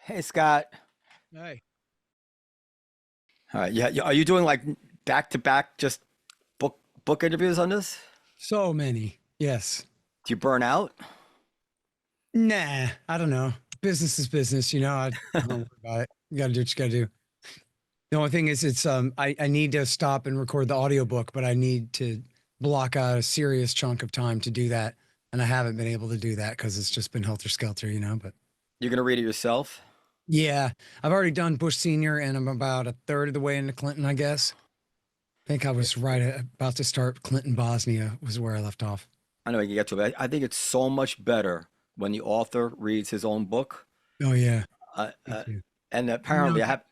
Hey Scott. Hey. All right, yeah, are you doing like back to back just book interviews on this? So many. Yes. Do you burn out? Nah, I don't know. Business is business, I don't worry about it. You gotta do what you gotta do. The only thing is I need to stop and record the audiobook, but I need to block out a serious chunk of time to do that. And I haven't been able to do that because it's just been helter skelter, but You're gonna read it yourself? yeah, I've already done Bush Senior and I'm about a third of the way into Clinton, I guess. I think I was about to start Clinton Bosnia was where I left off. I know you can get to it. I think it's so much better when the author reads his own book. Oh yeah, Uh, me uh, too. and You know, apparently, I have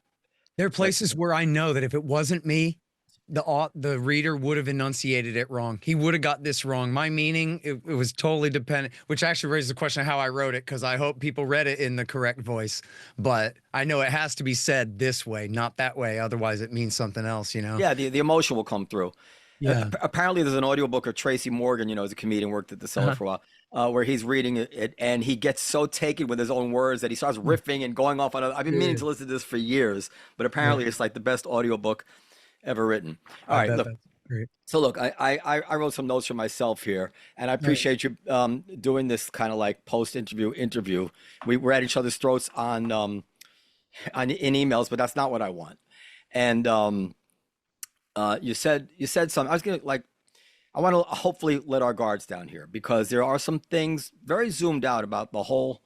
there are like, places where I know that if it wasn't me, the reader would have enunciated it wrong. He would have got this wrong. My meaning, it was totally dependent, which actually raises the question of how I wrote it, because I hope people read it in the correct voice. But I know it has to be said this way, not that way. Otherwise, it means something else. yeah, the emotion will come through. Yeah. Apparently, there's an audiobook of Tracy Morgan, as a comedian, worked at the Cellar Uh-huh. for a while, where he's reading it and he gets so taken with his own words that he starts riffing and going off on. I've been meaning Yeah. to listen to this for years, but Yeah. apparently, it's like the best audiobook ever written. All I right, bet look. that's great. So look, I wrote some notes for myself here, and I All right. appreciate you doing this kind of like post interview. We're at each other's throats on in emails, but that's not what I want. And you said something. I was gonna like I want to hopefully let our guards down here because there are some things very zoomed out about the whole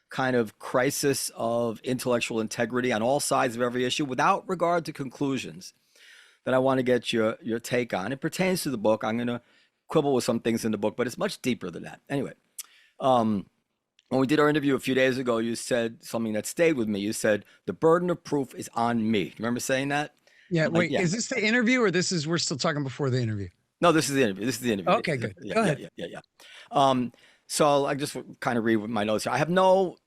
kind of crisis of intellectual integrity on all sides of every issue without regard to conclusions that I want to get your take on. It pertains to the book. I'm going to quibble with some things in the book, but it's much deeper than that. Anyway, um, when we did our interview a few days ago, you said something that stayed with me. You said the burden of proof is on me. You remember saying that? Yeah. I'm like, Wait, yeah. is this the interview or we're still talking before the interview? No, this is the interview. This is the interview. Okay, good. Yeah, Go yeah, ahead. yeah, yeah, yeah. Um, so I just kind of read with my notes here. I have no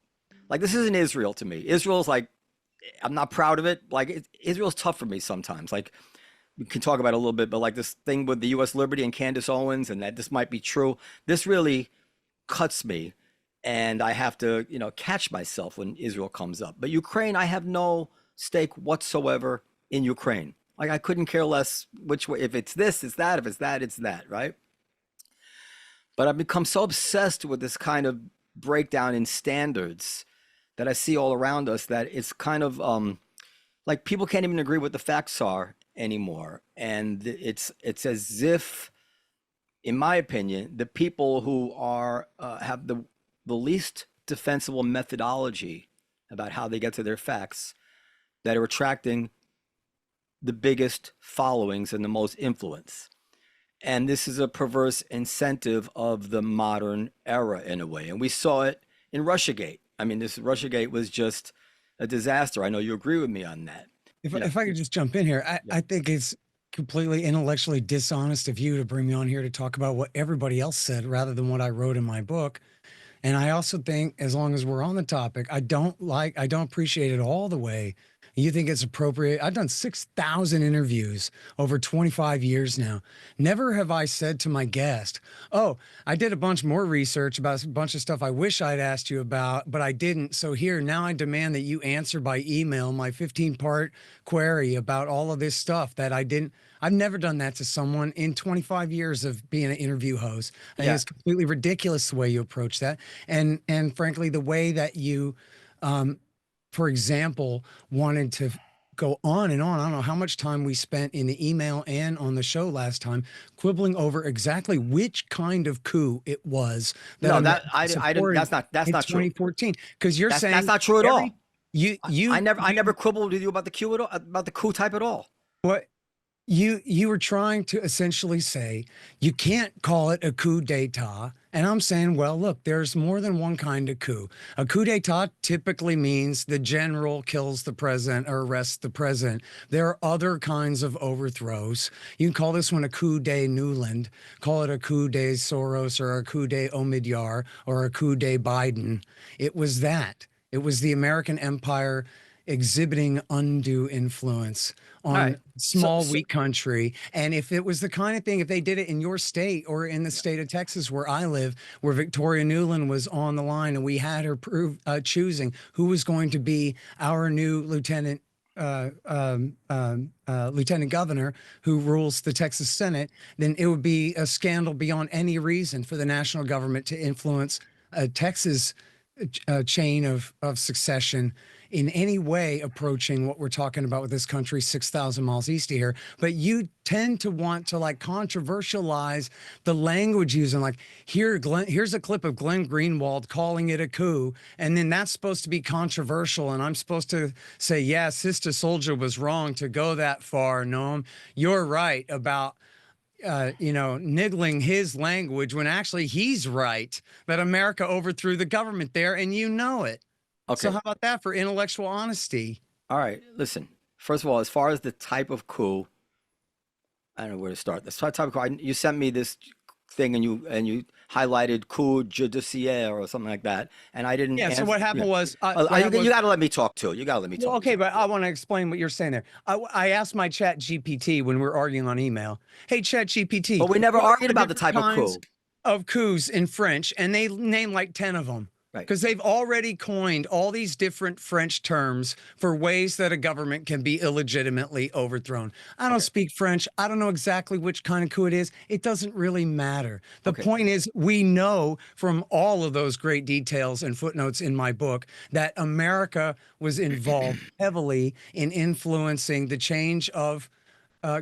like this isn't Israel to me. Israel's like I'm not proud of it. Like Israel's tough for me sometimes. Like we can talk about it a little bit, but like this thing with the U.S. Liberty and Candace Owens, and that this might be true. This really cuts me, and I have to, catch myself when Israel comes up. But Ukraine, I have no stake whatsoever in Ukraine. Like I couldn't care less which way. If it's this, it's that. If it's that, it's that. Right? But I've become so obsessed with this kind of breakdown in standards that I see all around us that it's kind of like people can't even agree what the facts are anymore, and it's as if, in my opinion, the people who are have the least defensible methodology about how they get to their facts that are attracting the biggest followings and the most influence. And this is a perverse incentive of the modern era in a way. And we saw it in Russiagate. I mean, this Russiagate was just a disaster. I know you agree with me on that. If You know, if I could just jump in here, yeah. I think it's completely intellectually dishonest of you to bring me on here to talk about what everybody else said rather than what I wrote in my book. And I also think, as long as we're on the topic, I don't appreciate it all the way. You think it's appropriate? I've done 6,000 interviews over 25 years now. Never have I said to my guest, "Oh, I did a bunch more research about a bunch of stuff I wish I'd asked you about, but I didn't. So here, now I demand that you answer by email my 15-part query about all of this stuff that I didn't." I've never done that to someone in 25 years of being an interview host. I think Yeah. it's completely ridiculous the way you approach that. And frankly, the way that you, um, for example, wanted to go on and on. I don't know how much time we spent in the email and on the show last time quibbling over exactly which kind of coup it was that No, America I didn't. supported That's in not true. 2014. Because you're That's saying not true at every all. you I you never I never you quibbled with you about the coup at all, about the coup type at all. what you were trying to essentially say you can't call it a coup d'etat. And I'm saying, well, look, there's more than one kind of coup. A coup d'etat typically means the general kills the president or arrests the president. There are other kinds of overthrows. You can call this one a coup de Newland, call it a coup de Soros or a coup de Omidyar or a coup de Biden. It was that. It was the American empire exhibiting undue influence All on right. small, weak country. And if it was the kind of thing, if they did it in your state or in the state of Texas where I live, where Victoria Nuland was on the line and we had her choosing who was going to be our new lieutenant governor who rules the Texas Senate, then it would be a scandal beyond any reason for the national government to influence a Texas chain of succession in any way approaching what we're talking about with this country 6,000 miles east of here. But you tend to want to like controversialize the language using, like, here's a clip of Glenn Greenwald calling it a coup, and then that's supposed to be controversial, and I'm supposed to say, yeah, Sister Soldier was wrong to go that far. Noam, you're right about niggling his language when actually he's right that America overthrew the government there, and you know it. Okay. So how about that for intellectual honesty? All right. Listen, first of all, as far as the type of coup, I don't know where to start. The type of coup, you sent me this thing and you highlighted coup judiciaire or something like that, and I didn't. Yeah. So answer, what happened was, you got to let me talk too. You got to let me talk. well, okay, but I want to explain what you're saying there. I asked my Chat GPT when we're arguing on email, hey, Chat GPT. But we never what are argued the about the different type of kinds coup. of coups in French, and they name like 10 of them. Right. Because they've already coined all these different French terms for ways that a government can be illegitimately overthrown. I don't speak French. I don't know exactly which kind of coup it is. It doesn't really matter. The point is, we know from all of those great details and footnotes in my book that America was involved heavily in influencing the change of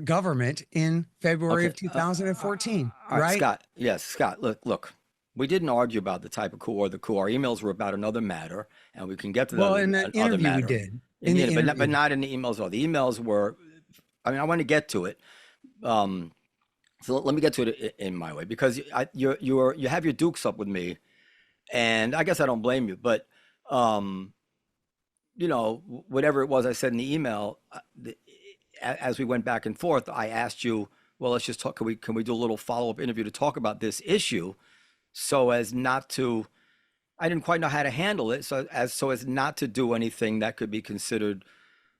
government in February of 2014, right? Scott. Yes, Scott. Look. We didn't argue about the type of coup or the coup. Our emails were about another matter, and we can get to that. Well, in the interview matter. we did. But not in the emails. Or the emails were. I mean, I want to get to it. So let me get to it in my way, because you have your dukes up with me, and I guess I don't blame you. But whatever it was I said in the email, as we went back and forth, I asked you, well, let's just talk. Can we do a little follow-up interview to talk about this issue? So as not to, I didn't quite know how to handle it. So as not to do anything that could be considered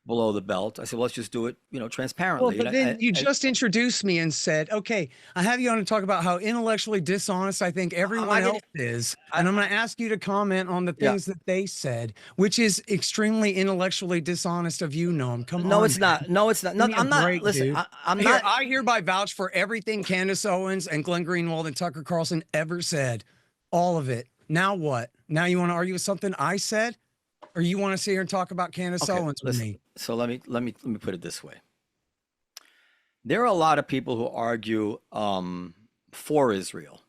below the belt. I said, well, let's just do it, transparently. Well, but then you just introduced me and said, okay, I have you on to talk about how intellectually dishonest I think everyone else is. And I'm going to ask you to comment on the things that they said, which is extremely intellectually dishonest of you, Noam. Come on. No, it's not. No, it's not. No, I'm not. Break, listen, I'm not. I hereby vouch for everything Candace Owens and Glenn Greenwald and Tucker Carlson ever said. All of it. Now what? Now you want to argue with something I said? Or you want to sit here and talk about Candace Owens with me? So let me put it this way. There are a lot of people who argue for Israel,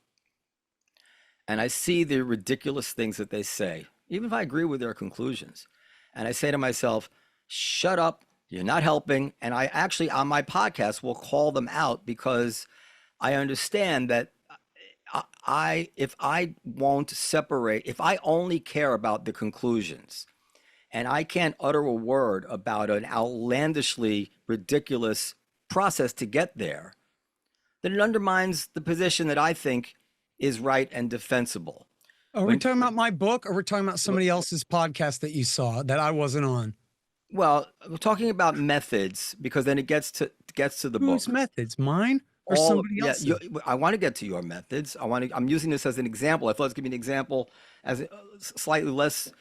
and I see the ridiculous things that they say, even if I agree with their conclusions. And I say to myself, shut up, you're not helping. And I actually, on my podcast, will call them out, because I understand that if I won't separate, if I only care about the conclusions, and I can't utter a word about an outlandishly ridiculous process to get there, then it undermines the position that I think is right and defensible. Are we talking about my book, or we're talking about somebody else's podcast that you saw that I wasn't on? Well, we're talking about methods, because then it gets to the book. Whose methods? Mine or somebody else's? I want to get to your methods. I'm using this as an example. I thought let's give me an example as slightly less.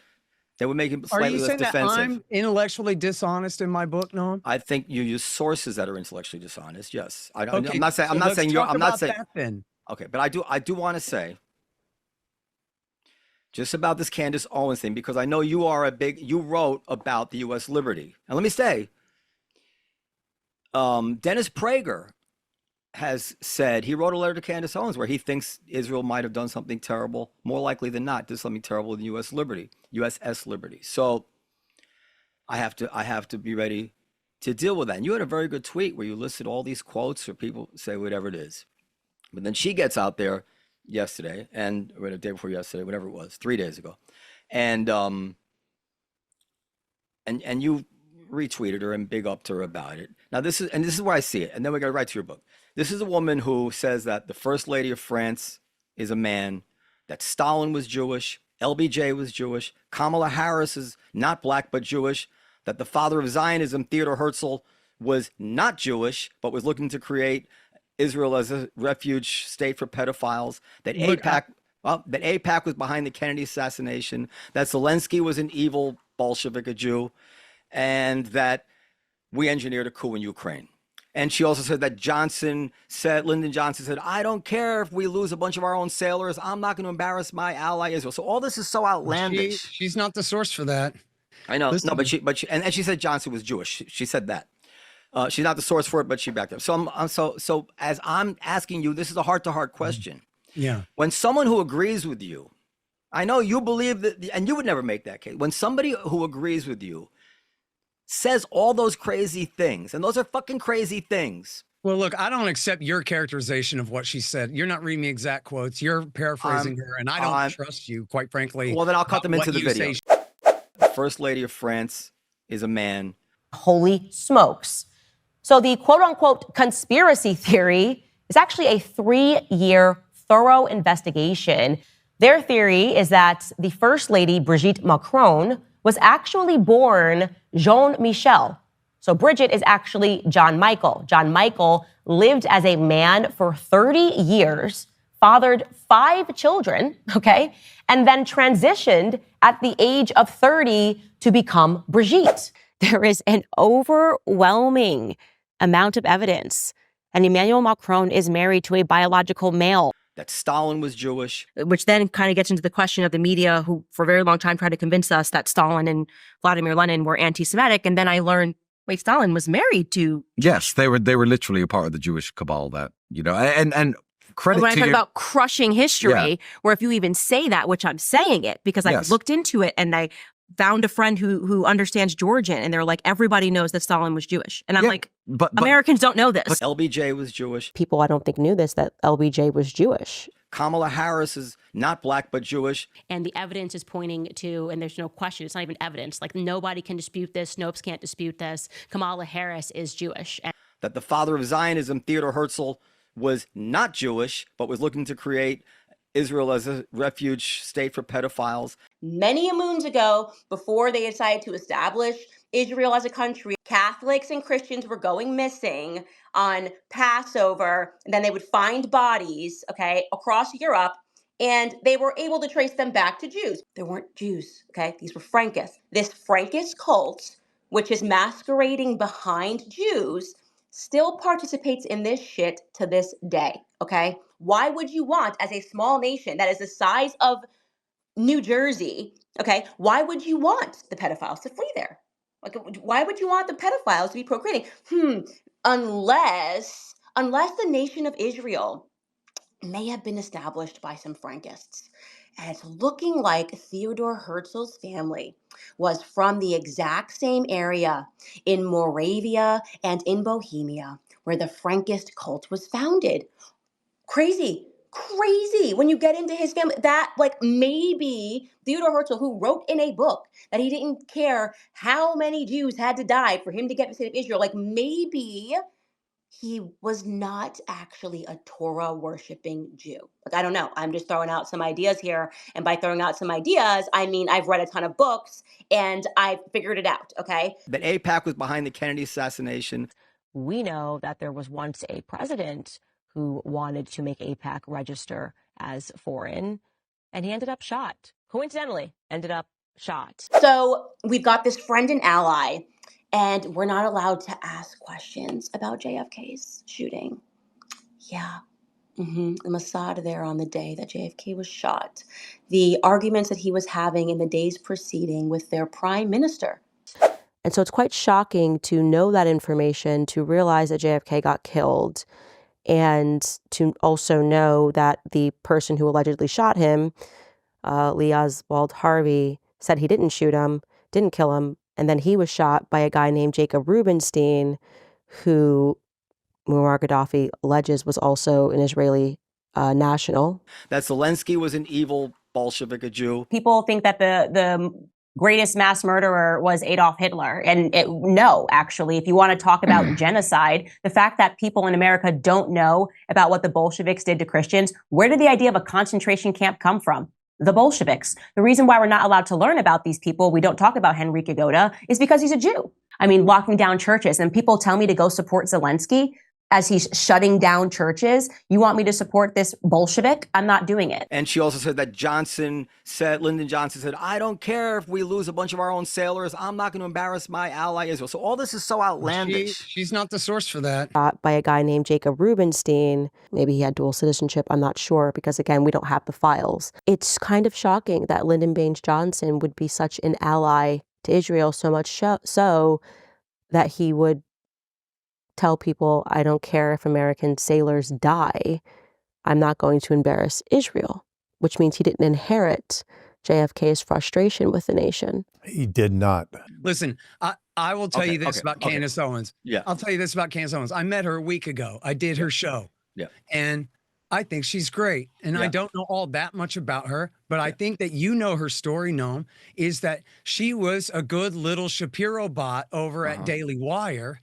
That would make it slightly less defensive. Are you saying that I'm intellectually dishonest in my book, Noam? I think you use sources that are intellectually dishonest. Yes, Okay, I'm not saying. so I'm not saying you're. I'm not saying. That, then. Okay, but I do want to say just about this Candace Owens thing, because I know you wrote about the U.S. liberty, and let me say, Dennis Prager has said, he wrote a letter to Candace Owens where he thinks Israel might have done something terrible, more likely than not, did something terrible in U.S. liberty, USS Liberty. So I have to be ready to deal with that. And you had a very good tweet where you listed all these quotes, or people say whatever it is. But then she gets out there yesterday, or the day before yesterday, whatever it was, 3 days ago, and you retweeted her and big upped her about it. Now this is where I see it, and then we got to write to your book. This is a woman who says that the First Lady of France is a man, that Stalin was Jewish, LBJ was Jewish, Kamala Harris is not black but Jewish, That the father of Zionism, Theodor Herzl, was not Jewish, but was looking to create Israel as a refuge state for pedophiles. That AIPAC was behind the Kennedy assassination. That Zelensky was an evil Bolshevik, a Jew, and that we engineered a coup in Ukraine. And she also said that Lyndon Johnson said, I don't care if we lose a bunch of our own sailors. I'm not going to embarrass my ally Israel. So all this is so outlandish. She's not the source for that. I know. Listen. No, but she said Johnson was Jewish. She said that. She's not the source for it, but she backed up. So as I'm asking you, this is a heart-to-heart question. Yeah. When someone who agrees with you, I know you believe that, and you would never make that case. When somebody who agrees with you says all those crazy things, and those are fucking crazy things. Well, look, I don't accept your characterization of what she said. You're not reading me exact quotes. You're paraphrasing her, and I don't trust you, quite frankly. Well, then I'll cut them into the video. The First Lady of France is a man. Holy smokes. So the quote-unquote conspiracy theory is actually a 3-year thorough investigation. Their theory is that the First Lady, Brigitte Macron, was actually born Jean-Michel. So Bridget is actually John Michael. John Michael lived as a man for 30 years, fathered 5 children, okay, and then transitioned at the age of 30 to become Brigitte. There is an overwhelming amount of evidence, and Emmanuel Macron is married to a biological male. That Stalin was Jewish. Which then kind of gets into the question of the media, who for a very long time tried to convince us that Stalin and Vladimir Lenin were anti-Semitic. And then I learned, wait, Stalin was married to... Yes, they were literally a part of the Jewish cabal that, and credit when I to talk you. about crushing history, where if you even say that, which I'm saying it, because I looked into it and I found a friend who understands Georgian, and they're like, everybody knows that Stalin was Jewish. And I'm like, but Americans don't know this. LBJ was Jewish. People I don't think knew this, that LBJ was Jewish. Kamala Harris is not black, but Jewish. And the evidence is pointing to, and there's no question, it's not even evidence. Like, nobody can dispute this. Snopes can't dispute this. Kamala Harris is Jewish. That the father of Zionism, Theodor Herzl, was not Jewish, but was looking to create Israel as a refuge state for pedophiles. Many moons ago, before they decided to establish Israel as a country, Catholics and Christians were going missing on Passover, and then they would find bodies, okay, across Europe, and they were able to trace them back to Jews. They weren't Jews, okay? These were Frankists. This Frankist cult, which is masquerading behind Jews, still participates in this shit to this day, okay? Why would you want, as a small nation that is the size of New Jersey, okay, why would you want the pedophiles to flee there? Like, why would you want the pedophiles to be procreating? Unless the nation of Israel may have been established by some Frankists. And it's looking like Theodor Herzl's family was from the exact same area in Moravia and in Bohemia where the Frankist cult was founded. Crazy when you get into his family, that like maybe Theodor Herzl, who wrote in a book that he didn't care how many Jews had to die for him to get the state of Israel, like maybe he was not actually a Torah worshiping Jew. Like, I don't know. I'm just throwing out some ideas here. And by throwing out some ideas, I mean, I've read a ton of books and I've figured it out. Okay. That AIPAC was behind the Kennedy assassination. We know that there was once a president who wanted to make AIPAC register as foreign, and he ended up shot. Coincidentally, ended up shot. So we've got this friend and ally, and we're not allowed to ask questions about JFK's shooting. Yeah. The Mossad there on the day that JFK was shot. The arguments that he was having in the days preceding with their prime minister. And so it's quite shocking to know that information, to realize that JFK got killed, and to also know that the person who allegedly shot him, Lee Oswald Harvey, said he didn't shoot him, didn't kill him, and then he was shot by a guy named Jacob Rubinstein, who Muammar Gaddafi alleges was also an Israeli national. That Zelensky was an evil Bolshevik, a Jew. People think that the greatest mass murderer was Adolf Hitler. And no, actually, if you want to talk about genocide, the fact that people in America don't know about what the Bolsheviks did to Christians, where did the idea of a concentration camp come from? the Bolsheviks. The reason why we're not allowed to learn about these people, we don't talk about Henry Kagoda, is because he's a Jew. I mean, locking down churches, and people tell me to go support Zelensky as he's shutting down churches. You want me to support this Bolshevik? I'm not doing it. And she also said that Lyndon Johnson said, I don't care if we lose a bunch of our own sailors. I'm not going to embarrass my ally Israel. So all this is so outlandish. She's not the source for that. By a guy named Jacob Rubenstein. Maybe he had dual citizenship. I'm not sure because, again, we don't have the files. It's kind of shocking that Lyndon Baines Johnson would be such an ally to Israel, so much so that he would tell people, I don't care if American sailors die, I'm not going to embarrass Israel, which means he didn't inherit JFK's frustration with the nation. He did not. Listen, I will tell you this about Candace Owens. Yeah. I'll tell you this about Candace Owens. I met her a week ago. I did her show. Yeah. And I think she's great. And I don't know all that much about her, but I think that you know her story, Noam, is that she was a good little Shapiro bot over at Daily Wire.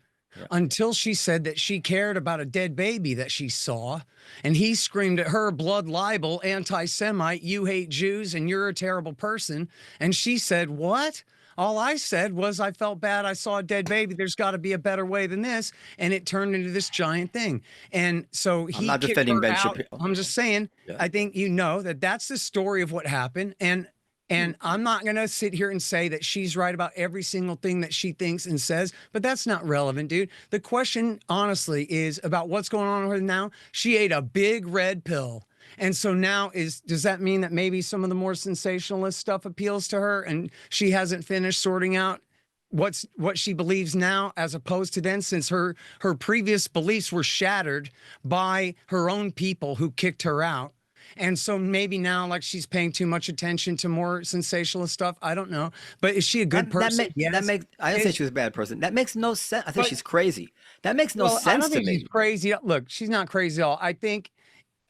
Until she said that she cared about a dead baby that she saw, and he screamed at her, blood libel, anti-Semite, you hate Jews, and you're a terrible person. And she said, what? All I said was I felt bad. I saw a dead baby. There's got to be a better way than this. And it turned into this giant thing. And so he I'm not kicked defending her Ben out. Shapiro. I'm just saying, I think you know that that's the story of what happened. And I'm not going to sit here and say that she's right about every single thing that she thinks and says, but that's not relevant, dude. The question, honestly, is about what's going on with her now. She ate a big red pill. And so now does that mean that maybe some of the more sensationalist stuff appeals to her and she hasn't finished sorting out what she believes now as opposed to then, since her previous beliefs were shattered by her own people who kicked her out? And so maybe now, like, she's paying too much attention to more sensationalist stuff. I don't know. But is she a good person? I didn't say she was a bad person. That makes no sense. I think she's crazy. That makes no sense I don't think to me. she's crazy. Look, she's not crazy at all. I think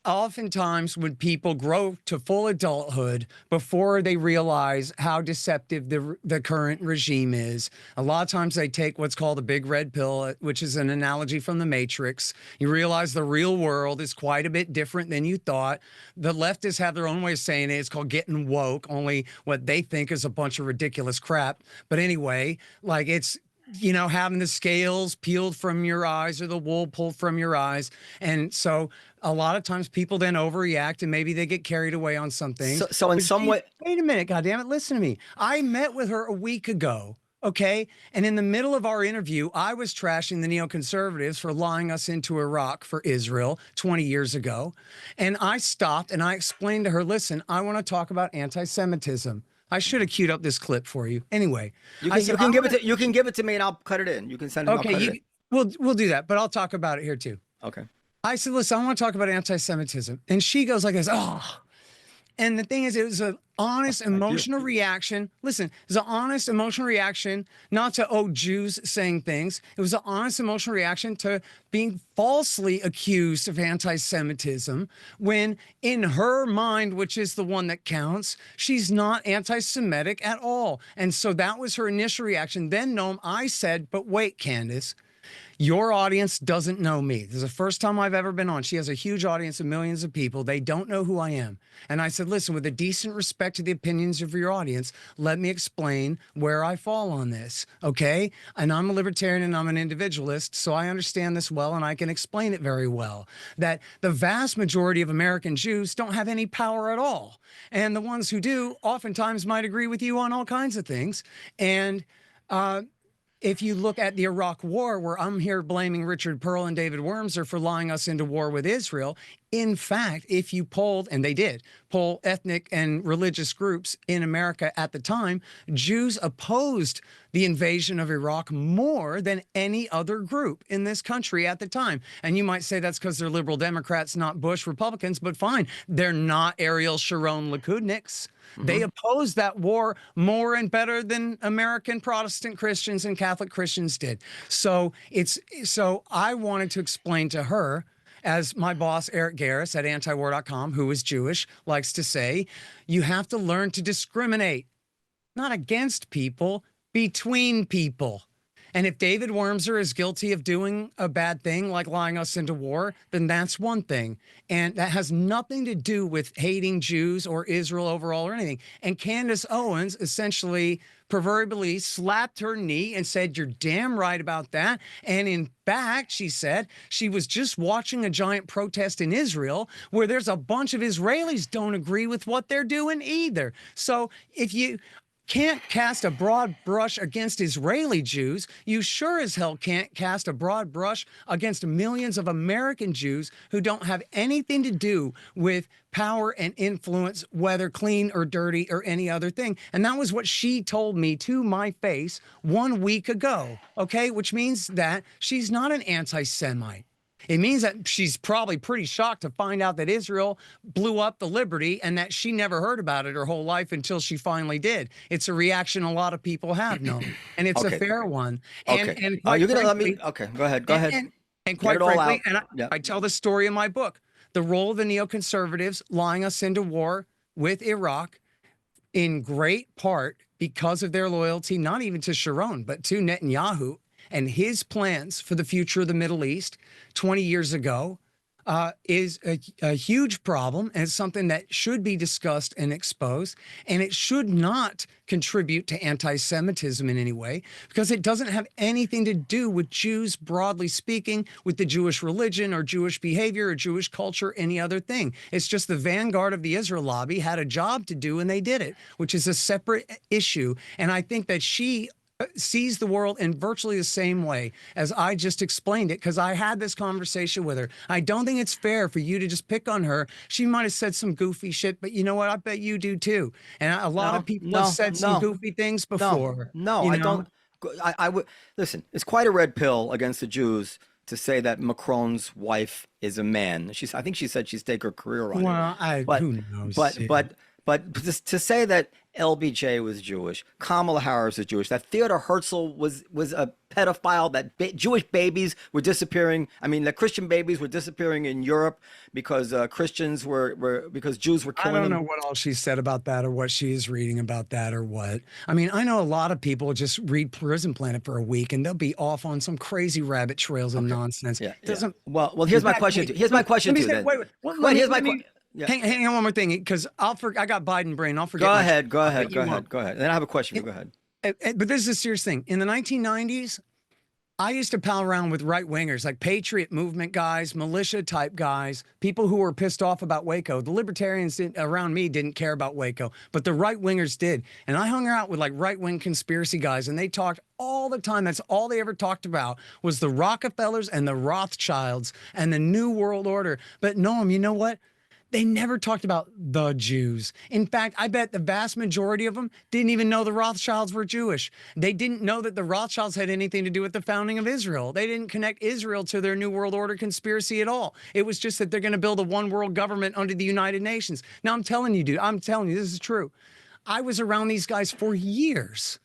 oftentimes when people grow to full adulthood before they realize how deceptive the current regime is, a lot of times they take what's called a big red pill, which is an analogy from the Matrix. You realize the real world is quite a bit different than you thought. The leftists have their own way of saying it. It's called getting woke, only what they think is a bunch of ridiculous crap. But anyway, like, it's, you know, having the scales peeled from your eyes or the wool pulled from your eyes. And so a lot of times people then overreact and maybe they get carried away on something. So in some way, wait a minute, goddammit, listen to me. I met with her a week ago. Okay. And in the middle of our interview, I was trashing the neoconservatives for lying us into Iraq for Israel 20 years ago. And I stopped and I explained to her, listen, I want to talk about anti-Semitism. I should have queued up this clip for you. Anyway, you can give it to me and I'll cut it in. You can send it. Okay, we'll do that, but I'll talk about it here too. Okay. I said, listen, I want to talk about anti-Semitism, and she goes like this, oh. And the thing is, it was an honest, emotional reaction. Listen, it was an honest, emotional reaction, not to, oh, Jews saying things. It was an honest, emotional reaction to being falsely accused of anti-Semitism when, in her mind, which is the one that counts, she's not anti-Semitic at all. And so that was her initial reaction. Then, Noam, I said, but wait, Candace, your audience doesn't know me. This is the first time I've ever been on. She has a huge audience of millions of people. They don't know who I am. And I said, listen, with a decent respect to the opinions of your audience, let me explain where I fall on this, okay? And I'm a libertarian and I'm an individualist, so I understand this well and I can explain it very well, that the vast majority of American Jews don't have any power at all. And the ones who do oftentimes might agree with you on all kinds of things. And if you look at the Iraq War, where I'm here blaming Richard Pearl and David Wormser for lying us into war with Israel, in fact, if you polled, and they did, poll ethnic and religious groups in America at the time, Jews opposed the invasion of Iraq more than any other group in this country at the time. And you might say that's because they're liberal Democrats, not Bush Republicans, but fine. They're not Ariel Sharon Likudniks. They opposed that war more and better than American Protestant Christians and Catholic Christians did. So I wanted to explain to her, as my boss, Eric Garris at antiwar.com, who is Jewish, likes to say, you have to learn to discriminate, not against people, between people. And if David Wormser is guilty of doing a bad thing like lying us into war, then that's one thing. And that has nothing to do with hating Jews or Israel overall or anything. And Candace Owens essentially proverbially slapped her knee and said, "You're damn right about that." And in fact, she said she was just watching a giant protest in Israel where there's a bunch of Israelis don't agree with what they're doing either. So if you can't cast a broad brush against Israeli Jews, you sure as hell can't cast a broad brush against millions of American Jews who don't have anything to do with power and influence, whether clean or dirty or any other thing. And that was what she told me to my face 1 week ago, okay? Which means that she's not an anti-Semite. It means that she's probably pretty shocked to find out that Israel blew up the Liberty and that she never heard about it her whole life until she finally did. It's a reaction a lot of people have known, and it's a fair one. And, Okay. and You're gonna let frankly- me? Okay, go ahead. Go ahead. And quite it all frankly, out. and Yeah. I tell the story in my book, the role of the neoconservatives lying us into war with Iraq, in great part because of their loyalty, not even to Sharon, but to Netanyahu and his plans for the future of the Middle East 20 years ago, is a huge problem, and it's something that should be discussed and exposed. And it should not contribute to anti-Semitism in any way, because it doesn't have anything to do with Jews, broadly speaking, with the Jewish religion or Jewish behavior or Jewish culture, any other thing. It's just the vanguard of the Israel lobby had a job to do, and they did it, which is a separate issue. And I think that she sees the world in virtually the same way as I just explained it, because I had this conversation with her. I don't think it's fair for you to just pick on her. She might have said some goofy shit, but you know what? I bet you do too. And a lot of people have said some goofy things before. No, I don't. I would listen. It's quite a red pill against the Jews to say that Macron's wife is a man. I think she said she's stake her career on it. Well, who knows? But to say that LBJ was Jewish, Kamala Harris is Jewish, that Theodore Herzl was a pedophile, that Jewish babies were disappearing. I mean, the Christian babies were disappearing in Europe because Christians because Jews were killing them. I don't know what all she said about that or what she is reading about that or what. I mean, I know a lot of people just read Prison Planet for a week and they'll be off on some crazy rabbit trails of nonsense. Yeah, Doesn't. Well, here's my question. Here's my question to you then. Wait. Here's my question. Yeah. Hang on one more thing, because I got Biden brain. I'll forget. Go ahead. And then I have a question. Go ahead. But this is a serious thing. In the 1990s, I used to pal around with right wingers, like patriot movement guys, militia type guys, people who were pissed off about Waco. The libertarians around me didn't care about Waco, but the right wingers did. And I hung out with like right wing conspiracy guys, and they talked all the time. That's all they ever talked about was the Rockefellers and the Rothschilds and the New World Order. But Noam, you know what? They never talked about the Jews. In fact, I bet the vast majority of them didn't even know the Rothschilds were Jewish. They didn't know that the Rothschilds had anything to do with the founding of Israel. They didn't connect Israel to their New World Order conspiracy at all. It was just that they're going to build a one world government under the United Nations. Now, I'm telling you, dude, this is true. I was around these guys for years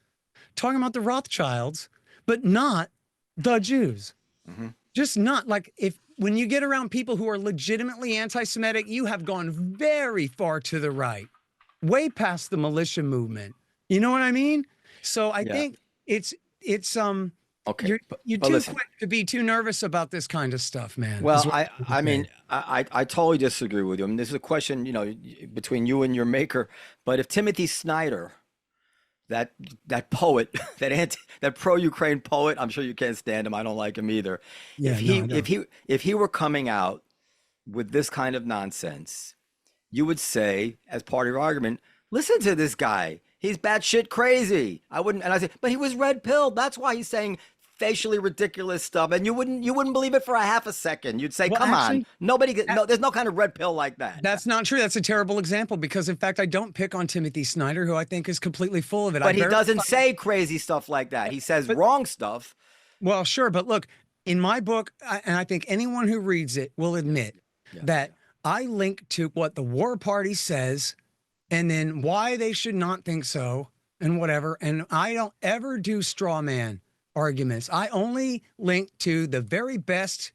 talking about the Rothschilds, but not the Jews. Mm-hmm. Just not like when you get around people who are legitimately anti-Semitic, you have gone very far to the right, way past the militia movement. You know what I mean? So I think it's okay. You're too quick to be too nervous about this kind of stuff, man. Well, I totally disagree with you. I mean, this is a question, between you and your maker. But if Timothy Snyder, that poet, that pro-Ukraine poet, I'm sure you can't stand him. I don't like him either. Yeah, if he were coming out with this kind of nonsense, you would say, as part of your argument, listen to this guy. He's batshit crazy. And I say, but he was red pilled. That's why he's saying facially ridiculous stuff, and you wouldn't believe it for a half a second. You'd say, "Come on, there's no kind of red pill like that." That's not true. That's a terrible example because, in fact, I don't pick on Timothy Snyder, who I think is completely full of it. But he doesn't say crazy stuff like that. He says wrong stuff. Well, sure, but look, in my book, and I think anyone who reads it will admit that I link to what the War Party says, and then why they should not think so, and whatever. And I don't ever do straw man arguments. I only link to the very best,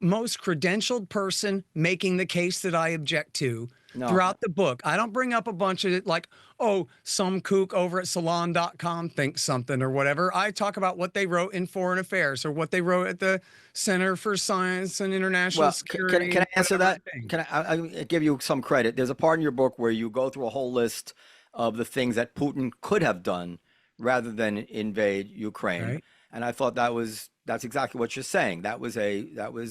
most credentialed person making the case that I object to throughout the book. I don't bring up a bunch of like, oh, some kook over at salon.com thinks something or whatever. I talk about what they wrote in Foreign Affairs or what they wrote at the Center for Science and International Well, Security. can I answer whatever that? thing. Can I give you some credit? There's a part in your book where you go through a whole list of the things that Putin could have done rather than invade Ukraine. Right. And I thought that's exactly what you're saying. That was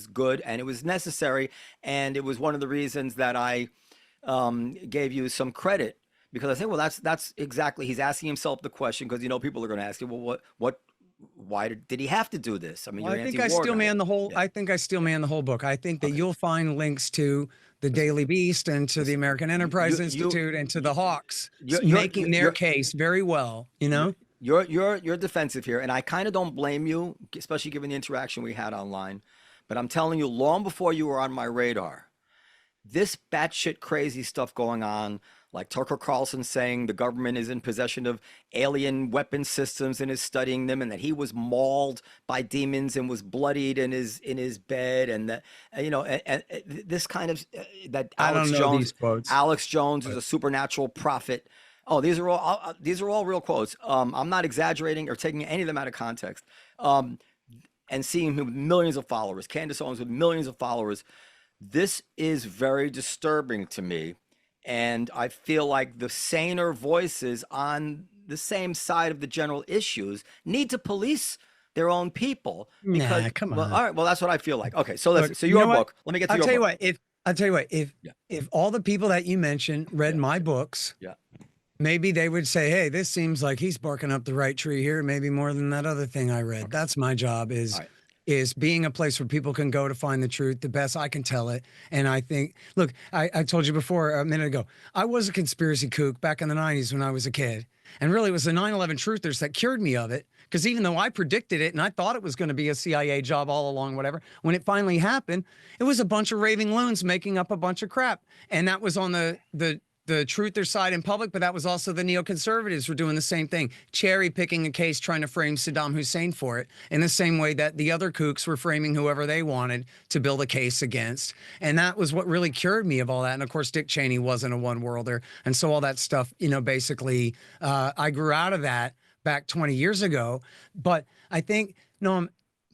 good and it was necessary. And it was one of the reasons that I gave you some credit, because I think, well, that's exactly, he's asking himself the question, because people are going to ask you, well, why did he have to do this? I mean, Well, you're I think an I anti-war still guy. man the whole. Yeah. I think I still man the whole book. I think that Okay. you'll find links to the Daily Beast and to the American Enterprise you- Institute and to the Hawks you're- making their you're- case very well. You know, You're defensive here, and I kind of don't blame you, especially given the interaction we had online. But I'm telling you, long before you were on my radar, this batshit crazy stuff going on, like Tucker Carlson saying the government is in possession of alien weapon systems and is studying them, and that he was mauled by demons and was bloodied in his bed, and that and this kind of that I Alex don't know Jones, these quotes. Alex Jones is a supernatural prophet. Oh, these are all real quotes. I'm not exaggerating or taking any of them out of context. And seeing him with millions of followers, Candace Owens with millions of followers, this is very disturbing to me. And I feel like the saner voices on the same side of the general issues need to police their own people. Because, Nah, come well, on. all right, well, that's what I feel like. Okay, so Look, so you your know what? book. Let me get to I'll your tell you book. what. If all the people that you mentioned read my books, Yeah. maybe they would say, "Hey, this seems like he's barking up the right tree here. Maybe more than that other thing I read." That's my job. All right. Is being a place where people can go to find the truth the best I can tell it. And I think, look, I told you before a minute ago, I was a conspiracy kook back in the 90s when I was a kid. And really, it was the 9/11 truthers that cured me of it. Because even though I predicted it and I thought it was going to be a CIA job all along, whatever, when it finally happened, it was a bunch of raving loons making up a bunch of crap. And that was on the truther side in public, but that was also the neoconservatives were doing the same thing, cherry picking a case, trying to frame Saddam Hussein for it in the same way that the other kooks were framing whoever they wanted to build a case against. And that was what really cured me of all that. And of course, Dick Cheney wasn't a one worlder. And so all that stuff, basically, I grew out of that back 20 years ago. But I think, no,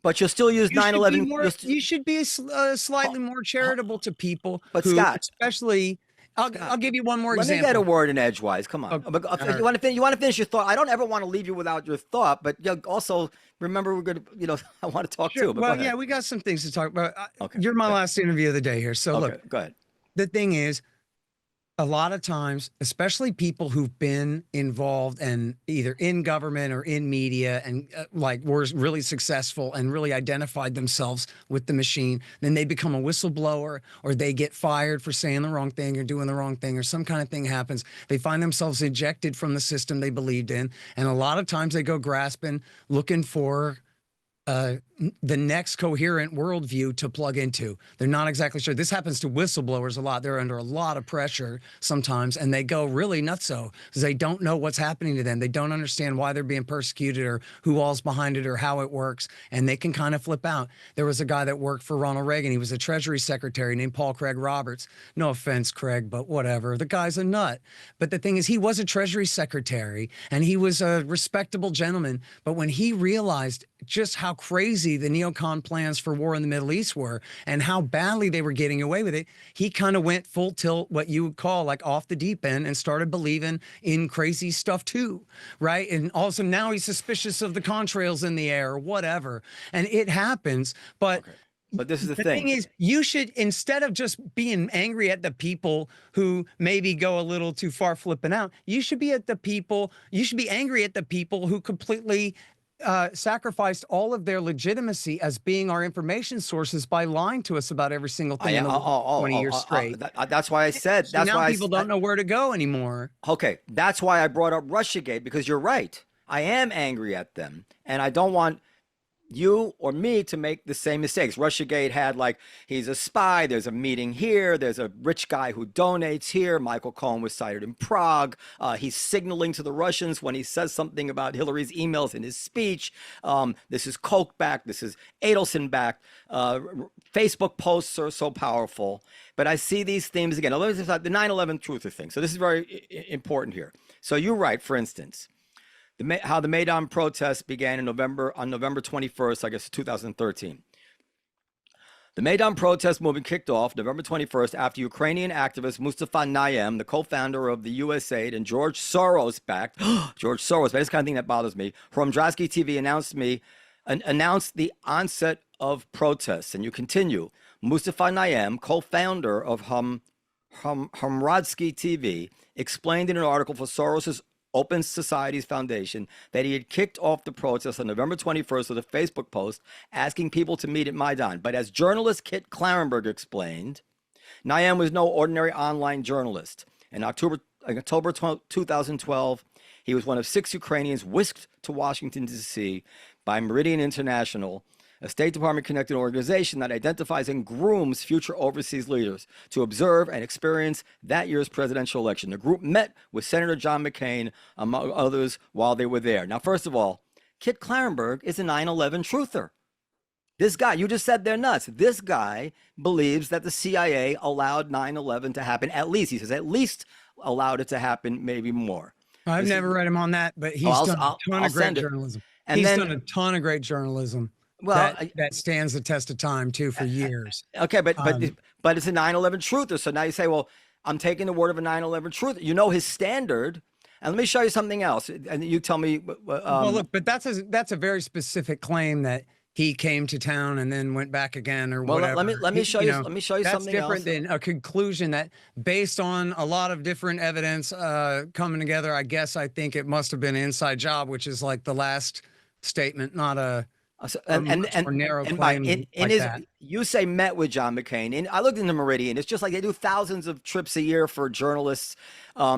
But you'll still use you should be 9/11. more- you should be slightly more charitable to people. But who, Scott, especially, I'll give you one more let me example. get a word in edgewise. Come on. Okay. You want to finish your thought? I don't ever want to leave you without your thought, but also remember we're going to, I want to talk Sure. too. But go Well, ahead. yeah, we got some things to talk about. Okay. You're my Good. last interview of the day here. So Okay, look, go ahead. the thing is, a lot of times, especially people who've been involved and either in government or in media and were really successful and really identified themselves with the machine, then they become a whistleblower or they get fired for saying the wrong thing or doing the wrong thing or some kind of thing happens. They find themselves ejected from the system they believed in. And a lot of times they go grasping, looking for the next coherent worldview to plug into. They're not exactly sure. This happens to whistleblowers a lot. They're under a lot of pressure sometimes, and they go really nutso because they don't know what's happening to them. They don't understand why they're being persecuted or who all's behind it or how it works, and they can kind of flip out. There was a guy that worked for Ronald Reagan. He was a Treasury Secretary named Paul Craig Roberts. No offense, Craig, but whatever. The guy's a nut. But the thing is, he was a Treasury Secretary, and he was a respectable gentleman. But when he realized just how crazy the neocon plans for war in the Middle East were and how badly they were getting away with it, he kind of went full tilt, what you would call like off the deep end, and started believing in crazy stuff too, right? And also now he's suspicious of the contrails in the air or whatever. And it happens, but Okay. But this is the the thing. thing is, you should, instead of just being angry at the people who maybe go a little too far flipping out, you should be angry at the people who completely sacrificed all of their legitimacy as being our information sources by lying to us about every single thing in the world 20 years straight. That's why I said. So That's now why people don't know where to go anymore. Okay, that's why I brought up Russiagate, because you're right. I am angry at them, and I don't want you or me to make the same mistakes. Russiagate had like, he's a spy, there's a meeting here, there's a rich guy who donates here. Michael Cohen was cited in Prague. He's signaling to the Russians when he says something about Hillary's emails in his speech. This is Koch backed, this is Adelson backed. Facebook posts are so powerful. But I see these themes again. The 9/11 truther thing. So this is very important here. So you're right, for instance. How the Maidan protests began on November 21st, I guess, 2013. The Maidan protest movement kicked off November 21st after Ukrainian activist Mustafa Naim, the co-founder of the USAID and George Soros backed, George Soros, but this kind of thing that bothers me, from Drasky TV announced the onset of protests. And you continue. Mustafa Naim, co-founder of Hamradsky TV, explained in an article for Soros's Open Societies Foundation that he had kicked off the protest on November 21st with a Facebook post asking people to meet at Maidan. But as journalist Kit Klarenberg explained, Naim was no ordinary online journalist. In October 2012, he was one of 6 Ukrainians whisked to Washington, D.C. by Maidan International, a State Department-connected organization that identifies and grooms future overseas leaders to observe and experience that year's presidential election. The group met with Senator John McCain, among others, while they were there. Now, first of all, Kit Klarenberg is a 9/11 truther. This guy, you just said they're nuts. This guy believes that the CIA allowed 9/11 to happen. At least, he says, at least allowed it to happen, maybe more. I've never read him on that, but he's done a ton of great journalism. He's done a ton of great journalism. Well, that stands the test of time too for years. Okay, but it's a 9/11 truther. So now you say, well, I'm taking the word of a 9/11 truther. You know his standard. And let me show you something else. And you tell me. Well, look, but that's a very specific claim that he came to town and then went back again or whatever. Let me show you. Let me show you something else. That's different than a conclusion that, based on a lot of different evidence coming together, I think it must have been an inside job, which is like the last statement, not a. You say met with John McCain, and I looked into Meridian. It's just like they do thousands of trips a year for journalists.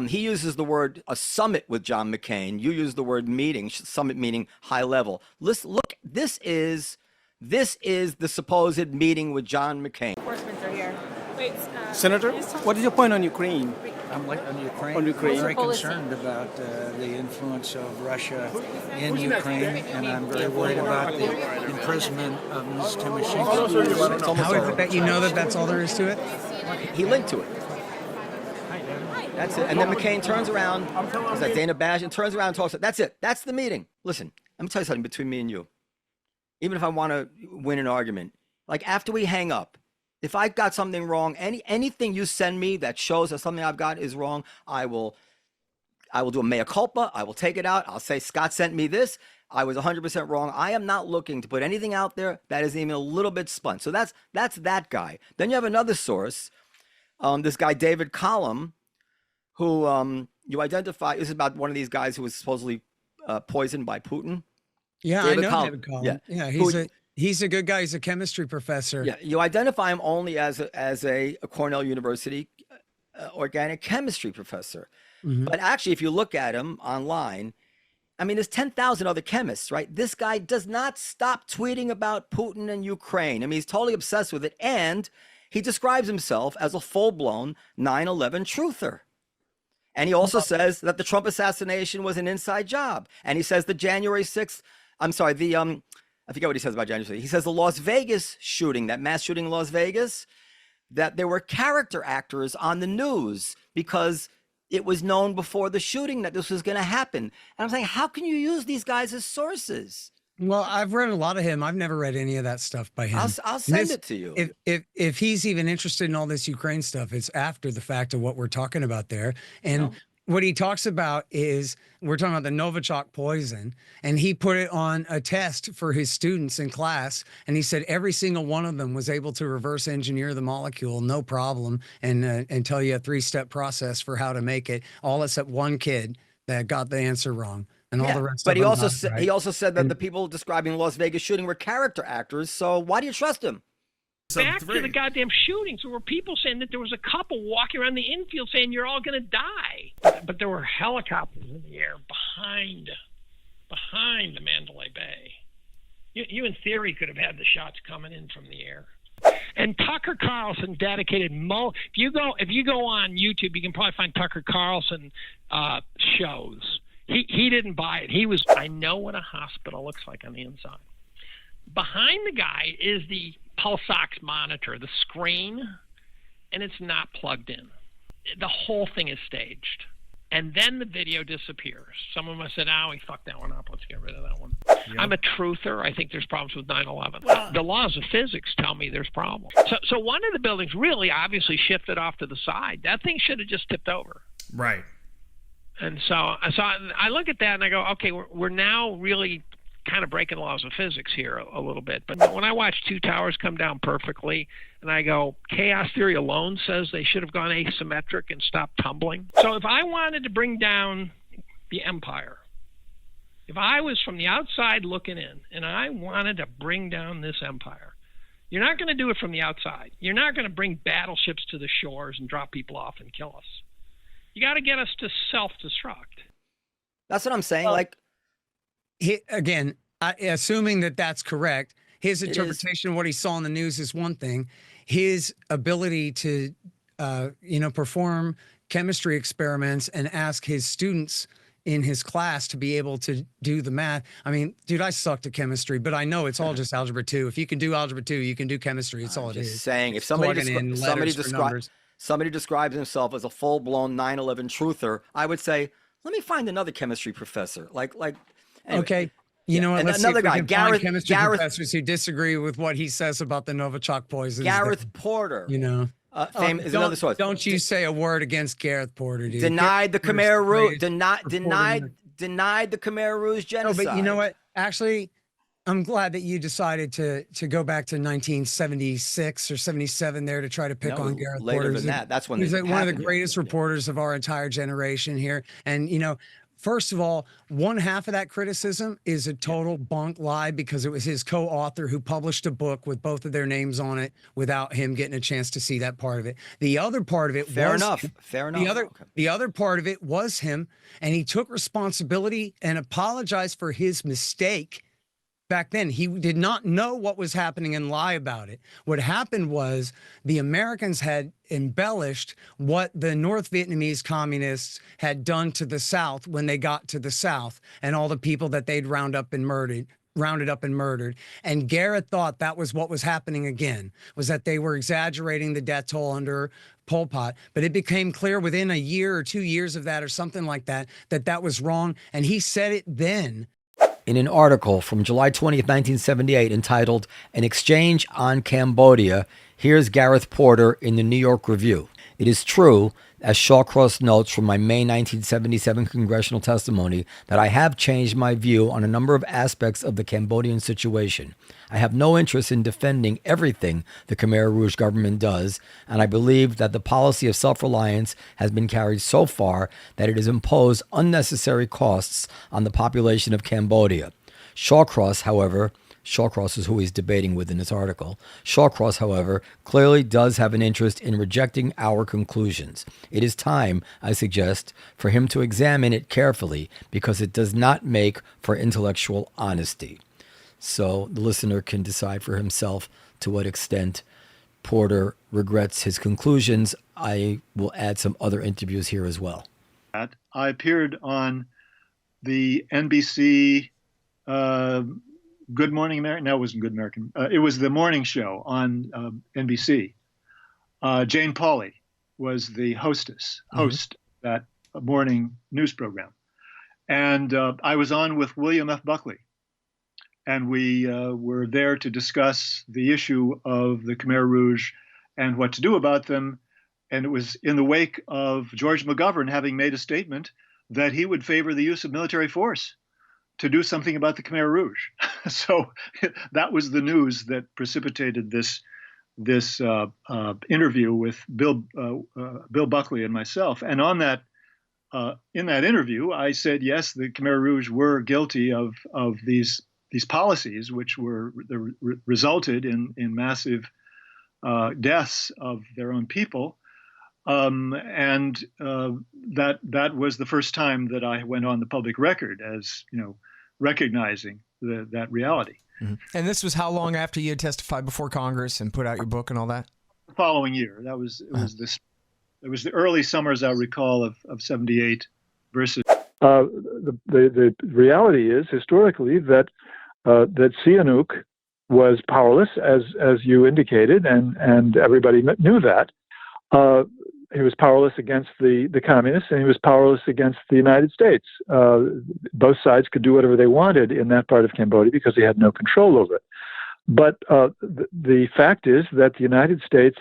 He uses the word a summit with John McCain. You use the word meeting, summit meaning high level. Listen, look, this is the supposed meeting with John McCain. Enforcements are here. Wait, Senator, what is your point on Ukraine? I'm like on Ukraine. On Ukraine. I'm very concerned about the influence of Russia in Ukraine, and I'm very worried about the imprisonment of Ms. Tymoshenko. How is it that you know that that's all there is to it? He linked to it. That's it. And then McCain turns around, is that Dana Bash, and turns around and talks. That's it. That's the meeting. Listen, let me tell you something between me and you. Even if I want to win an argument, like after we hang up, if I got something wrong, anything you send me that shows that something I've got is wrong, I will do a mea culpa. I will take it out. I'll say, Scott sent me this. I was 100% wrong. I am not looking to put anything out there that is even a little bit spun. So that's that guy. Then you have another source, this guy, David Collum, who you identify. This is about one of these guys who was supposedly poisoned by Putin. Yeah, David I know Collum. David Collum. Yeah, he's a good guy. He's a chemistry professor. Yeah, you identify him only as a Cornell University organic chemistry professor. Mm-hmm. But actually, if you look at him online, I mean, there's 10,000 other chemists, right? This guy does not stop tweeting about Putin and Ukraine. I mean, he's totally obsessed with it. And he describes himself as a full-blown 9/11 truther. And he also says that the Trump assassination was an inside job. And he says the January 6th, I'm sorry, I forget what he says about January 6th. He says the Las Vegas shooting, that mass shooting in Las Vegas, that there were character actors on the news because it was known before the shooting that this was going to happen. And I'm saying, how can you use these guys as sources? Well, I've read a lot of him. I've never read any of that stuff by him. I'll send it to you. If he's even interested in all this Ukraine stuff, it's after the fact of what we're talking about there. And what he talks about is, we're talking about the Novichok poison, and he put it on a test for his students in class. And he said every single one of them was able to reverse engineer the molecule, no problem, and tell you a 3-step process for how to make it, all except one kid that got the answer wrong. And all the rest but of he also said that the people describing the Las Vegas shooting were character actors. So why do you trust him? Back to the goddamn shootings, there were people saying that there was a couple walking around the infield saying you're all going to die. But there were helicopters in the air behind the Mandalay Bay. You in theory could have had the shots coming in from the air. And Tucker Carlson dedicated if you go on YouTube, you can probably find Tucker Carlson shows. He didn't buy it. I know what a hospital looks like on the inside. Behind the guy is the pulse ox monitor, the screen, and it's not plugged in. The whole thing is staged. And then the video disappears. Someone must have said, oh, he fucked that one up. Let's get rid of that one. Yep. I'm a truther. I think there's problems with 9/11. The laws of physics tell me there's problems. So one of the buildings really obviously shifted off to the side. That thing should have just tipped over. Right. And so I look at that and I go, okay, we're now really kind of breaking the laws of physics here a little bit. But when I watch two towers come down perfectly, and I go, chaos theory alone says they should have gone asymmetric and stopped tumbling. So if I wanted to bring down the empire, if I was from the outside looking in, and I wanted to bring down this empire, you're not going to do it from the outside. You're not going to bring battleships to the shores and drop people off and kill us. You got to get us to self-destruct. That's what I'm saying. Well, like, again, assuming that that's correct, his interpretation of what he saw in the news is one thing. His ability to, perform chemistry experiments and ask his students in his class to be able to do the math. I mean, dude, I sucked at chemistry, but I know it's all just algebra 2. If you can do algebra 2, you can do chemistry. It's all it is. Just saying, if somebody describes himself as a full-blown 9/11 truther, I would say, let me find another chemistry professor. Anyway. Okay. You know what? And Let's another see if we guy, can find chemistry professors who disagree with what he says about the Novichok poison. Gareth Porter. You know, is another source. Don't you say a word against Gareth Porter, dude. Denied the Khmer Rouge. Denied the Khmer Rouge genocide. No, but you know what? Actually, I'm glad that you decided to go back to 1976 or 77 there to try to pick on Gareth later Porter. Than that. That's when he's one of the greatest reporters of our entire generation here. And, first of all, one half of that criticism is a total bunk lie because it was his co-author who published a book with both of their names on it without him getting a chance to see that part of it. The other part of it Fair enough. The other part of it was him, and he took responsibility and apologized for his mistake. Back then, he did not know what was happening and lie about it. What happened was the Americans had embellished what the North Vietnamese communists had done to the South when they got to the South and all the people that they'd rounded up and murdered. And Garrett thought that was what was happening again, was that they were exaggerating the death toll under Pol Pot. But it became clear within a year or 2 years of that or something like that, that was wrong. And he said it then. In an article from July 20th, 1978, entitled An Exchange on Cambodia, here's Gareth Porter in the New York Review. It is true, as Shawcross notes from my May 1977 congressional testimony, that I have changed my view on a number of aspects of the Cambodian situation. I have no interest in defending everything the Khmer Rouge government does, and I believe that the policy of self-reliance has been carried so far that it has imposed unnecessary costs on the population of Cambodia. Shawcross, however, Shawcross is who he's debating with in this article. Shawcross, however, clearly does have an interest in rejecting our conclusions. It is time, I suggest, for him to examine it carefully because it does not make for intellectual honesty. So the listener can decide for himself to what extent Porter regrets his conclusions. I will add some other interviews here as well. I appeared on the NBC Good Morning America. No, it wasn't Good American. It was the morning show on NBC. Jane Pauley was the host of that morning news program. And I was on with William F. Buckley. And we were there to discuss the issue of the Khmer Rouge and what to do about them. And it was in the wake of George McGovern having made a statement that he would favor the use of military force to do something about the Khmer Rouge. So that was the news that precipitated this interview with Bill Buckley and myself. And on that, in that interview, I said, yes, the Khmer Rouge were guilty of these policies, which resulted in massive deaths of their own people. And that was the first time that I went on the public record as, recognizing that reality. And this was how long after you had testified before Congress and put out your book and all that? The following year. It was the early summers, I recall, of 78 versus. The reality is historically that Sihanouk was powerless, as you indicated, and everybody knew that. He was powerless against the communists, and he was powerless against the United States. Both sides could do whatever they wanted in that part of Cambodia because he had no control over it. But the fact is that the United States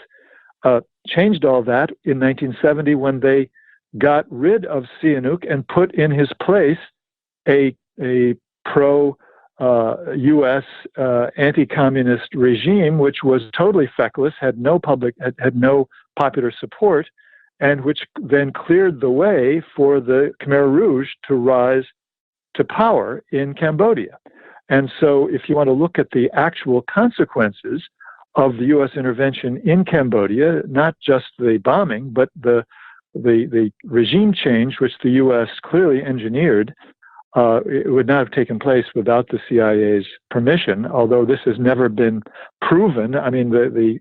changed all that in 1970 when they got rid of Sihanouk and put in his place a pro-U.S. anti-communist regime, which was totally feckless, had no popular support, and which then cleared the way for the Khmer Rouge to rise to power in Cambodia. And so if you want to look at the actual consequences of the U.S. intervention in Cambodia, not just the bombing, but the regime change, which the U.S. clearly engineered, it would not have taken place without the CIA's permission, although this has never been proven. I mean, the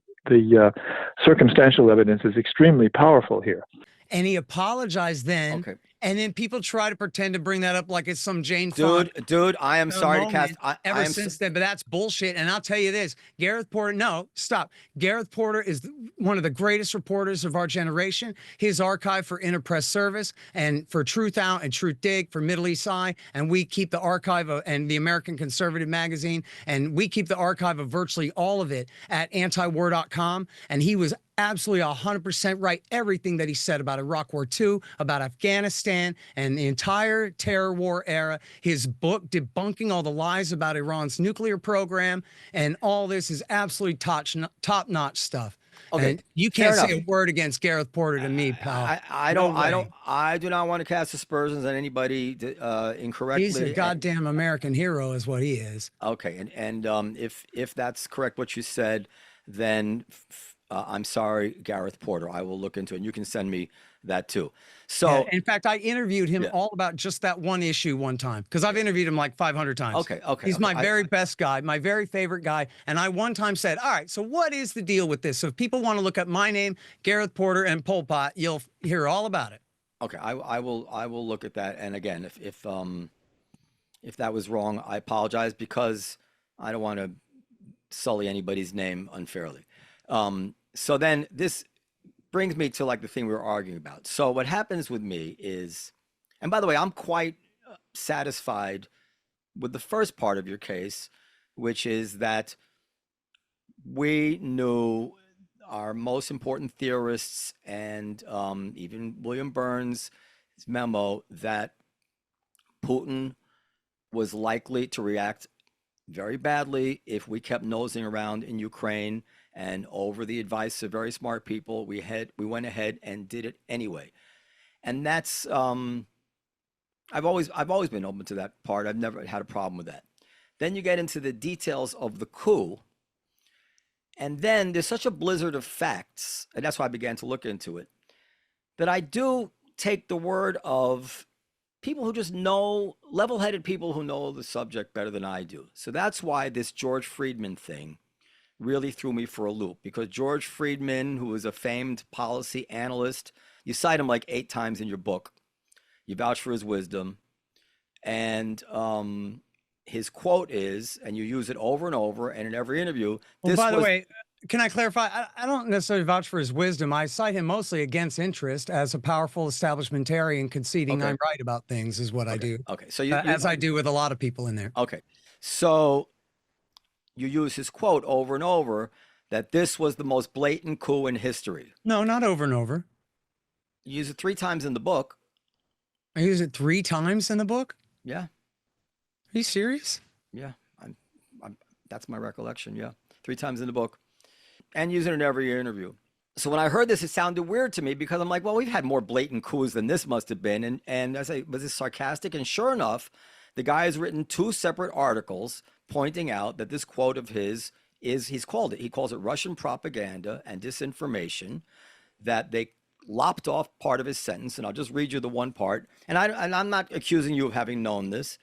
circumstantial evidence is extremely powerful here. And he apologized then. Okay. And then people try to pretend to bring that up like it's some Jane Fonda. Dude, I am sorry to cast. Ever since then, but that's bullshit. And I'll tell you this, Gareth Porter, no, stop. Gareth Porter is one of the greatest reporters of our generation. His archive for Interpress Service and for Truth Out and Truth Dig for Middle East Eye. And we keep the archive of, and the American Conservative Magazine. And we keep the archive of virtually all of it at antiwar.com. And he was absolutely 100% right. Everything that he said about Iraq War II, about Afghanistan, and the entire terror war era. His book debunking all the lies about Iran's nuclear program, and all this is absolutely top-notch stuff. Okay, and you can't say a word against Gareth Porter to me, pal. I do not want to cast aspersions on anybody incorrectly. He's a goddamn American hero, is what he is. Okay, and if that's correct what you said, then I'm sorry, Gareth Porter. I will look into it. And you can send me that too. So, yeah, in fact, I interviewed him all about just that one issue one time, because I've interviewed him like 500 times. Okay. He's my very best guy, my very favorite guy. And I one time said, all right, so what is the deal with this? So if people want to look up my name, Gareth Porter, and Pol Pot, you'll hear all about it. Okay, I will look at that. And again, if that was wrong, I apologize, because I don't want to sully anybody's name unfairly. So then this brings me to like the thing we were arguing about. So what happens with me is, and by the way, I'm quite satisfied with the first part of your case, which is that we knew our most important theorists and even William Burns' memo that Putin was likely to react very badly if we kept nosing around in Ukraine. And over the advice of very smart people, we went ahead and did it anyway. And that's I've always been open to that part. I've never had a problem with that. Then you get into the details of the coup, and then there's such a blizzard of facts, and that's why I began to look into it, that I do take the word of people who just know, level-headed people who know the subject better than I do. So that's why this George Friedman thing really threw me for a loop, because George Friedman, who is a famed policy analyst, you cite him like 8 times in your book. You vouch for his wisdom. And his quote is, and you use it over and over, and in every interview. Well, by the way, can I clarify? I don't necessarily vouch for his wisdom. I cite him mostly against interest as a powerful establishmentarian conceding I'm right about things is what I do. Okay. So as I do with a lot of people in there. Okay. So you use his quote over and over that this was the most blatant coup in history. No, not over and over. You use it 3 times in the book. I use it 3 times in the book? Yeah. Are you serious? Yeah. That's my recollection. Yeah. 3 times in the book. And use it in every interview. So when I heard this, it sounded weird to me, because I'm like, well, we've had more blatant coups than this must have been. And I say, was this sarcastic? And sure enough, the guy has written 2 separate articles pointing out that this quote of his is, he calls it Russian propaganda and disinformation, that they lopped off part of his sentence. And I'll just read you the one part. And I'm not accusing you of having known this.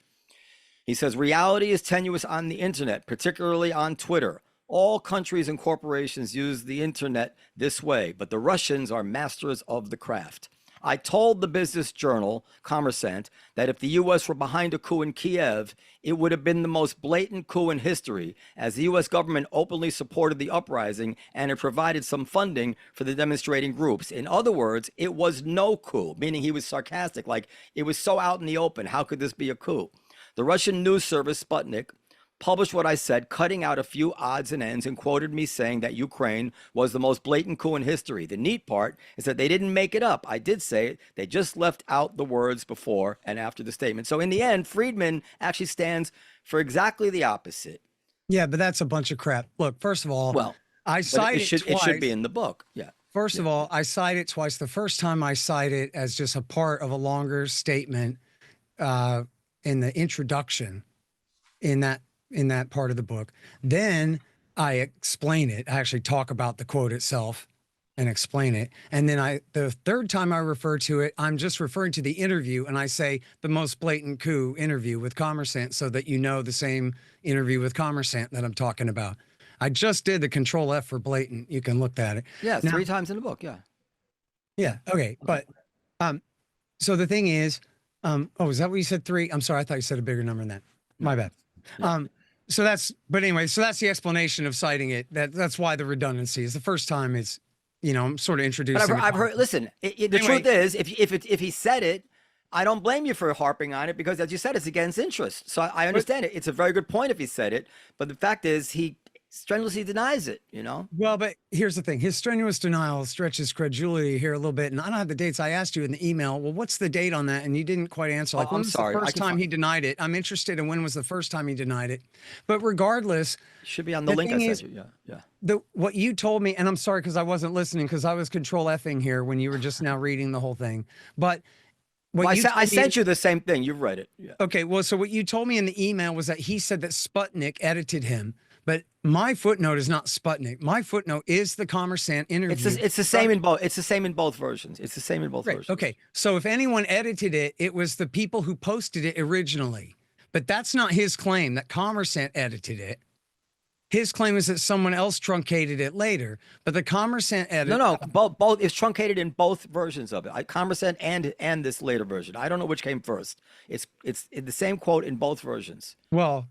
He says, reality is tenuous on the internet, particularly on Twitter. All countries and corporations use the internet this way, but the Russians are masters of the craft. I told the business journal, Kommersant, that if the U.S. were behind a coup in Kiev, it would have been the most blatant coup in history, as the U.S. government openly supported the uprising and it provided some funding for the demonstrating groups. In other words, it was no coup, meaning he was sarcastic, like it was so out in the open. How could this be a coup? The Russian news service Sputnik published what I said, cutting out a few odds and ends, and quoted me saying that Ukraine was the most blatant coup in history. The neat part is that they didn't make it up. I did say it. They just left out the words before and after the statement. So in the end, Friedman actually stands for exactly the opposite. Yeah, but that's a bunch of crap. Look, first of all, well, I cited it twice. It should be in the book. Yeah. First of all, I cite it twice. The first time I cite it as just a part of a longer statement in the introduction in that part of the book. Then I explain it. I actually talk about the quote itself and explain it. And then the third time I refer to it, I'm just referring to the interview, and I say the most blatant coup interview with Kommersant, so that you know the same interview with Kommersant that I'm talking about. I just did the Control F for blatant. You can look at it. Yeah, now, 3 times in the book. Yeah. Yeah. Okay. But so the thing is, oh, is that what you said? 3? I'm sorry. I thought you said a bigger number than that. My bad. Yeah. So that's the explanation of citing it. That's why the redundancy is the first time it's, I'm sort of introducing. But I've heard, listen, the truth is, if he said it, I don't blame you for harping on it, because as you said, it's against interest. So I understand it. It's a very good point if he said it, but the fact is he strenuously denies it, Well, but here's the thing. His strenuous denial stretches credulity here a little bit. And I don't have the dates. I asked you in the email, well, what's the date on that? And you didn't quite answer. Like, when was the first time he denied it? I'm interested in when was the first time he denied it. But regardless. It should be on the link I sent you. Yeah. What you told me, and I'm sorry because I wasn't listening, because I was Control F-ing here when you were just now reading the whole thing. But I sent you the same thing. You've read it. Yeah. Okay. Well, so what you told me in the email was that he said that Sputnik edited him. But my footnote is not Sputnik. My footnote is the Kommersant interview. It's the same in both. It's the same in both versions. It's the same in both versions. Okay. So if anyone edited it, it was the people who posted it originally. But that's not his claim that Kommersant edited it. His claim is that someone else truncated it later. But the Kommersant edit. No, both. It's truncated in both versions of it. Kommersant and this later version. I don't know which came first. It's the same quote in both versions. Well,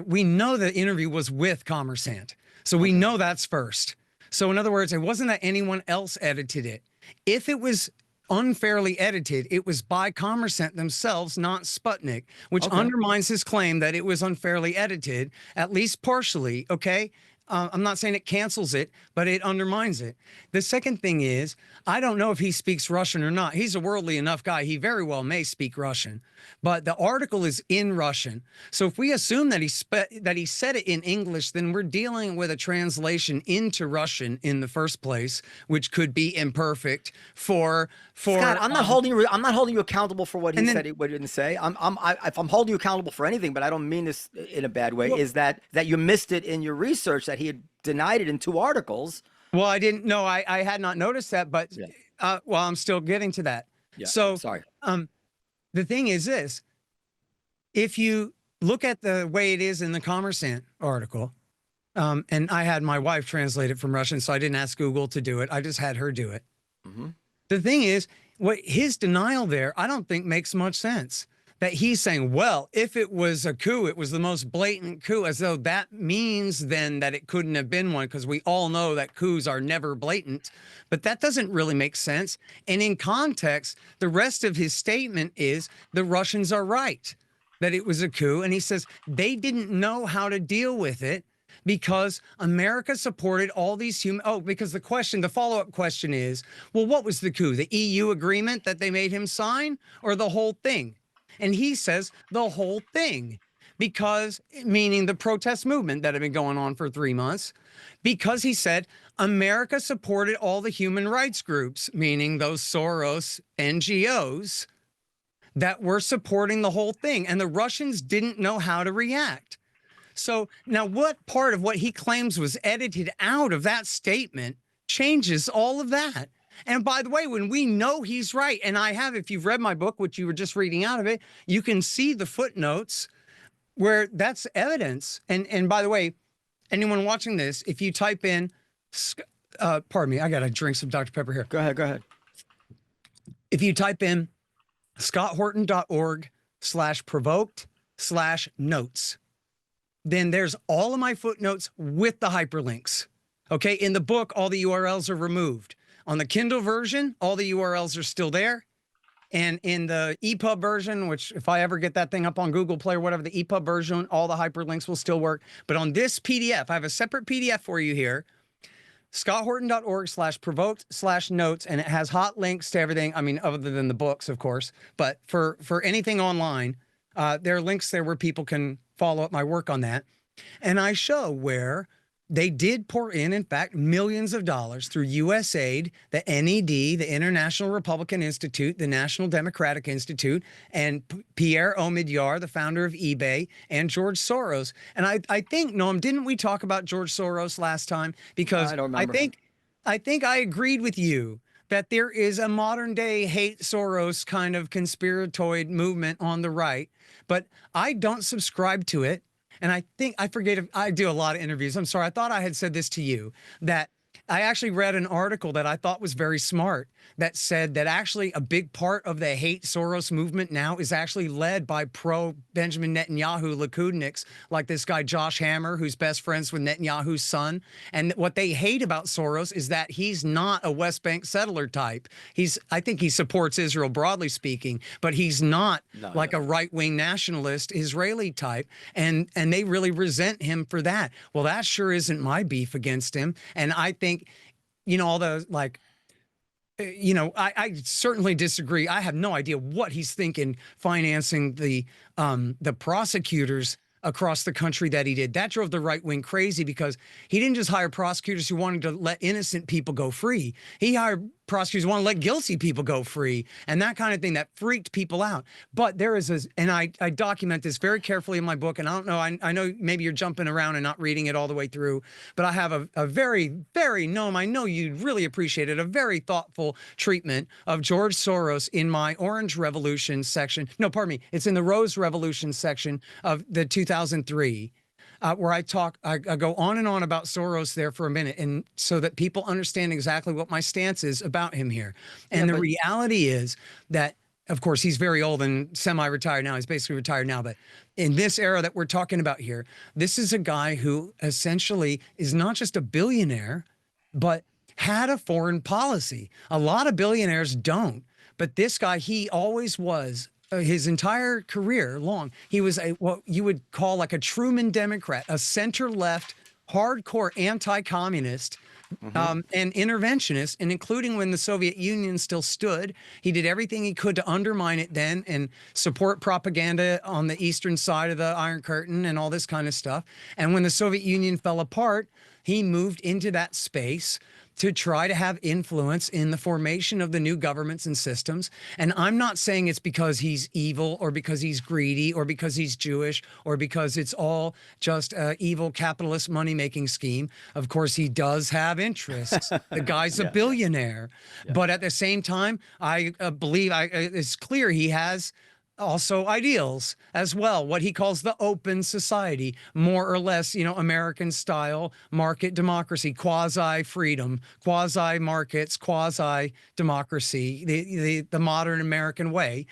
we know the interview was with Kommersant. So we know that's first. So in other words, it wasn't that anyone else edited it. If it was unfairly edited, it was by Kommersant themselves, not Sputnik, which undermines his claim that it was unfairly edited, at least partially, okay? I'm not saying it cancels it, but it undermines it. The second thing is, I don't know if he speaks Russian or not. He's a worldly enough guy. He very well may speak Russian, but the article is in Russian. So if we assume that he said it in English, then we're dealing with a translation into Russian in the first place, which could be imperfect for Scott, I'm not holding you accountable for what he said, what he didn't say. I'm holding you accountable for anything, but I don't mean this in a bad way, is that you missed it in your research, that he had denied it in 2 articles. Well, I didn't know. I had not noticed that, but well, I'm still getting to that. Yeah, so sorry. The thing is this: if you look at the way it is in the Kommersant article, and I had my wife translate it from Russian, so I didn't ask Google to do it. I just had her do it. Mm-hmm. The thing is, what his denial there, I don't think makes much sense. That he's saying, well, if it was a coup, it was the most blatant coup, as though that means then that it couldn't have been one, because we all know that coups are never blatant. But that doesn't really make sense. And in context, the rest of his statement is the Russians are right, that it was a coup. And he says they didn't know how to deal with it because America supported all these because the follow-up question is, well, what was the coup? The EU agreement that they made him sign, or the whole thing? And he says the whole thing, because, meaning the protest movement that had been going on for 3 months, because he said America supported all the human rights groups, meaning those Soros NGOs that were supporting the whole thing. And the Russians didn't know how to react. So now what part of what he claims was edited out of that statement changes all of that? And by the way, when we know he's right, and if you've read my book, which you were just reading out of it, you can see the footnotes where that's evidence. And by the way, anyone watching this, if you type in, pardon me, I got to drink some Dr. Pepper here. Go ahead. If you type in scotthorton.org/provoked/notes, then there's all of my footnotes with the hyperlinks. Okay. In the book, all the URLs are removed. On the Kindle version, all the URLs are still there. And in the EPUB version, which if I ever get that thing up on Google Play or whatever, the EPUB version, all the hyperlinks will still work. But on this PDF, I have a separate PDF for you here, scotthorton.org/provoked/notes, and it has hot links to everything. I mean, other than the books, of course, but for anything online, there are links there where people can follow up my work on that. And I show where they did pour in fact, millions of dollars through USAID, the NED, the International Republican Institute, the National Democratic Institute, and Pierre Omidyar, the founder of eBay, and George Soros. And I think, Noam, didn't we talk about George Soros last time? Because I don't remember. I think I agreed with you that there is a modern day hate Soros kind of conspiratoid movement on the right, but I don't subscribe to it. And I think, I forget if I do a lot of interviews. I'm sorry. I thought I had said this to you, that I actually read an article that I thought was very smart that said that actually a big part of the hate Soros movement now is actually led by pro-Benjamin Netanyahu Likudniks, like this guy Josh Hammer, who's best friends with Netanyahu's son. And what they hate about Soros is that he's not a West Bank settler type. I think he supports Israel broadly speaking, but he's not a right-wing nationalist Israeli type. And they really resent him for that. Well, that sure isn't my beef against him. And I think, all those I certainly disagree. I have no idea what he's thinking financing the prosecutors across the country that he did. That drove the right wing crazy because he didn't just hire prosecutors who wanted to let innocent people go free. He hired prosecutors who want to let guilty people go free and that kind of thing that freaked people out. But there is and I document this very carefully in my book, and I don't know, I know maybe you're jumping around and not reading it all the way through, but I have a very, very, Noam, I know you'd really appreciate it, a very thoughtful treatment of George Soros in my Orange Revolution section. No, pardon me. It's in the Rose Revolution section of the 2003. Where I go on and on about Soros there for a minute, and so that people understand exactly what my stance is about him here. And the reality is that, of course, he's very old and semi-retired now. He's basically retired now. But in this era that we're talking about here, this is a guy who essentially is not just a billionaire, but had a foreign policy. A lot of billionaires don't. But this guy, he always was. His entire career long, he was what you would call like a Truman Democrat, a center-left, hardcore anti-communist, and interventionist, and including when the Soviet Union still stood. He did everything he could to undermine it then and support propaganda on the eastern side of the Iron Curtain and all this kind of stuff. And when the Soviet Union fell apart, he moved into that space to try to have influence in the formation of the new governments and systems. And I'm not saying it's because he's evil or because he's greedy or because he's Jewish or because it's all just an evil capitalist money-making scheme. Of course, he does have interests. The guy's a billionaire. But at the same time, I believe it's clear he has also ideals as well, what he calls the open society, more or less, American style market democracy, quasi freedom, quasi markets, quasi democracy, the modern American way.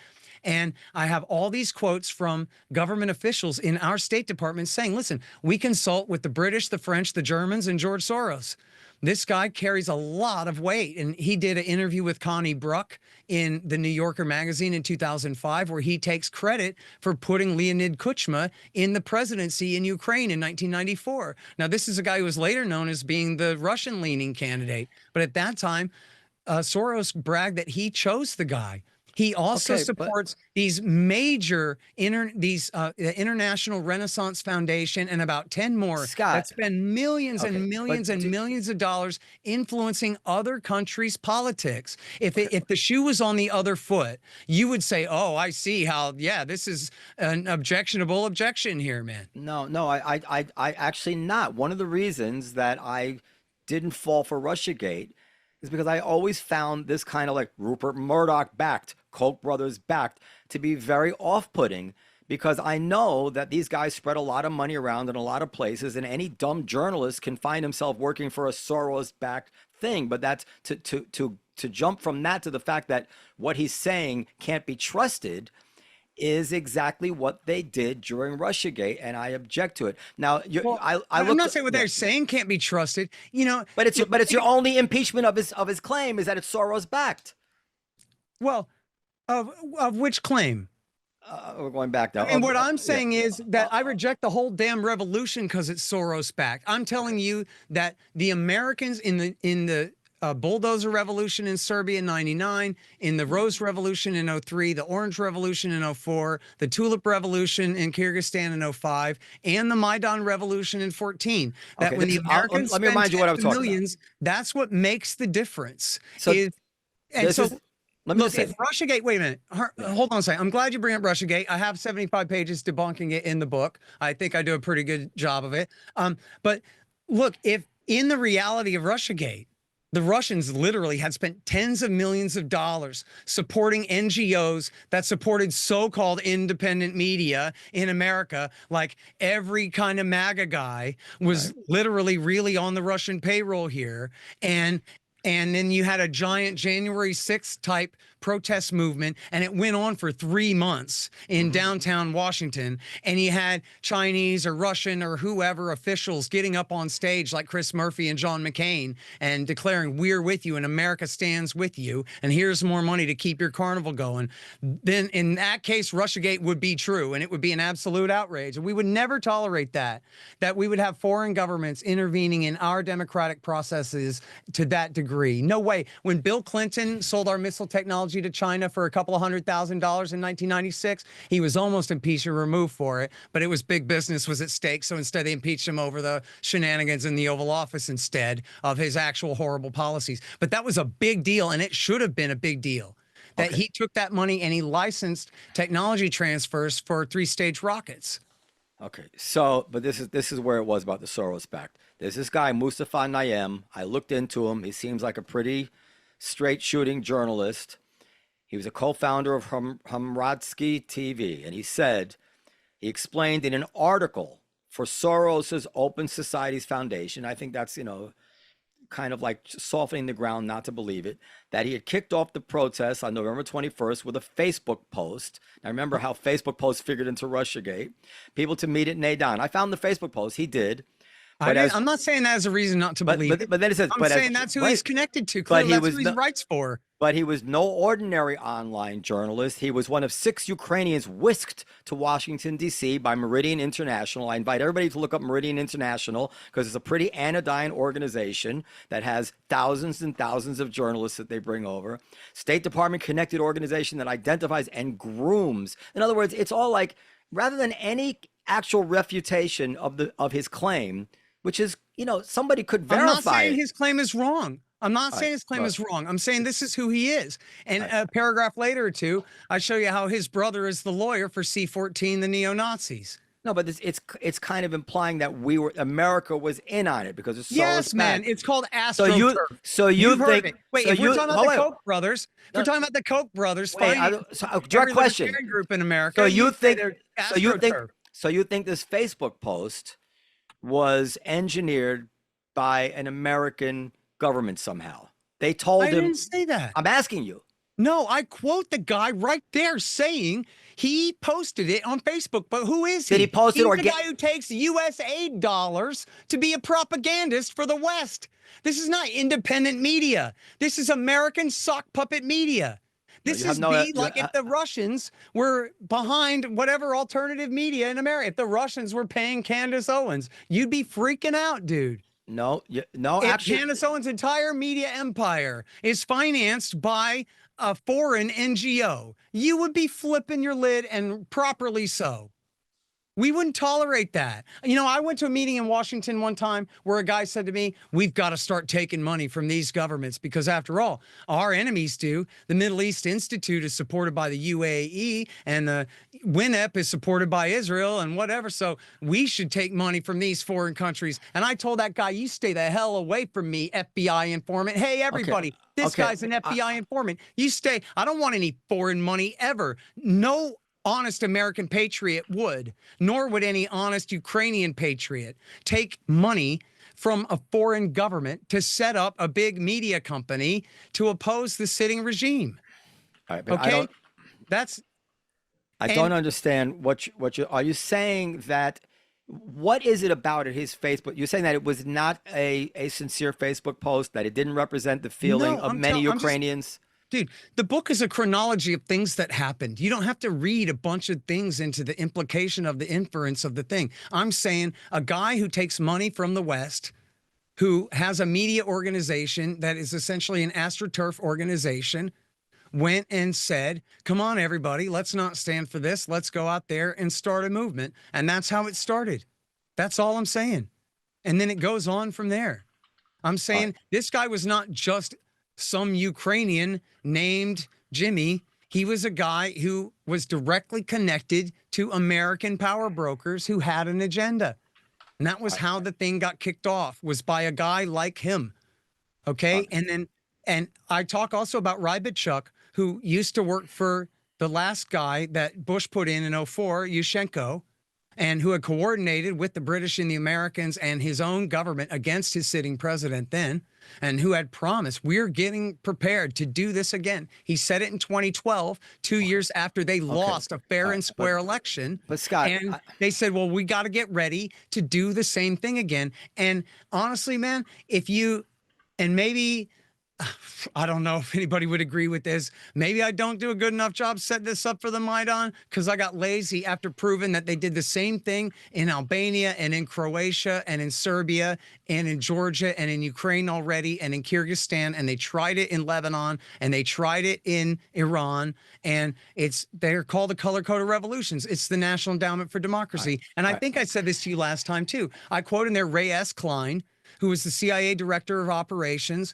And I have all these quotes from government officials in our State Department saying, listen, we consult with the British, the French, the Germans, and George Soros. This guy carries a lot of weight. And he did an interview with Connie Bruck in the New Yorker magazine in 2005, where he takes credit for putting Leonid Kuchma in the presidency in Ukraine in 1994. Now, this is a guy who was later known as being the Russian-leaning candidate. But at that time, Soros bragged that he chose the guy. He also supports these major the International Renaissance Foundation and about 10 more that spend millions and millions and millions of dollars influencing other countries' politics. If the shoe was on the other foot, you would say, oh, I see how, this is an objectionable objection here, man. No, I actually not. One of the reasons that I didn't fall for Russiagate is because I always found this kind of like Rupert Murdoch backed, Koch brothers backed, to be very off-putting, because I know that these guys spread a lot of money around in a lot of places, and any dumb journalist can find himself working for a Soros-backed thing. But that's to jump from that to the fact that what he's saying can't be trusted is exactly what they did during Russiagate, and I object to it. Now, I'm not saying what they're saying can't be trusted, you know. But it's your only impeachment of his claim is that it's Soros backed. Well, of which claim? We're going back now. And what I'm saying is that I reject the whole damn revolution because it's Soros backed. I'm telling you that the Americans in the bulldozer revolution in Serbia in '99, in the Rose Revolution in '03, the Orange Revolution in '04, the Tulip Revolution in Kyrgyzstan in '05, and the Maidan Revolution in '14. That when the Americans let me remind you what I was talking millions, that's what makes the difference. Let me look, if Russiagate, wait a minute, hold on a second. I'm glad you bring up Russiagate. I have 75 pages debunking it in the book. I think I do a pretty good job of it. But look, if in the reality of Russiagate, the Russians literally had spent tens of millions of dollars supporting NGOs that supported so-called independent media in America. Like every kind of MAGA guy was literally really on the Russian payroll here. And then you had a giant January 6th type protest movement, and it went on for 3 months in downtown Washington. And you had Chinese or Russian or whoever officials getting up on stage like Chris Murphy and John McCain and declaring, "We're with you and America stands with you, and here's more money to keep your carnival going." Then in that case, Russiagate would be true, and it would be an absolute outrage. And we would never tolerate that we would have foreign governments intervening in our democratic processes to that degree. No way. When Bill Clinton sold our missile technology to China for a couple of $100,000 in 1996, he was almost impeached and removed for it, but it was big business was at stake. So instead they impeached him over the shenanigans in the Oval Office instead of his actual horrible policies. But that was a big deal, and it should have been a big deal that he took that money and he licensed technology transfers for 3-stage rockets. Okay, so, but this is where it was about the Soros backed. There's this guy, Mustafa Naim. I looked into him. He seems like a pretty straight shooting journalist. He was a co-founder of Humradsky TV, and he explained in an article for Soros's Open Societies Foundation, I think that's, kind of like softening the ground not to believe it, that he had kicked off the protests on November 21st with a Facebook post. Now remember how Facebook posts figured into Russiagate. People to meet at Maidan. I found the Facebook post. He did. I'm not saying that as a reason not to believe it. But then it says, I'm saying that's who he's connected to. Clearly, that's who he writes for. But he was no ordinary online journalist. He was one of 6 Ukrainians whisked to Washington, D.C. by Maidan International. I invite everybody to look up Maidan International because it's a pretty anodyne organization that has thousands and thousands of journalists that they bring over. State Department connected organization that identifies and grooms. In other words, it's all like, rather than any actual refutation of his claim, which is, somebody could verify. I'm not saying his claim is wrong. I'm not saying his claim is wrong. I'm saying this is who he is. And a paragraph later or two, I show you how his brother is the lawyer for C-14, the neo-Nazis. No, but it's kind of implying that America was in on it because it's so yes, man. It's called AstroTurf. So you think? It. Wait, if we're talking about the Koch brothers, we're talking about the Koch brothers. Direct question. Group in America. So you think? So you think this Facebook post was engineered by an American government somehow? They told him. I didn't say that. I'm asking you. No, I quote the guy right there saying he posted it on Facebook. But who is he? Did he post it or He's the guy who takes U.S. aid dollars to be a propagandist for the West. This is not independent media. This is American sock puppet media. This is like if the Russians were behind whatever alternative media in America. If the Russians were paying Candace Owens, you'd be freaking out, dude. No. If Actually, Candace Owens' entire media empire is financed by a foreign NGO, you would be flipping your lid, and properly so. We wouldn't tolerate that. I went to a meeting in Washington one time where a guy said to me, "We've got to start taking money from these governments because after all, our enemies do. The Middle East Institute is supported by the UAE and the WINEP is supported by Israel and whatever. So we should take money from these foreign countries." And I told that guy, "You stay the hell away from me, FBI informant. Hey, everybody, this guy's an FBI informant. You stay. I don't want any foreign money ever. No honest American patriot would, nor would any honest Ukrainian patriot take money from a foreign government to set up a big media company to oppose the sitting regime. All right, but Okay, I don't understand what you are you saying that. What is it about his Facebook? You're saying that it was not a sincere Facebook post, that it didn't represent the feeling of many Ukrainians? Dude, the book is a chronology of things that happened. You don't have to read a bunch of things into the implication of the inference of the thing. I'm saying a guy who takes money from the West, who has a media organization that is essentially an AstroTurf organization, went and said, come on, everybody, let's not stand for this. Let's go out there and start a movement. And that's how it started. That's all I'm saying. And then it goes on from there. I'm saying this guy was not just some Ukrainian named Jimmy. He was a guy who was directly connected to American power brokers who had an agenda. And that was how the thing got kicked off, was by a guy like him. Okay. And I talk also about Rybachuk, who used to work for the last guy that Bush put in 2004, Yushchenko, and who had coordinated with the British and the Americans and his own government against his sitting president then, and who had promised, we're getting prepared to do this again. He said it in 2012, 2 years after they lost a fair and square election. But Scott, and they said, well, we got to get ready to do the same thing again. And honestly, man, if you, and maybe, I don't know if anybody would agree with this. Maybe I don't do a good enough job setting this up for the Maidan because I got lazy after proving that they did the same thing in Albania and in Croatia and in Serbia and in Georgia and in Ukraine already and in Kyrgyzstan, and they tried it in Lebanon and they tried it in Iran, and they're called the color-coded revolutions. It's the National Endowment for Democracy. And I think I said this to you last time too. I quote in there Ray S. Klein, who was the CIA director of operations,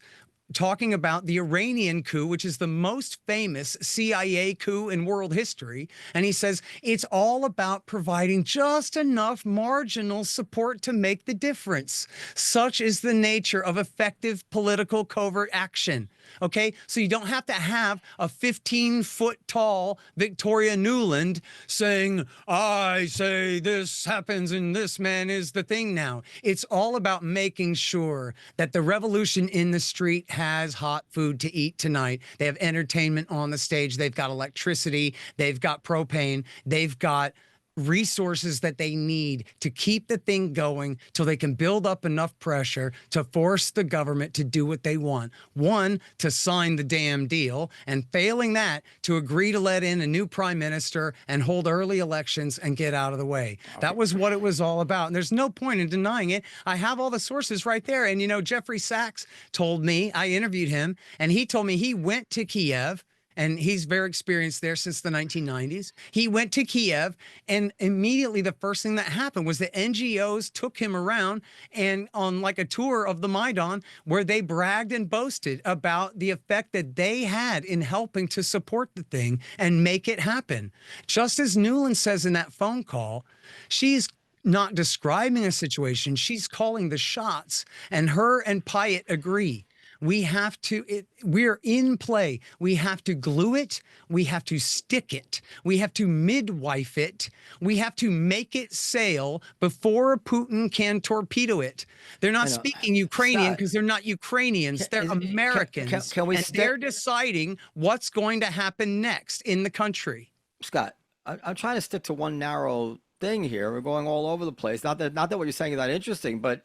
talking about the Iranian coup, which is the most famous CIA coup in world history. And he says, it's all about providing just enough marginal support to make the difference. Such is the nature of effective political covert action. Okay, so you don't have to have a 15-foot tall Victoria Nuland saying, I say this happens and this man is the thing now. It's all about making sure that the revolution in the street has hot food to eat tonight. They have entertainment on the stage. They've got electricity. They've got propane. They've got resources that they need to keep the thing going till they can build up enough pressure to force the government to do what they want. One, to sign the damn deal, and failing that, to agree to let in a new prime minister and hold early elections and get out of the way. Okay. That was what it was all about. And there's no point in denying it. I have all the sources right there. And, you know, Jeffrey Sachs told me, I interviewed him, and he told me he went to Kiev, and he's very experienced there since the 1990s. He went to Kiev, and immediately the first thing that happened was the NGOs took him around and on like a tour of the Maidan, where they bragged and boasted about the effect that they had in helping to support the thing and make it happen. Just as Nuland says in that phone call, she's not describing a situation, she's calling the shots, and her and Pyatt agree. We have to, we're in play. We have to glue it. We have to stick it. We have to midwife it. We have to make it sail before Putin can torpedo it. They're not speaking Ukrainian because they're not Ukrainians. They're Americans. Can we and they're deciding what's going to happen next in the country. Scott, I'm trying to stick to one narrow thing here. We're going all over the place. Not that what you're saying is not interesting, but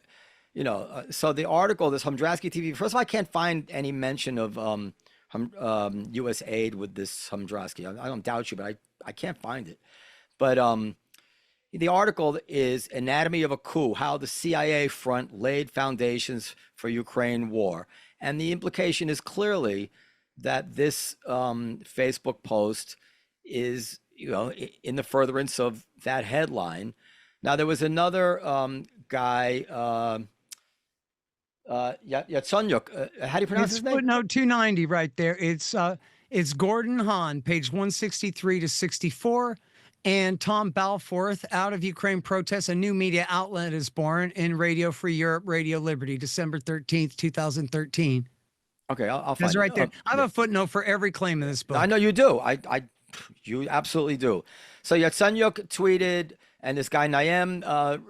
you know, so the article, this Humdrasky TV, first of all, I can't find any mention of U.S. aid with this Humdrasky. I don't doubt you, but I can't find it. But the article is Anatomy of a Coup, How the CIA Front Laid Foundations for Ukraine War. And the implication is clearly that this Facebook post is, you know, in the furtherance of that headline. Now, there was another guy, Yatsenyuk, how do you pronounce his name? Footnote 290 right there. It's Gordon Hahn, page 163 to 64. And Tom Balfourth, out of Ukraine protests, a new media outlet is born in Radio Free Europe, Radio Liberty, December 13th, 2013. Okay, I'll find That's it. right there. I have a footnote for every claim in this book. I know you do. I You absolutely do. So Yatsenyuk tweeted, and this guy Noam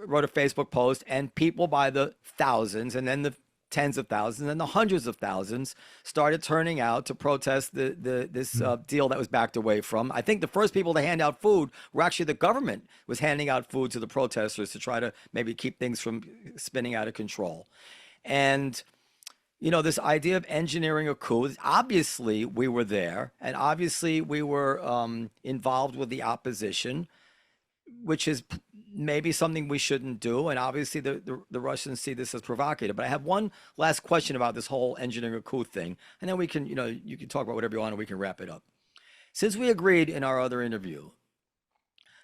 wrote a Facebook post, and people by the thousands, and then the tens of thousands, and the hundreds of thousands started turning out to protest this deal that was backed away from. I think the first people to hand out food were actually the government was handing out food to the protesters to try to maybe keep things from spinning out of control. And you know, this idea of engineering a coup, obviously we were there, and obviously we were involved with the opposition, which is maybe something we shouldn't do. And obviously the Russians see this as provocative. But I have one last question about this whole engineering a coup thing, and then we can, you know, you can talk about whatever you want and we can wrap it up. Since we agreed in our other interview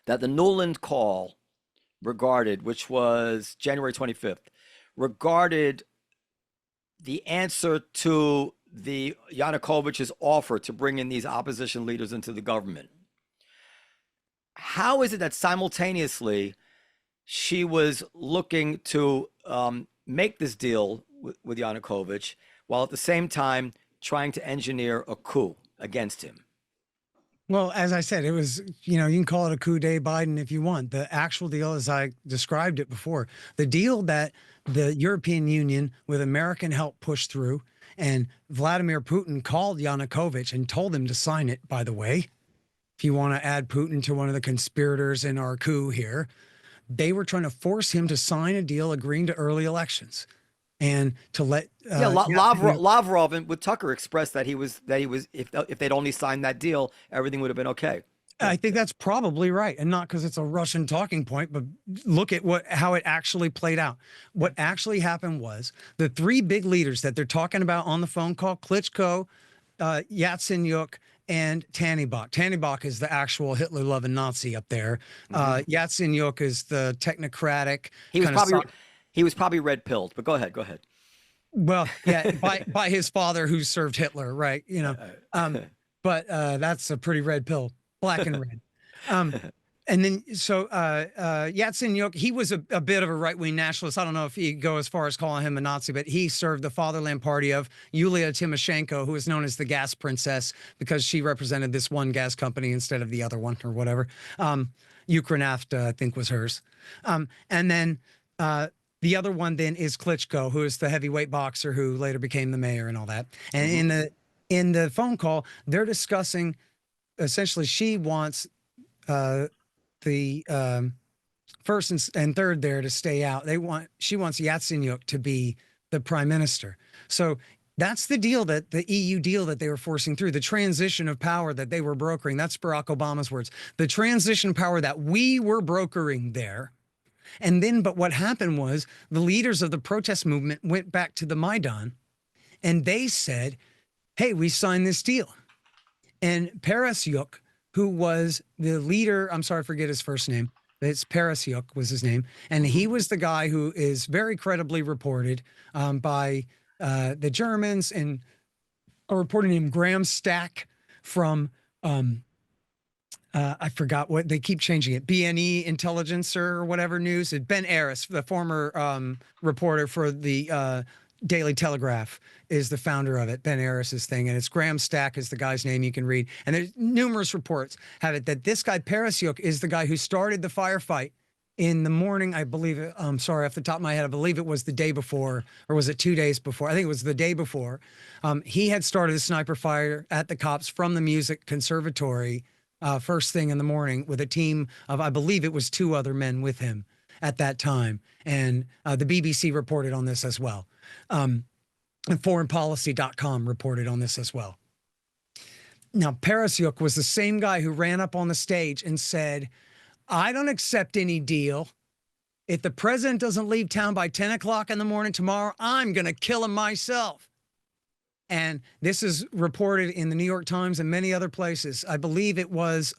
that the Nuland call regarded, which was January 25th, regarded the answer to the Yanukovych's offer to bring in these opposition leaders into the government. How is it that simultaneously she was looking to make this deal with Yanukovych while at the same time trying to engineer a coup against him? Well, as I said, it was, you know, you can call it a coup de Biden if you want. The actual deal, as I described it before, the deal that the European Union with American help pushed through, and Vladimir Putin called Yanukovych and told him to sign it, by the way. If you want to add Putin to one of the conspirators in our coup here, they were trying to force him to sign a deal agreeing to early elections and to let Lavrov and with Tucker expressed that he was if they'd only signed that deal, everything would have been okay. I think that's probably right, and not because it's a Russian talking point, but look at how it actually played out. What actually happened was the three big leaders that they're talking about on the phone call: Klitschko, Yatsenyuk, and Tannibok. Tannibok is the actual Hitler-loving Nazi up there. Yatsenyuk is the technocratic. He was probably red-pilled, but go ahead. Well, yeah, by his father who served Hitler, right? You know, but that's a pretty red pill, black and red. And then so Yatsenyuk, he was a bit of a right-wing nationalist. I don't know if he go as far as calling him a Nazi, but he served the fatherland party of Yulia Tymoshenko, who is known as the gas princess because she represented this one gas company instead of the other one or whatever. Ukrenaft, I think, was hers. And then the other one then is Klitschko, who is the heavyweight boxer who later became the mayor and all that. And in the phone call, they're discussing, essentially, she wants the first and third there to stay out. She wants Yatsenyuk to be the prime minister. So that's the deal, that the EU deal that they were forcing through, the transition of power that they were brokering. That's Barack Obama's words. The transition of power that we were brokering there. And then, but what happened was the leaders of the protest movement went back to the Maidan and they said, hey, we signed this deal. And Parasyuk, who was the leader, I'm sorry, I forget his first name. It's Parasyuk was his name. And he was the guy who is very credibly reported by the Germans, and a reporter named Graham Stack from, I forgot what, they keep changing it, BNE Intelligencer or whatever news. Ben Aris, the former reporter for the Daily Telegraph, is the founder of it, Ben Aris's thing. And it's Graham Stack is the guy's name you can read. And there's numerous reports have it that this guy Parasyuk is the guy who started the firefight in the morning. I believe, I'm sorry, off the top of my head, I believe it was the day before, or was it 2 days before? I think it was the day before. He had started a sniper fire at the cops from the music conservatory first thing in the morning with a team of, I believe it was 2 other men with him at that time. And the BBC reported on this as well. And foreignpolicy.com reported on this as well. Now, Parasyuk was the same guy who ran up on the stage and said, I don't accept any deal. If the president doesn't leave town by 10 o'clock in the morning tomorrow, I'm going to kill him myself. And this is reported in the New York Times and many other places. I believe it was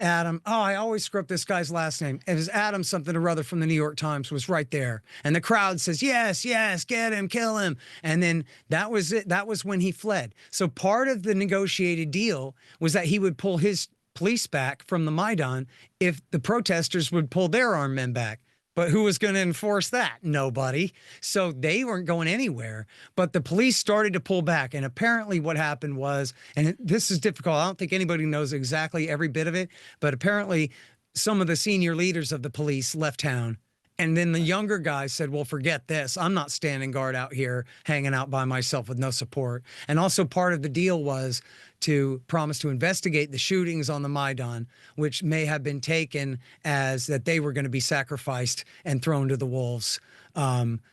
Adam. Oh, I always screw up this guy's last name. It was Adam something or other from the New York Times was right there. And the crowd says, yes, yes, get him, kill him. And then that was it. That was when he fled. So part of the negotiated deal was that he would pull his police back from the Maidan if the protesters would pull their armed men back. But who was going to enforce that? Nobody. So they weren't going anywhere. But the police started to pull back. And apparently what happened was, and this is difficult. I don't think anybody knows exactly every bit of it, but apparently some of the senior leaders of the police left town. And then the younger guys said, well, forget this. I'm not standing guard out here hanging out by myself with no support. And also part of the deal was to promise to investigate the shootings on the Maidan, which may have been taken as that they were going to be sacrificed and thrown to the wolves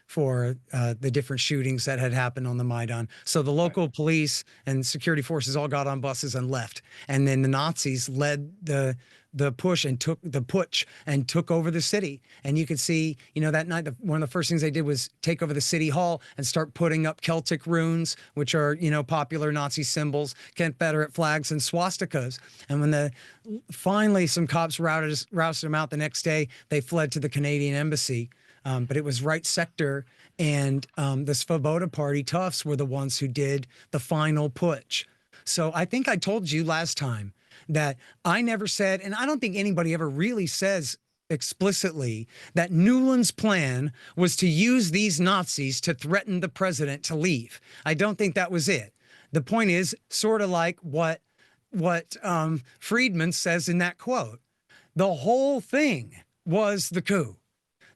for the different shootings that had happened on the Maidan. So the local police and security forces all got on buses and left. And then the Nazis led the push and took the putsch and took over the city. And you could see, you know, that night, one of the first things they did was take over the city hall and start putting up Celtic runes, which are, you know, popular Nazi symbols, Confederate flags and swastikas. And when finally some cops rousted them out the next day, they fled to the Canadian embassy. But it was Right Sector and the Svoboda Party toughs were the ones who did the final putsch. So I think I told you last time that I never said, and I don't think anybody ever really says explicitly, that Newland's plan was to use these Nazis to threaten the president to leave. I don't think that was it. The point is sort of like what Friedman says in that quote. The whole thing was the coup.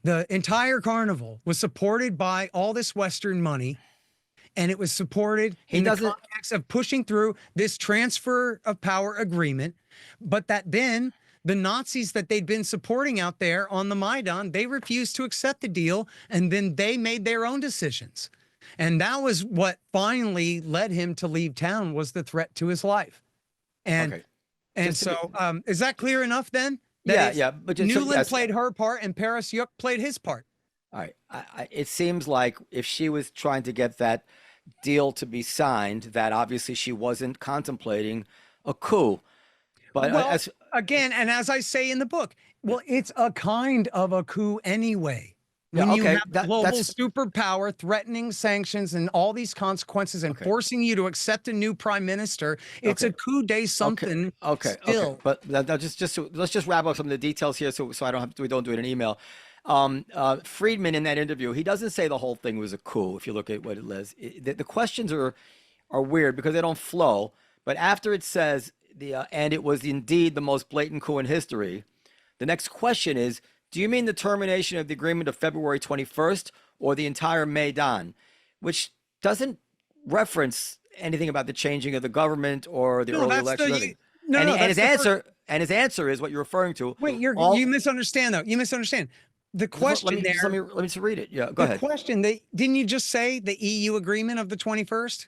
The entire carnival was supported by all this Western money, and it was supported in the context of pushing through this transfer of power agreement, but that then the Nazis that they'd been supporting out there on the Maidan, they refused to accept the deal, and then they made their own decisions. And that was what finally led him to leave town, was the threat to his life. And Okay. and so is that clear enough then? Yeah. But just, Newland played her part and Paris Yuk played his part. All right. It seems like if she was trying to get that deal to be signed, that obviously she wasn't contemplating a coup. But Well, again, and as I say in the book, well, it's a kind of a coup anyway. Yeah, When you okay, have global superpower threatening sanctions and all these consequences and forcing you to accept a new prime minister, it's a coup de something. Still. But let's just wrap up some of the details here, so we don't do it in email. Friedman in that interview, he doesn't say the whole thing was a coup. If you look at what it says, the questions are weird because they don't flow. But after it says and it was indeed the most blatant coup in history, the next question is, do you mean the termination of the agreement of February 21st or the entire Maidan, which doesn't reference anything about the changing of the government or the early election? His answer is what you're referring to. Wait, you misunderstand though. You misunderstand. The question let me just read it. Yeah, go ahead. The question, didn't you just say the EU agreement of the 21st?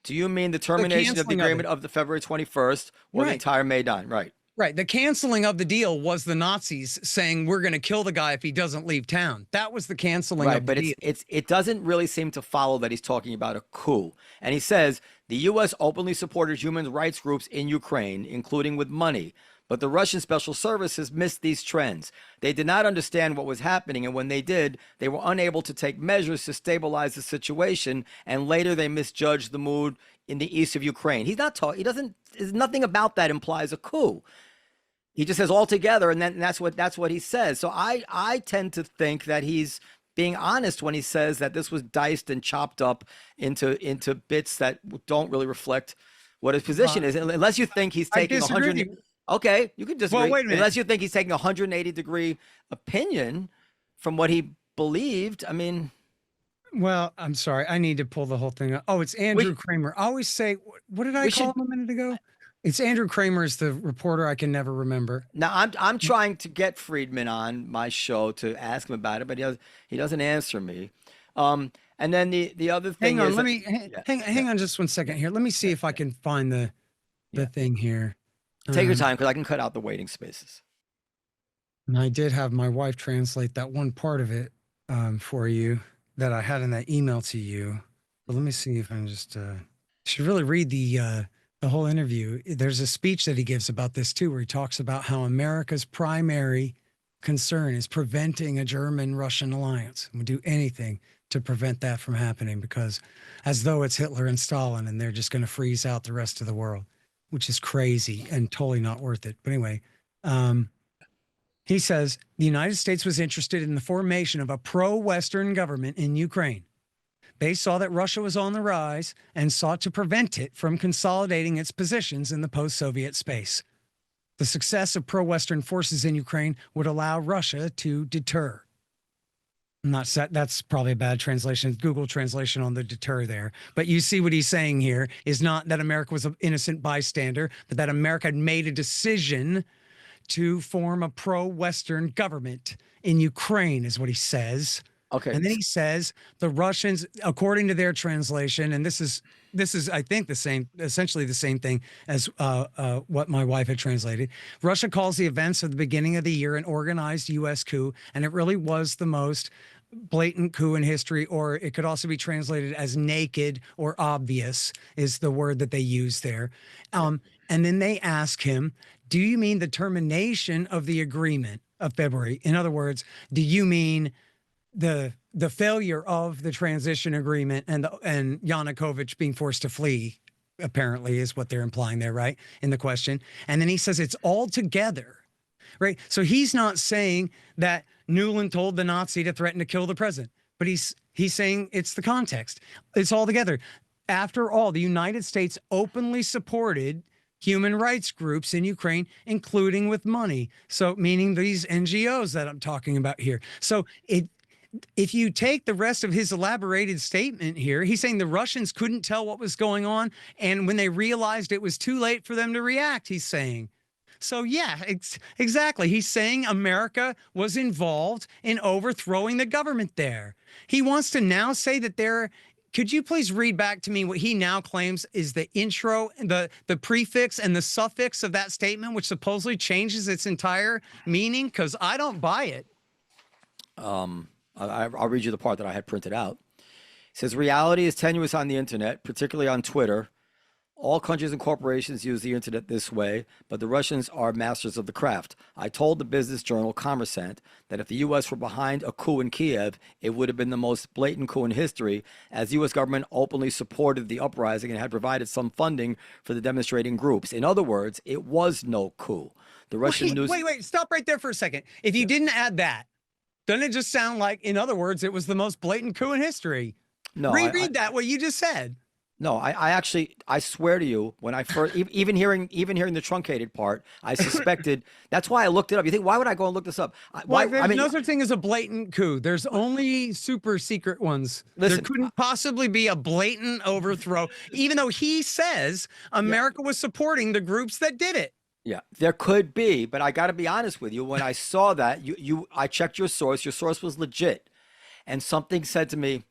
Do you mean the termination of the agreement of the February 21st or the entire Maidan? Right. Right. The canceling of the deal was the Nazis saying we're going to kill the guy if he doesn't leave town. That was the canceling of the deal. But it doesn't really seem to follow that he's talking about a coup. And he says the U.S. openly supported human rights groups in Ukraine, including with money. But the Russian special services missed these trends. They did not understand what was happening, and when they did, they were unable to take measures to stabilize the situation, and later they misjudged the mood in the east of Ukraine. He's not talking, nothing about that implies a coup. He just says altogether, and then that's what he says. So I tend to think that he's being honest when he says that this was diced and chopped up into bits that don't really reflect what his position is, unless you think he's taking 100. Okay, you can disagree. Well, wait a minute. Unless you think he's taking a 180-degree opinion from what he believed. I mean, well, I'm sorry. I need to pull the whole thing up. Oh, it's Andrew Kramer. I always say, what did I call him a minute ago? It's Andrew Kramer is the reporter I can never remember. Now, I'm trying to get Friedman on my show to ask him about it, but he doesn't answer me. And then the other thing is... Hang on just one second here. Let me see if I can find the thing here. Take your time, because I can cut out the waiting spaces. And I did have my wife translate that one part of it for you that I had in that email to you. But let me see if I'm just... you should really read the whole interview. There's a speech that he gives about this too, where he talks about how America's primary concern is preventing a German-Russian alliance. And we do anything to prevent that from happening, because as though it's Hitler and Stalin and they're just going to freeze out the rest of the world, which is crazy and totally not worth it. But anyway, He says the United States was interested in the formation of a pro-Western government in Ukraine. They saw that Russia was on the rise and sought to prevent it from consolidating its positions in the post-Soviet space. The success of pro-Western forces in Ukraine would allow Russia to deter. That's probably a bad translation, Google translation on the deter there. But you see what he's saying here is not that America was an innocent bystander, but that America had made a decision to form a pro-Western government in Ukraine, is what he says. Okay. And then he says the Russians, according to their translation, and this is I think essentially the same thing as what my wife had translated. Russia calls the events of the beginning of the year an organized U.S. coup, and it really was the most blatant coup in history, or it could also be translated as naked or obvious is the word that they use there. And then they ask him, do you mean the termination of the agreement of February? In other words, do you mean the failure of the transition agreement and Yanukovych being forced to flee, apparently, is what they're implying there, right? In the question. And then he says it's all together, right? So he's not saying that Nuland told the Nazi to threaten to kill the president, but he's saying it's the context. It's all together. After all, the United States openly supported human rights groups in Ukraine, including with money. So meaning these NGOs that I'm talking about here. So if you take the rest of his elaborated statement here, he's saying the Russians couldn't tell what was going on. And when they realized it was too late for them to react, he's saying. So yeah, exactly. He's saying America was involved in overthrowing the government there. He wants to now say that could you please read back to me what he now claims is the intro, the prefix and the suffix of that statement, which supposedly changes its entire meaning? Because I don't buy it. I'll read you the part that I had printed out. It says, reality is tenuous on the internet, particularly on Twitter. All countries and corporations use the internet this way, but the Russians are masters of the craft. I told the business journal Kommersant that if the U.S. were behind a coup in Kiev, it would have been the most blatant coup in history, as the U.S. government openly supported the uprising and had provided some funding for the demonstrating groups. In other words, it was no coup. The Russian news... Wait, stop right there for a second. If you didn't add that, doesn't it just sound like, in other words, it was the most blatant coup in history? No, reread that, what you just said. No, I swear to you, when I first, even hearing the truncated part, I suspected. That's why I looked it up. You think, why would I go and look this up? There's no such thing as a blatant coup. There's only super secret ones. There couldn't possibly be a blatant overthrow, even though he says America was supporting the groups that did it. Yeah, there could be, but I got to be honest with you. When I saw that, I checked your source. Your source was legit, and something said to me,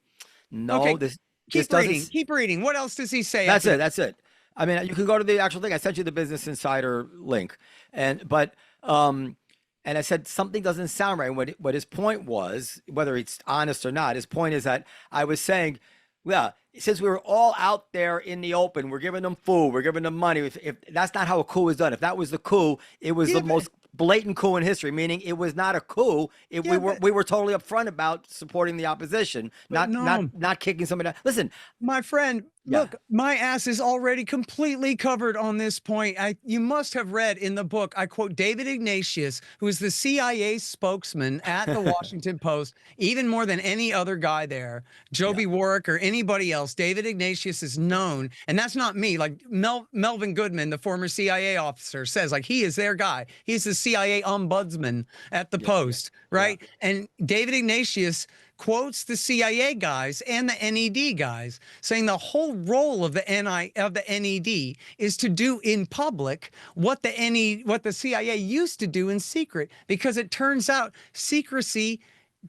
"No, okay. Keep reading. What else does he say? That's it. I mean, you can go to the actual thing. I sent you the Business Insider link, and I said something doesn't sound right. What his point was, whether it's honest or not, his point is that I was saying, yeah, since we were all out there in the open, we're giving them food, we're giving them money. If that's not how a coup is done. If that was the coup, it was the most blatant coup in history, meaning it was not a coup. We were totally upfront about supporting the opposition, not kicking somebody out. Listen, my friend, look, my ass is already completely covered on this point. You must have read in the book, I quote David Ignatius, who is the CIA spokesman at the Washington Post, even more than any other guy there, Joby Warwick or anybody else. David Ignatius is known, and that's not me. Like Melvin Goodman, the former CIA officer, says, like, he is their guy. He's the CIA ombudsman at the Post, right? Yeah. And David Ignatius quotes the CIA guys and the NED guys, saying the whole role of the NED is to do in public what the CIA used to do in secret, because it turns out secrecy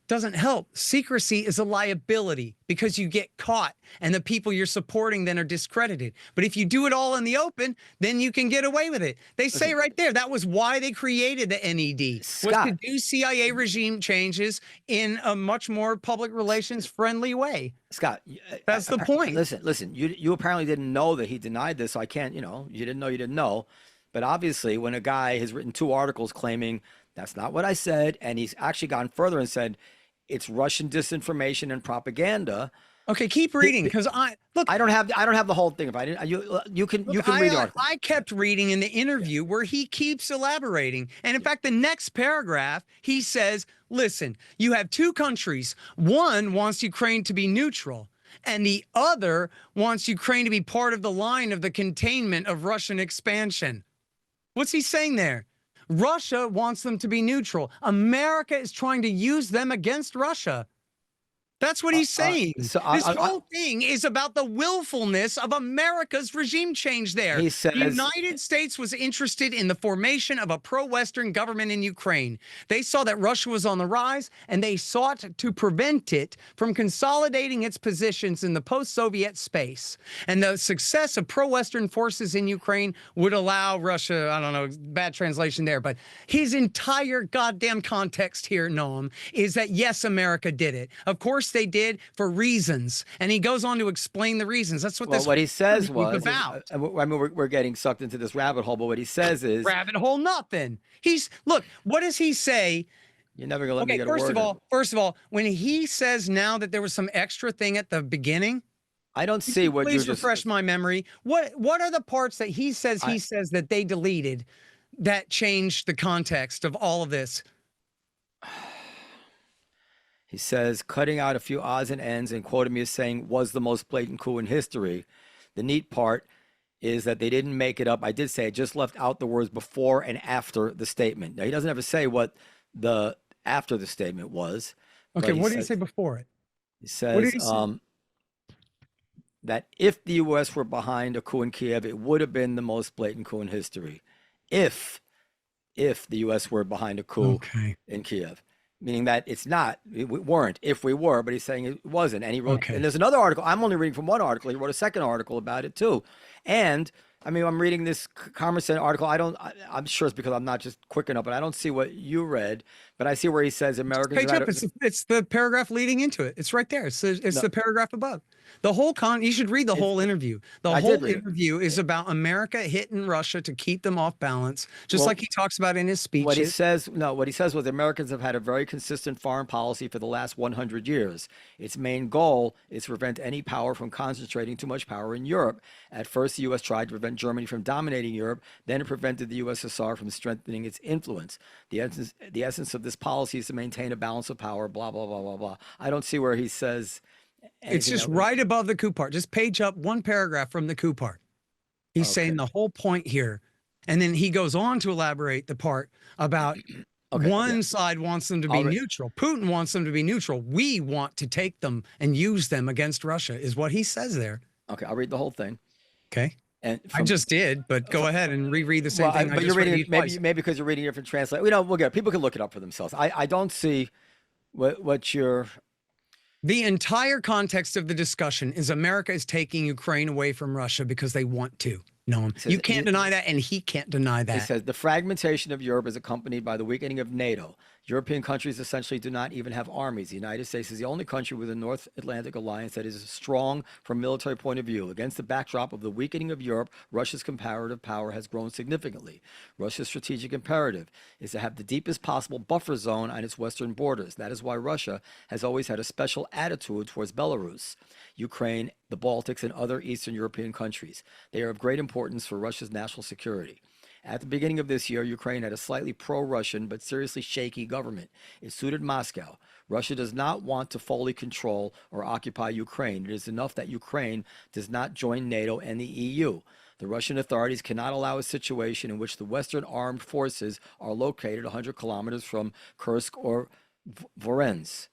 doesn't help. Secrecy is a liability because you get caught and the people you're supporting then are discredited. But if you do it all in the open, then you can get away with it. They say right there, that was why they created the NED, was to do CIA regime changes in a much more public relations friendly way. Scott, that's the point. Listen, you apparently didn't know that he denied this. So I can't, you didn't know. But obviously when a guy has written 2 articles claiming that's not what I said, and he's actually gone further and said it's Russian disinformation and propaganda, Okay, keep reading because I don't have the whole thing. If I didn't, you can read the article. I kept reading in the interview where he keeps elaborating, and in fact, the next paragraph he says, "Listen, you have two countries. One wants Ukraine to be neutral, and the other wants Ukraine to be part of the line of the containment of Russian expansion." What's he saying there? Russia wants them to be neutral. America is trying to use them against Russia. That's what he's saying. This whole thing is about the willfulness of America's regime change there. He says, the United States was interested in the formation of a pro-Western government in Ukraine. They saw that Russia was on the rise, and they sought to prevent it from consolidating its positions in the post-Soviet space. And the success of pro-Western forces in Ukraine would allow Russia, I don't know, bad translation there, but his entire goddamn context here, Noam, is that yes, America did it. Of course they did for reasons, and he goes on to explain the reasons. That's what what he says was about. I mean, we're getting sucked into this rabbit hole, but what he says is rabbit hole nothing. Look, what does he say? You're never gonna let me get a word. First of all, when he says now that there was some extra thing at the beginning, I don't see what you just refresh my memory. What are the parts that he says that they deleted that changed the context of all of this? He says, cutting out a few odds and ends and quoting me as saying, was the most blatant coup in history. The neat part is that they didn't make it up. I did say I just left out the words before and after the statement. Now, he doesn't ever say what the after the statement was. Okay, what did he say before it? He says that if the U.S. were behind a coup in Kiev, it would have been the most blatant coup in history. If the U.S. were behind a coup in Kiev. Meaning that we weren't if we were, but he's saying it wasn't. And he wrote, and there's another article. I'm only reading from one article. He wrote a second article about it too. And I mean, I'm reading this Conversation article. I'm sure it's because I'm not just quick enough, but I don't see what you read, but I see where he says Americans. It's the paragraph leading into it. It's right there. It's the paragraph above. The whole you should read the whole interview. The whole interview is about America hitting Russia to keep them off balance, just like he talks about in his speeches. What he says was Americans have had a very consistent foreign policy for the last 100 years. Its main goal is to prevent any power from concentrating too much power in Europe. At first, the U.S. tried to prevent Germany from dominating Europe. Then it prevented the USSR from strengthening its influence. The essence of this policy is to maintain a balance of power, blah, blah, blah, blah, blah. I don't see where he says it's just right above the coup part. Just page up one paragraph from the coup part. He's saying the whole point here. And then he goes on to elaborate the part about one side wants them to be neutral. Putin wants them to be neutral. We want to take them and use them against Russia is what he says there. Okay, I'll read the whole thing. Okay. And I just did, but go ahead and reread the same thing. But you're reading it, maybe because you're reading different translate. We'll get it. People can look it up for themselves. I don't see what you're. The entire context of the discussion is America is taking Ukraine away from Russia because they want to. No, you can't deny that, and he can't deny that. He says the fragmentation of Europe is accompanied by the weakening of NATO. European countries essentially do not even have armies. The United States is the only country with a North Atlantic alliance that is strong from a military point of view. Against the backdrop of the weakening of Europe, Russia's comparative power has grown significantly. Russia's strategic imperative is to have the deepest possible buffer zone on its western borders. That is why Russia has always had a special attitude towards Belarus, Ukraine, the Baltics, and other Eastern European countries. They are of great importance for Russia's national security. At the beginning of this year, Ukraine had a slightly pro-Russian but seriously shaky government. It suited Moscow. Russia does not want to fully control or occupy Ukraine. It is enough that Ukraine does not join NATO and the EU. The Russian authorities cannot allow a situation in which the Western armed forces are located 100 kilometers from Kursk or Voronezh.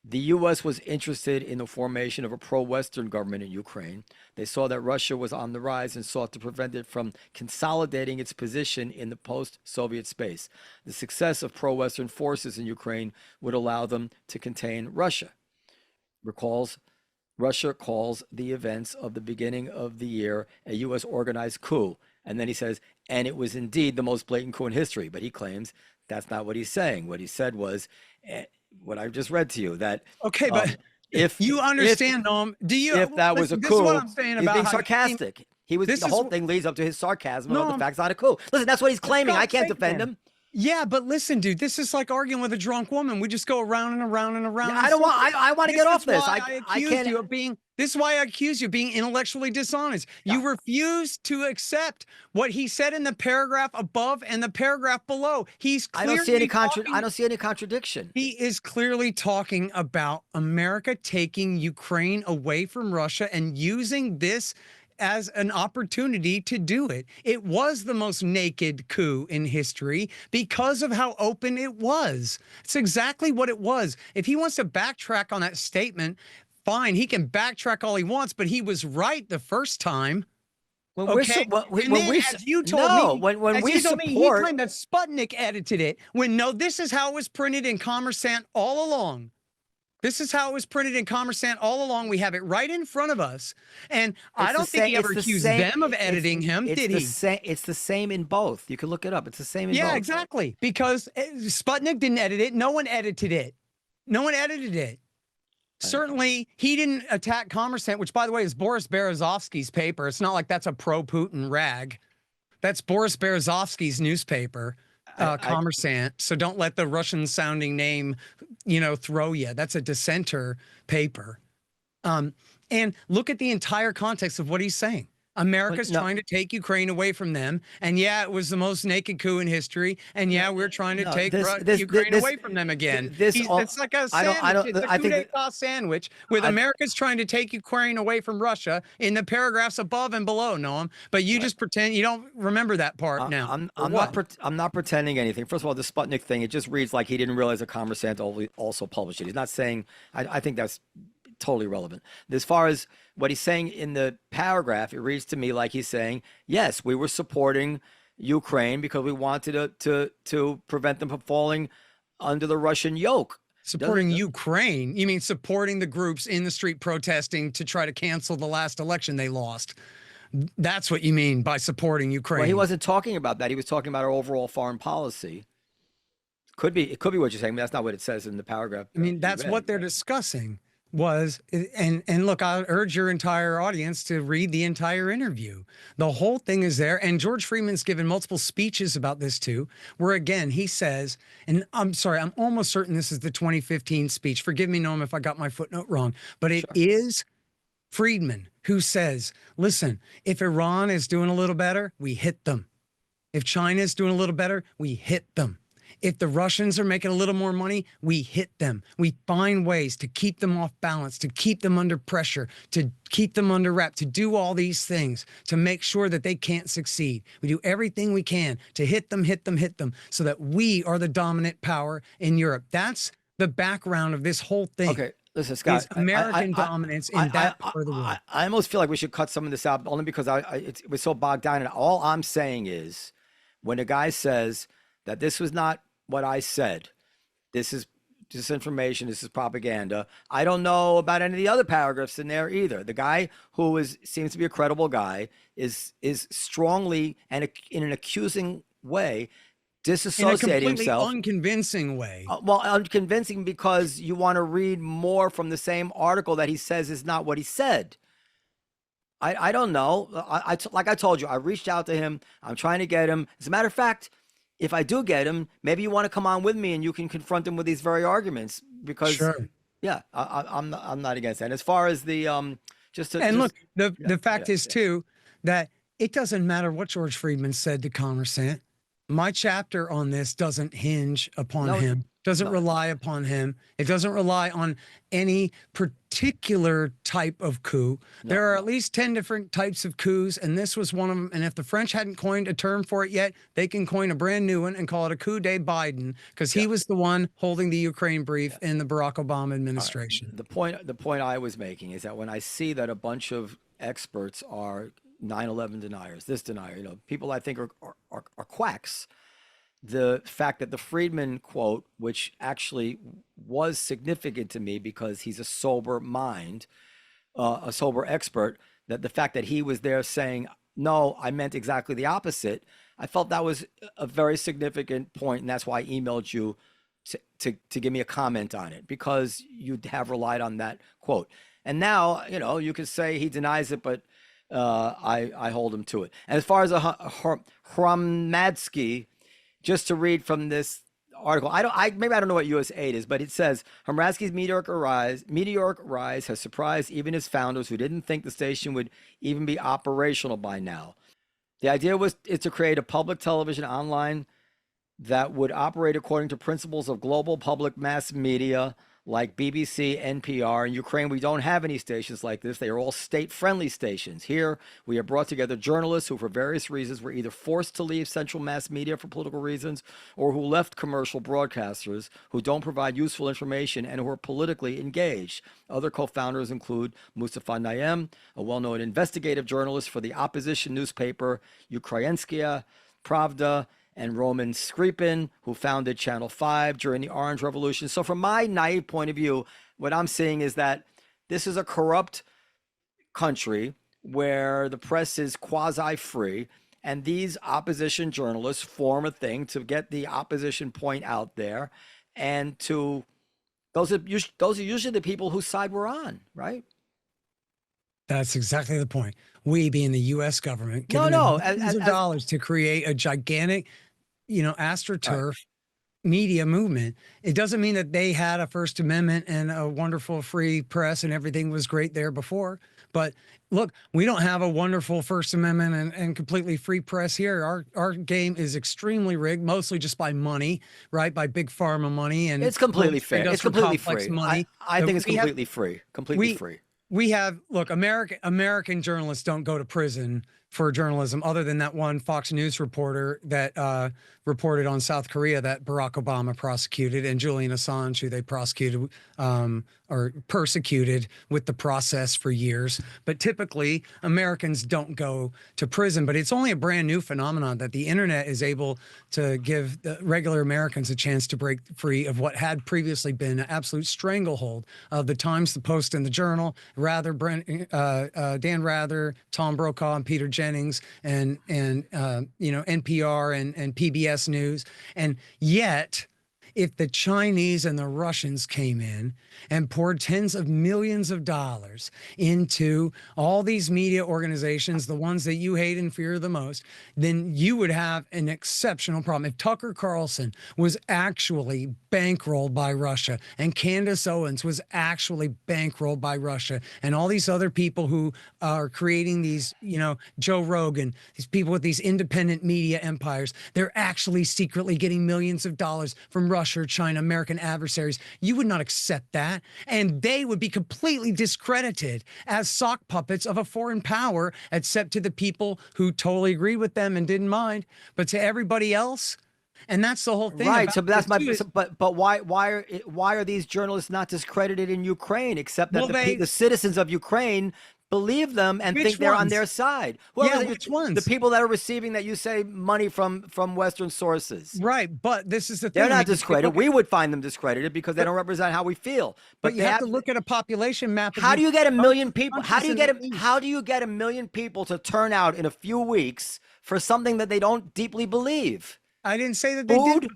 The U.S. was interested in the formation of a pro-Western government in Ukraine. They saw that Russia was on the rise and sought to prevent it from consolidating its position in the post-Soviet space. The success of pro-Western forces in Ukraine would allow them to contain Russia. Russia calls the events of the beginning of the year a U.S. organized coup. And then he says, and it was indeed the most blatant coup in history. But he claims that's not what he's saying. What he said was what I just read to you, that but if you understand, Noam, if that was a coup, this is what I'm saying he's about being sarcastic. The whole thing leads up to his sarcasm about the fact's not a coup. Listen, that's what he's claiming. I can't defend him. Yeah, but listen, dude, this is like arguing with a drunk woman. We just go around and around and around. Yeah, I want to get off this. I can't. This is why I accuse you of being intellectually dishonest. You refuse to accept what he said in the paragraph above and the paragraph below. I don't see any contradiction. He is clearly talking about America taking Ukraine away from Russia and using this as an opportunity to do it. It was the most naked coup in history because of how open it was. It's exactly what it was. If he wants to backtrack on that statement, fine, he can backtrack all he wants, but he was right the first time. When he claimed that Sputnik edited it. No, this is how it was printed in Commerçant all along. This is how it was printed in Commerçant all along. We have it right in front of us. And I don't think he ever accused them of editing him, did he? It's the same in both. You can look it up. It's the same in both. Yeah, exactly. Because Sputnik didn't edit it. No one edited it. No one edited it. Certainly, he didn't attack Commerçant, which, by the way, is Boris Berezovsky's paper. It's not like that's a pro-Putin rag. That's Boris Berezovsky's newspaper. Commerçant. So don't let the Russian-sounding name, throw you. That's a dissenter paper. And look at the entire context of what he's saying. America's trying to take Ukraine away from them. And yeah, it was the most naked coup in history. And yeah, we're trying to take Ukraine away from them again. It's like a sandwich. It's a coup d'etat sandwich with America's trying to take Ukraine away from Russia in the paragraphs above and below, Noam. But you just pretend you don't remember that part now. I'm not pretending anything. First of all, the Sputnik thing, it just reads like he didn't realize that Commerçant also published it. He's not saying, I think that's totally relevant. As far as what he's saying in the paragraph, it reads to me like he's saying, yes, we were supporting Ukraine because we wanted to prevent them from falling under the Russian yoke. Supporting Ukraine? You mean supporting the groups in the street protesting to try to cancel the last election they lost? That's what you mean by supporting Ukraine. Well, he wasn't talking about that. He was talking about our overall foreign policy. It could be what you're saying, but that's not what it says in the paragraph. I mean, that's what they're discussing. And look, I urge your entire audience to read the entire interview. The whole thing is there. And George Friedman's given multiple speeches about this too, where again, he says, and I'm sorry, I'm almost certain this is the 2015 speech. Forgive me, Noam, if I got my footnote wrong, but it is Friedman who says, listen, if Iran is doing a little better, we hit them. If China is doing a little better, we hit them. If the Russians are making a little more money, we hit them. We find ways to keep them off balance, to keep them under pressure, to keep them under wrap, to do all these things, to make sure that they can't succeed. We do everything we can to hit them, so that we are the dominant power in Europe. That's the background of this whole thing. Okay. Listen, Scott, American dominance in that part of the world. I almost feel like we should cut some of this out, only because it was so bogged down. And all I'm saying is, when a guy says that this was not what I said, this is disinformation, this is propaganda, I don't know about any of the other paragraphs in there either. The guy who seems to be a credible guy is strongly and in an accusing way disassociating himself. In a completely unconvincing way. Well, unconvincing because you want to read more from the same article that he says is not what he said. I don't know. Like I told you, I reached out to him. I'm trying to get him. As a matter of fact, if I do get him, maybe you want to come on with me and you can confront him with these very arguments, because yeah, I'm not against that. And as far as the look, the fact is too that it doesn't matter what George Friedman said to Commerçant. My chapter on this doesn't hinge upon him, doesn't rely upon him. It doesn't rely on any particular type of coup. There are at least 10 different types of coups, and this was one of them. And if the French hadn't coined a term for it yet, they can coin a brand new one and call it a coup de Biden, because he was the one holding the Ukraine brief in the Barack Obama administration. The point I was making is that when I see that a bunch of experts are 9/11 deniers, this denier, people I think are quacks. The fact that the Friedman quote, which actually was significant to me because he's a sober mind, a sober expert, that the fact that he was there saying, no, I meant exactly the opposite, I felt that was a very significant point, and that's why I emailed you to give me a comment on it, because you have relied on that quote. And now, you could say he denies it, but I hold him to it. And as far as Hramadsky, just to read from this article. Maybe I don't know what US 8 is, but it says Hemratsky's meteoric rise has surprised even his founders, who didn't think the station would even be operational by now. The idea is to create a public television online that would operate according to principles of global public mass media like BBC, NPR. In Ukraine, we don't have any stations like this. They are all state-friendly stations. Here, we have brought together journalists who, for various reasons, were either forced to leave central mass media for political reasons, or who left commercial broadcasters who don't provide useful information and who are politically engaged. Other co-founders include Mustafa Naim, a well-known investigative journalist for the opposition newspaper Ukrainskaya Pravda, and Roman Skripin, who founded Channel 5 during the Orange Revolution. So from my naive point of view, what I'm seeing is that this is a corrupt country where the press is quasi-free, and these opposition journalists form a thing to get the opposition point out there, and those are usually the people whose side we're on, right? That's exactly the point. We, being the U.S. government, giving them millions of dollars to create a gigantic, astroturf media movement. It doesn't mean that they had a First Amendment and a wonderful free press and everything was great there before. But look, we don't have a wonderful First Amendment and completely free press here. Our game is extremely rigged, mostly just by money, right? By big pharma money. And it's completely fair. It's completely free. Money. I think it's completely free. Completely free. We have, look, American journalists don't go to prison for journalism, other than that one Fox News reporter that reported on South Korea that Barack Obama prosecuted, and Julian Assange, who they prosecuted or persecuted with the process for years. But typically, Americans don't go to prison. But it's only a brand new phenomenon that the internet is able to give the regular Americans a chance to break free of what had previously been an absolute stranglehold of the Times, the Post, and the Journal. Dan Rather, Tom Brokaw, and Peter Jennings, and NPR and PBS News. And yet, if the Chinese and the Russians came in and poured tens of millions of dollars into all these media organizations, the ones that you hate and fear the most, then you would have an exceptional problem. If Tucker Carlson was actually bankrolled by Russia, and Candace Owens was actually bankrolled by Russia, and all these other people who are creating these, Joe Rogan, these people with these independent media empires, they're actually secretly getting millions of dollars from Russia, China, American adversaries. You would not accept that. And they would be completely discredited as sock puppets of a foreign power, except to the people who totally agreed with them and didn't mind. But to everybody else, and that's the whole thing. Right. So that's but why are these journalists not discredited in Ukraine, except that the citizens of Ukraine believe them and think they're on their side? Which ones? The people that are receiving, that you say, money from Western sources. Right. But this is the thing. They're not discredited. We would find them discredited because they don't represent how we feel. But you have to look at a population map. How do you get a million people? How do you get a million people to turn out in a few weeks for something that they don't deeply believe? I didn't say that they did.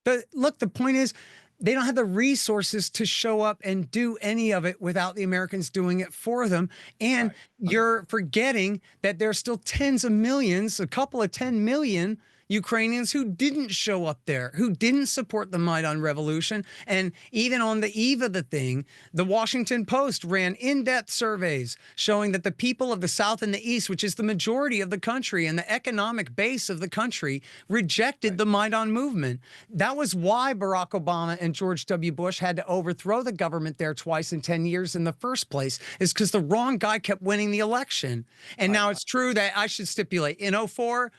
But look, the point is, they don't have the resources to show up and do any of it without the Americans doing it for them. And you're forgetting that there's still tens of millions, a couple of 10 million Ukrainians who didn't show up there, who didn't support the Maidan revolution. And even on the eve of the thing, the Washington Post ran in-depth surveys showing that the people of the South and the East, which is the majority of the country and the economic base of the country, rejected the Maidan movement. That was why Barack Obama and George W. Bush had to overthrow the government there twice in 10 years in the first place, is because the wrong guy kept winning the election. And now it's true that I should stipulate in 2004,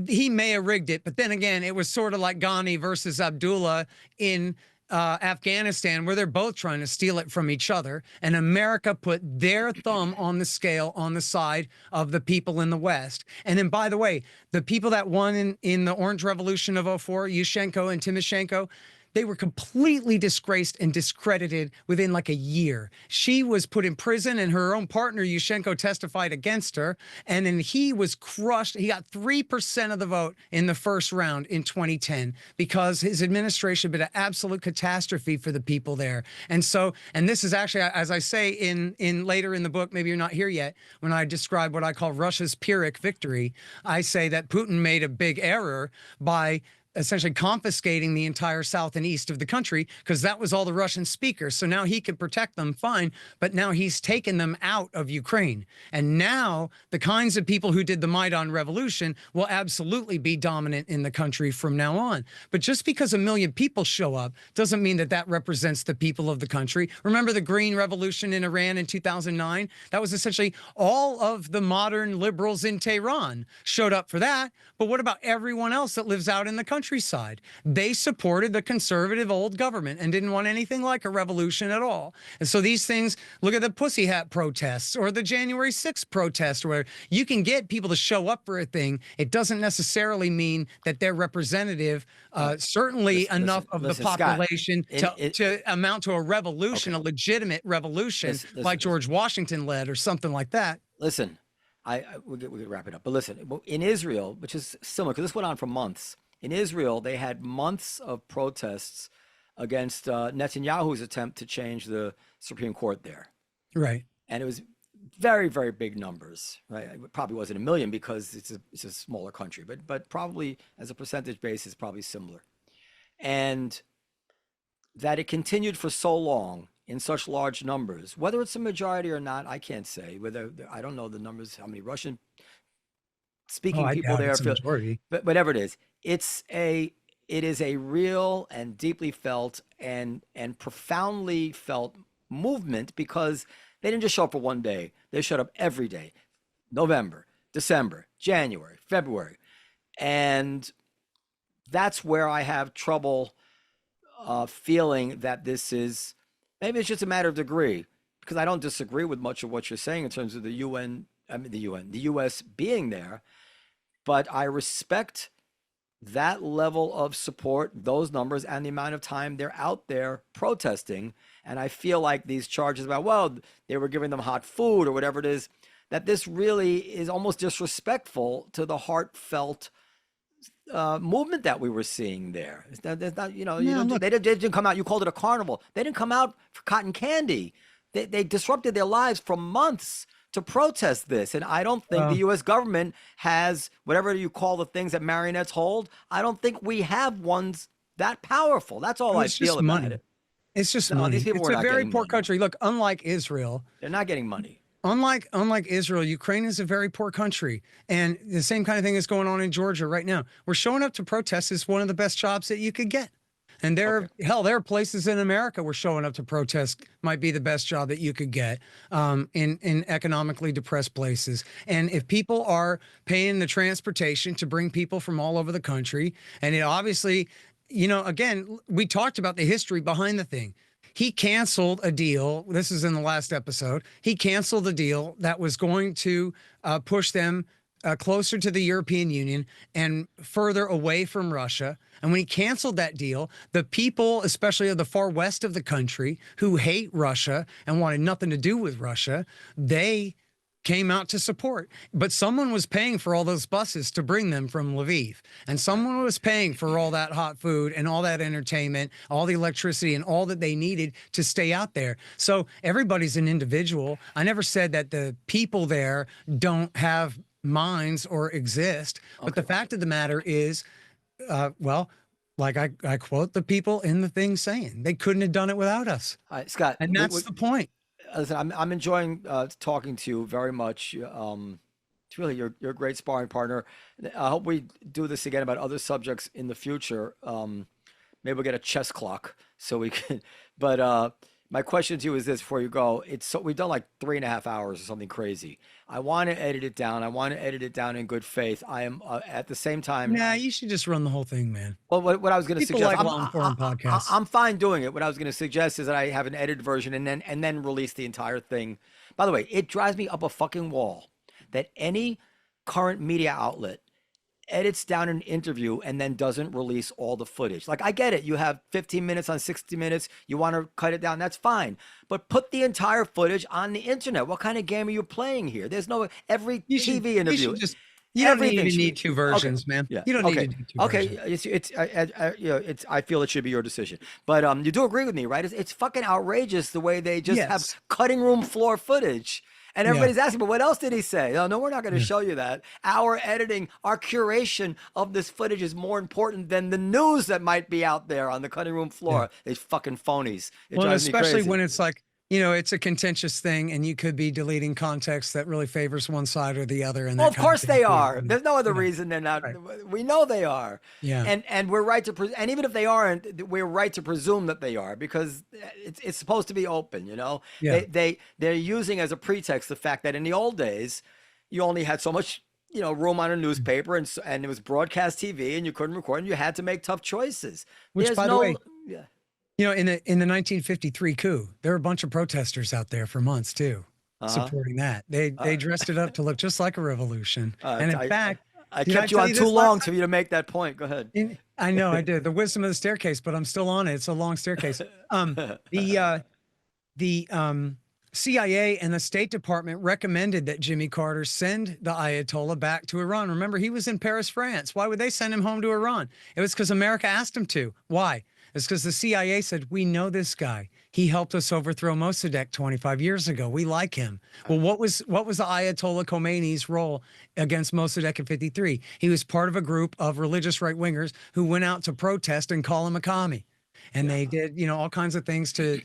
he may have rigged it, but then again, it was sort of like Ghani versus Abdullah in Afghanistan, where they're both trying to steal it from each other. And America put their thumb on the scale on the side of the people in the West. And then, by the way, the people that won in the Orange Revolution of 2004, Yushchenko and Timoshenko, They were completely disgraced and discredited within like a year. She was put in prison and her own partner, Yushchenko, testified against her. And then he was crushed. He got 3% of the vote in the first round in 2010 because his administration had been an absolute catastrophe for the people there. And so, and this is actually, as I say in later in the book, maybe you're not here yet, when I describe what I call Russia's Pyrrhic victory, I say that Putin made a big error by essentially confiscating the entire south and east of the country because that was all the Russian speakers. So now he could protect them fine, but now he's taken them out of Ukraine. And now the kinds of people who did the Maidan revolution will absolutely be dominant in the country from now on. But just because 1 million people show up doesn't mean that that represents the people of the country. Remember the Green Revolution in Iran in 2009? That was essentially all of the modern liberals in Tehran showed up for that. But what about everyone else that lives out in the countryside? They supported the conservative old government and didn't want anything like a revolution at all. And so these things, look at the Pussy Hat protests or the January 6th protest, where you can get people to show up for a thing. It doesn't necessarily mean that they're representative, certainly enough of the population Scott, to amount to a revolution, a legitimate revolution like George Washington led or something like that. Listen, we could wrap it up. But listen, in Israel, which is similar, because this went on for months. In Israel, they had months of protests against Netanyahu's attempt to change the Supreme Court there. Right. And it was very, very big numbers, right? It probably wasn't 1 million because it's a smaller country, but probably as a percentage basis, probably similar. And that it continued for so long in such large numbers, whether it's a majority or not, I can't say. Whether I don't know the numbers, how many Russian speaking people there feel, but whatever it is, it is a real and deeply felt and profoundly felt movement, because they didn't just show up for one day. They showed up every day, November, December, January, February. And that's where I have trouble feeling that this is, maybe it's just a matter of degree, because I don't disagree with much of what you're saying in terms of the US being there, but I respect that level of support, those numbers, and the amount of time they're out there protesting. And I feel like these charges about, well, they were giving them hot food or whatever it is, that this really is almost disrespectful to the heartfelt movement that we were seeing there. There's not, they didn't come out. You called it a carnival. They didn't come out for cotton candy. They disrupted their lives for months to protest this. And I don't think the U.S. government has, whatever you call the things that marionettes hold, I don't think we have ones that powerful. That's all I feel about it. It's just money. It's a very poor country. Look, unlike Israel, they're not getting money. Unlike Israel, Ukraine is a very poor country. And the same kind of thing is going on in Georgia right now. We're showing up to protest is one of the best jobs that you could get. And there are places in America where showing up to protest might be the best job that you could get in economically depressed places. And if people are paying the transportation to bring people from all over the country, and it obviously, again, we talked about the history behind the thing. He canceled a deal. This is in the last episode. He canceled a deal that was going to push them closer to the European Union and further away from Russia. And when he canceled that deal, the people, especially of the far west of the country, who hate Russia and wanted nothing to do with Russia, they came out to support. But someone was paying for all those buses to bring them from Lviv. And someone was paying for all that hot food and all that entertainment, all the electricity and all that they needed to stay out there. So everybody's an individual. I never said that the people there don't have minds or exist. But the fact of the matter is, like I quote the people in the thing saying, they couldn't have done it without us. Scott. And that's the point. Listen, I'm enjoying talking to you very much. It's really you're a great sparring partner. I hope we do this again about other subjects in the future. Maybe we'll get a chess clock so we can. But my question to you is this: before you go, we've done like 3.5 hours or something crazy. I want to edit it down. I want to edit it down in good faith. I am at the same time. Nah, you should just run the whole thing, man. Well, what I was going to suggest, like long-form podcasts. I'm fine doing it. What I was going to suggest is that I have an edited version and then release the entire thing. By the way, it drives me up a fucking wall that any current media outlet edits down an interview and then doesn't release all the footage. Like, I get it. You have 15 minutes on 60 Minutes. You want to cut it down. That's fine. But put the entire footage on the internet. What kind of game are you playing here? There's no TV interview. You don't even need two versions, man. Yeah. You don't need to do two versions. I feel it should be your decision. But you do agree with me, right? It's fucking outrageous the way they just have cutting room floor footage. And everybody's asking, but what else did he say? No, we're not going to show you that. Our editing, our curation of this footage is more important than the news that might be out there on the cutting room floor. These fucking phonies. It drives me especially crazy. when it's like, it's a contentious thing and you could be deleting context that really favors one side or the other. And well, of course they are. There's no other reason they're not. Right. We know they are. Yeah. And we're right to, and even if they aren't, we're right to presume that they are, because it's supposed to be open, Yeah. They're using as a pretext the fact that in the old days, you only had so much, room on a newspaper and it was broadcast TV and you couldn't record and you had to make tough choices. Which, by the way, in the 1953 coup, there were a bunch of protesters out there for months too, supporting that. They dressed it up to look just like a revolution. And in fact, I kept you on too long for you to make that point. Go ahead. I know I did. The wisdom of the staircase, but I'm still on it. It's a long staircase. The CIA and the State Department recommended that Jimmy Carter send the Ayatollah back to Iran. Remember, he was in Paris, France. Why would they send him home to Iran? It was because America asked him to. Why? It's because the CIA said, we know this guy. He helped us overthrow Mossadegh 25 years ago. We like him. Well, what was the Ayatollah Khomeini's role against Mossadegh in 53? He was part of a group of religious right-wingers who went out to protest and call him a commie. And they did, all kinds of things to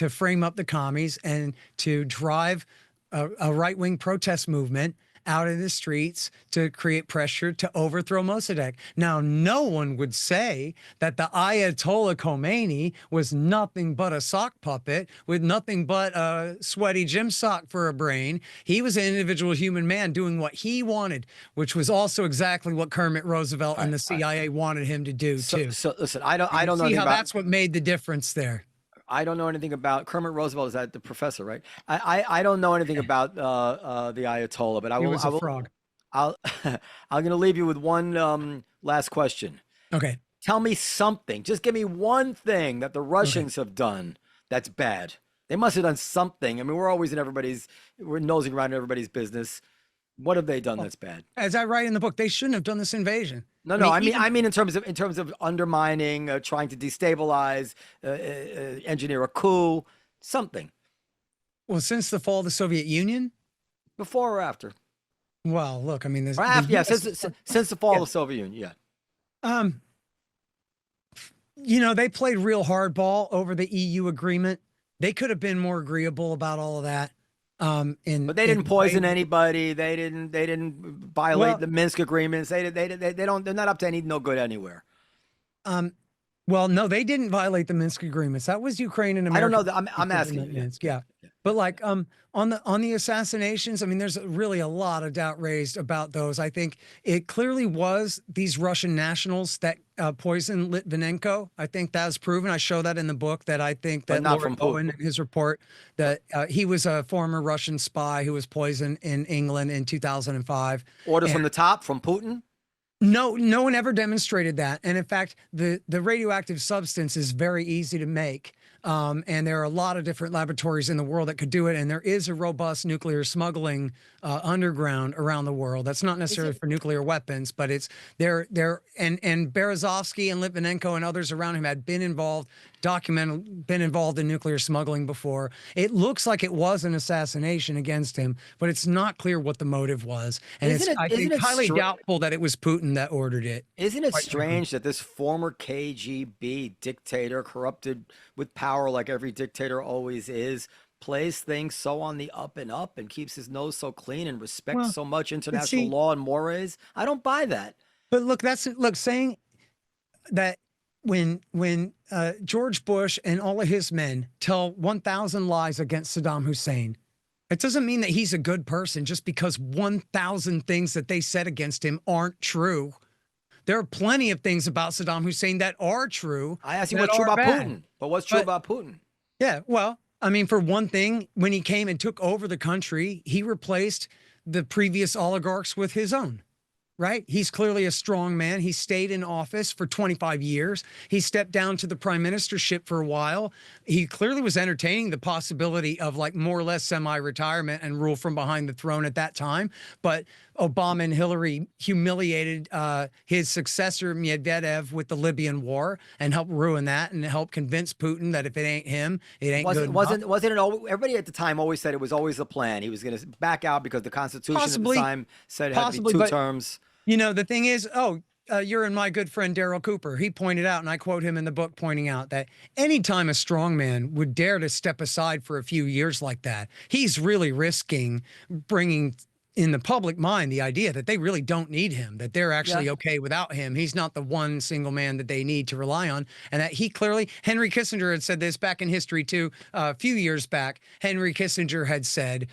frame up the commies and to drive a right-wing protest movement out in the streets to create pressure to overthrow Mossadegh. Now, no one would say that the Ayatollah Khomeini was nothing but a sock puppet with nothing but a sweaty gym sock for a brain. He was an individual human man doing what he wanted, which was also exactly what Kermit Roosevelt and the CIA wanted him to do too. So listen, I don't know see how that's what made the difference there. I don't know anything about Kermit Roosevelt. Is that the professor, right? I don't know anything about the Ayatollah, but I will. He was a frog. I'm going to leave you with one last question. Okay. Tell me something. Just give me one thing that the Russians have done that's bad. They must have done something. I mean, we're nosing around in everybody's business. What have they done that's bad? As I write in the book, they shouldn't have done this invasion. I mean in terms of undermining, trying to destabilize, engineer a coup, something. Well, since the fall of the Soviet Union, before or after? Well, look, I mean, since the fall of the Soviet Union, they played real hardball over the EU agreement. They could have been more agreeable about all of that. But they didn't poison anybody. They didn't violate the Minsk agreements. They're not up to any no good anywhere. Well, no, they didn't violate the Minsk agreements. That was Ukraine and America. I don't know. I'm asking. Minsk, yeah. But like on the assassinations, I mean, there's really a lot of doubt raised about those. I think it clearly was these Russian nationals that poisoned Litvinenko. I think that's proven. I show that in the book, that I think that Lord Owen, in his report, that he was a former Russian spy who was poisoned in England in 2005. Orders from the top, from Putin? No one ever demonstrated that. And in fact, the radioactive substance is very easy to make. And there are a lot of different laboratories in the world that could do it. And there is a robust nuclear smuggling underground around the world. That's not necessarily for nuclear weapons, but it's there. And Berezovsky and Litvinenko and others around him had been involved in nuclear smuggling before. It looks like it was an assassination against him, but it's not clear what the motive was. And I think it's highly doubtful that it was Putin that ordered it. Isn't it strange that this former KGB dictator, corrupted with power like every dictator always is, plays things so on the up and up and keeps his nose so clean and respects so much international law and mores? I don't buy that. But saying that when George Bush and all of his men tell 1,000 lies against Saddam Hussein, it doesn't mean that he's a good person just because 1,000 things that they said against him aren't true. There are plenty of things about Saddam Hussein that are true. I asked you what's true about Putin, but what's true about Putin? Yeah, well, I mean, for one thing, when he came and took over the country, he replaced the previous oligarchs with his own. right? He's clearly a strong man. He stayed in office for 25 years. He stepped down to the prime ministership for a while. He clearly was entertaining the possibility of like more or less semi-retirement and rule from behind the throne at that time. But Obama and Hillary humiliated his successor, Medvedev, with the Libyan war and helped ruin that and helped convince Putin that if it ain't him, it ain't good enough. Wasn't it everybody at the time always said it was always the plan? He was going to back out because the Constitution at the time said it had to be 2 terms. You know, the thing is, you're and my good friend Daryl Cooper. He pointed out, and I quote him in the book, pointing out that anytime a strong man would dare to step aside for a few years like that, he's really risking bringing in the public mind the idea that they really don't need him, that they're actually okay without him. He's not the one single man that they need to rely on. And that he clearly, Henry Kissinger had said this back in history too, a few years back. Henry Kissinger had said,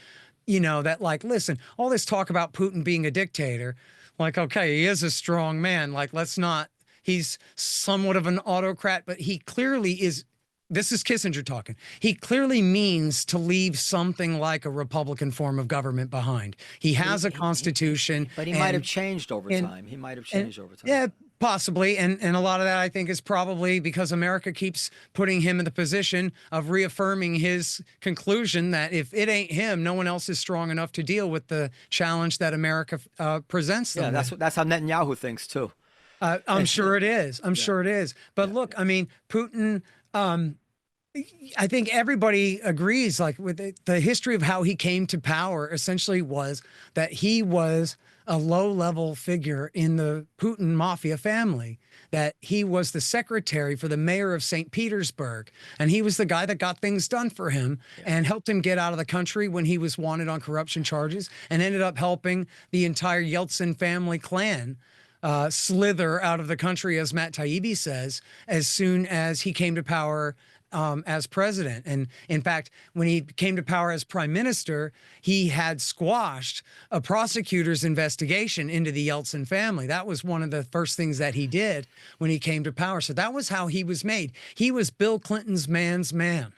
you know, that like, listen, all this talk about Putin being a dictator, like, okay, he is a strong man. Like, let's not, he's somewhat of an autocrat, but he clearly is. This is Kissinger talking. He clearly means to leave something like a Republican form of government behind. He has a constitution. But he might have changed over time. He might have changed over time. Yeah, possibly. And a lot of that, I think, is probably because America keeps putting him in the position of reaffirming his conclusion that if it ain't him, no one else is strong enough to deal with the challenge that America presents them. Yeah, that's how Netanyahu thinks, too. I'm sure it is. I'm sure it is. But look, I mean, Putin... I think everybody agrees, like with the history of how he came to power essentially was that he was a low-level figure in the Putin mafia family, that he was the secretary for the mayor of St. Petersburg. And he was the guy that got things done for him and helped him get out of the country when he was wanted on corruption charges and ended up helping the entire Yeltsin family clan slither out of the country, as Matt Taibbi says, as soon as he came to power as president. And in fact, when he came to power as prime minister, he had squashed a prosecutor's investigation into the Yeltsin family. That was one of the first things that he did when he came to power. So that was how he was made. He was Bill Clinton's man's man,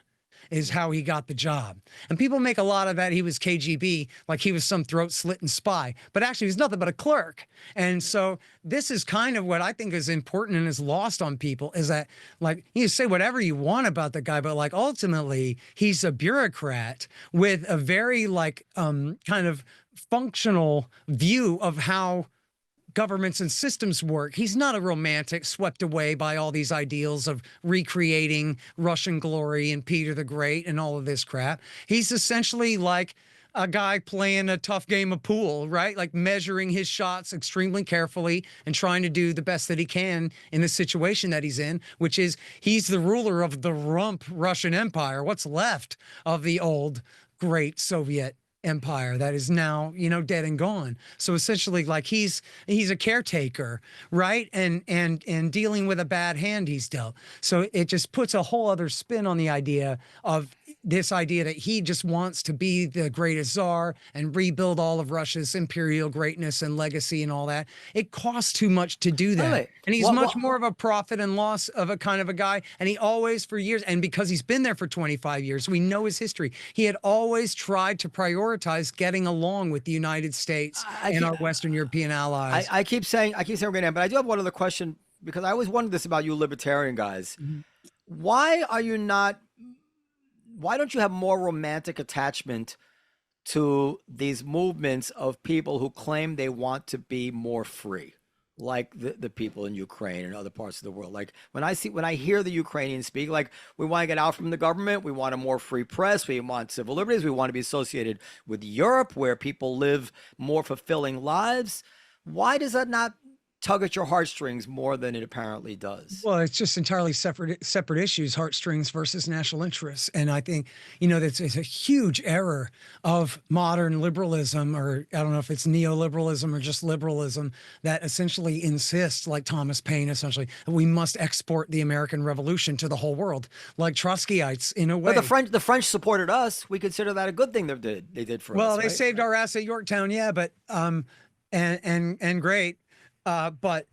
is how he got the job. And people make a lot of that he was KGB, like he was some throat-slitting spy, but actually he's nothing but a clerk. And so this is kind of what I think is important and is lost on people, is that, like, you say whatever you want about the guy, but like ultimately he's a bureaucrat with a very like kind of functional view of how governments and systems work. He's not a romantic swept away by all these ideals of recreating Russian glory and Peter the Great and all of this crap. He's essentially like a guy playing a tough game of pool, right? Like measuring his shots extremely carefully and trying to do the best that he can in the situation that he's in, which is he's the ruler of the rump Russian Empire, what's left of the old great Soviet empire that is now, you know, dead and gone. So essentially, like he's a caretaker, right? And dealing with a bad hand he's dealt. So it just puts a whole other spin on the idea of this idea that he just wants to be the greatest czar and rebuild all of Russia's imperial greatness and legacy and all that. It costs too much to do that. Really? And he's much more of a profit and loss of a kind of a guy. And he always, for years, and because he's been there for 25 years, we know his history. He had always tried to prioritize getting along with the United States and our Western European allies. I keep saying we're going to end, but I do have one other question, because I always wondered this about you libertarian guys. Mm-hmm. Why don't you have more romantic attachment to these movements of people who claim they want to be more free, like the people in Ukraine and other parts of the world? Like when I hear the Ukrainians speak, like, we want to get out from the government, we want a more free press, we want civil liberties, we want to be associated with Europe, where people live more fulfilling lives. Why does that not tug at your heartstrings more than it apparently does? Well, it's just entirely separate issues, heartstrings versus national interests. And I think, you know, it's a huge error of modern liberalism, or I don't know if it's neoliberalism or just liberalism, that essentially insists, like Thomas Paine, essentially, that we must export the American Revolution to the whole world, like Trotskyites in a way. But the French supported us. We consider that a good thing they did for us. Well, they right? saved our ass at Yorktown, yeah, but and great. But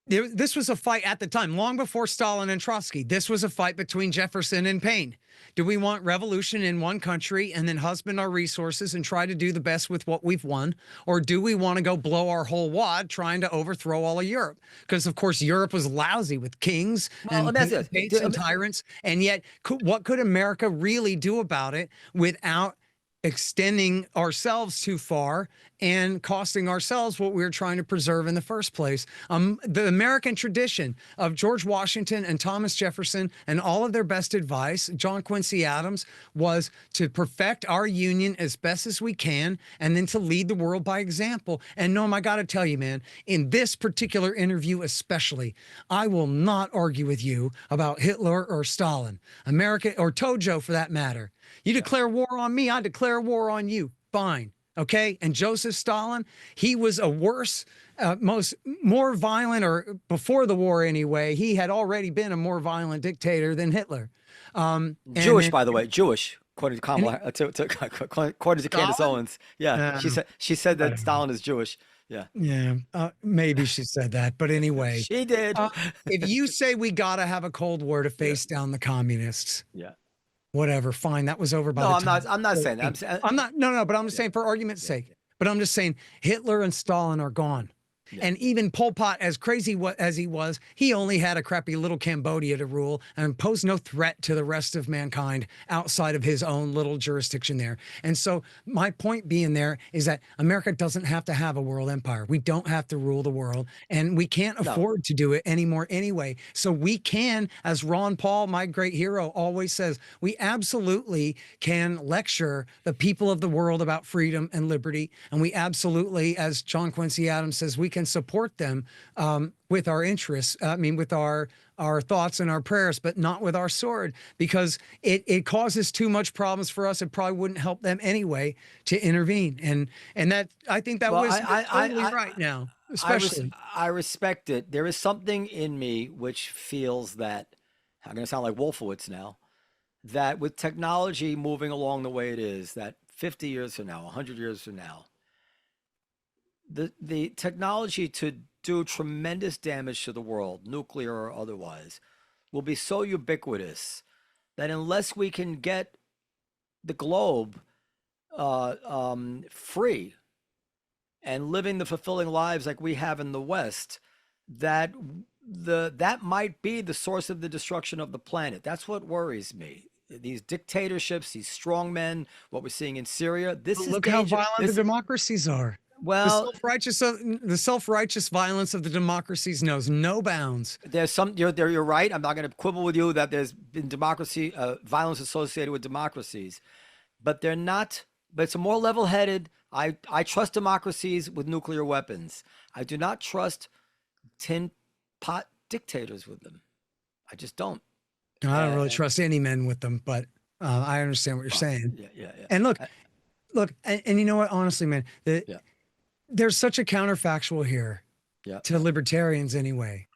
This was a fight at the time, long before Stalin and Trotsky. This was a fight between Jefferson and Paine. Do we want revolution in one country and then husband our resources and try to do the best with what we've won? Or do we want to go blow our whole wad trying to overthrow all of Europe? Because, of course, Europe was lousy with kings and dictators and tyrants. And yet, what could America really do about it without extending ourselves too far and costing ourselves what we were trying to preserve in the first place? The American tradition of George Washington and Thomas Jefferson and all of their best advice, John Quincy Adams, was to perfect our union as best as we can and then to lead the world by example. And Noam, I got to tell you, man, in this particular interview especially, I will not argue with you about Hitler or Stalin, America or Tojo for that matter. You declare war on me, I declare war on you. Fine. Okay. And Joseph Stalin, he was a worse, more violent, or before the war anyway, he had already been a more violent dictator than Hitler. Jewish, by the way, Jewish, according to Kamala, according to Candace Owens. Yeah. She said that Stalin is Jewish. Yeah. Yeah. Maybe she said that, but anyway. She did. If you say we got to have a Cold War to face down the communists. Yeah. Whatever, fine. That was over by the time. No, I'm not saying that. I'm not, no, but I'm just saying for argument's sake. But I'm just saying Hitler and Stalin are gone. Yeah. And even Pol Pot, as crazy as he was, he only had a crappy little Cambodia to rule and posed no threat to the rest of mankind outside of his own little jurisdiction there. And so my point being there is that America doesn't have to have a world empire. We don't have to rule the world, and we can't afford to do it anymore anyway. So we can, as Ron Paul, my great hero, always says, we absolutely can lecture the people of the world about freedom and liberty. And we absolutely, as John Quincy Adams says, we can support them with our interests, with our thoughts and our prayers, but not with our sword, because it causes too much problems for us. It probably wouldn't help them anyway to intervene. And that, I think that was totally right now, especially. I respect it. There is something in me which feels that, I'm going to sound like Wolfowitz now, that with technology moving along the way it is, that 50 years from now, 100 years from now, the technology to do tremendous damage to the world, nuclear or otherwise, will be so ubiquitous that unless we can get the globe free and living the fulfilling lives like we have in the West, that might be the source of the destruction of the planet. That's what worries me. These dictatorships, these strongmen, what we're seeing in Syria. Look how violent the democracies are. Well, the self-righteous violence of the democracies knows no bounds. There's some, you're right. I'm not going to quibble with you that there's been democracy, violence associated with democracies, but they're not. But it's a more level-headed. I trust democracies with nuclear weapons. I do not trust tin pot dictators with them. I just don't. I don't really trust any men with them, but I understand what you're saying. Yeah. And look, and you know what? Honestly, man, there's such a counterfactual here to libertarians anyway,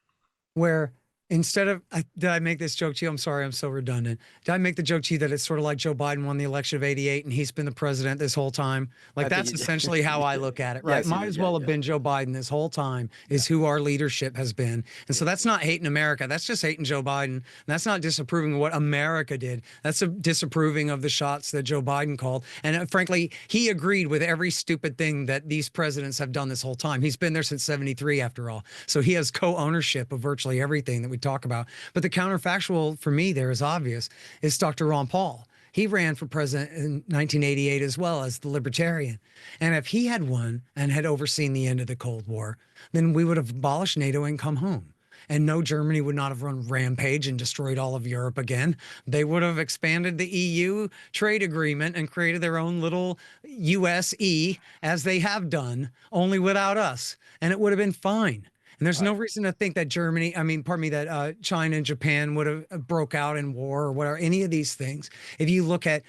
where instead of, did I make this joke to you? I'm sorry, I'm so redundant. Did I make the joke to you that it's sort of like Joe Biden won the election of '88 and he's been the president this whole time? Like, that's essentially how I look at it, right? Might as well have been Joe Biden this whole time is who our leadership has been. And so that's not hating America. That's just hating Joe Biden. And that's not disapproving of what America did. That's a disapproving of the shots that Joe Biden called. And frankly, he agreed with every stupid thing that these presidents have done this whole time. He's been there since '73 after all. So he has co-ownership of virtually everything that we talk about. But the counterfactual for me there is obvious. It's Dr. Ron Paul. He ran for president in 1988 as well as the Libertarian. And if he had won and had overseen the end of the Cold War, then we would have abolished NATO and come home. And no, Germany would not have run rampage and destroyed all of Europe again. They would have expanded the EU trade agreement and created their own little USE, as they have done, only without us. And it would have been fine. And there's no reason to think that that China and Japan would have broke out in war or whatever, any of these things. If you look at,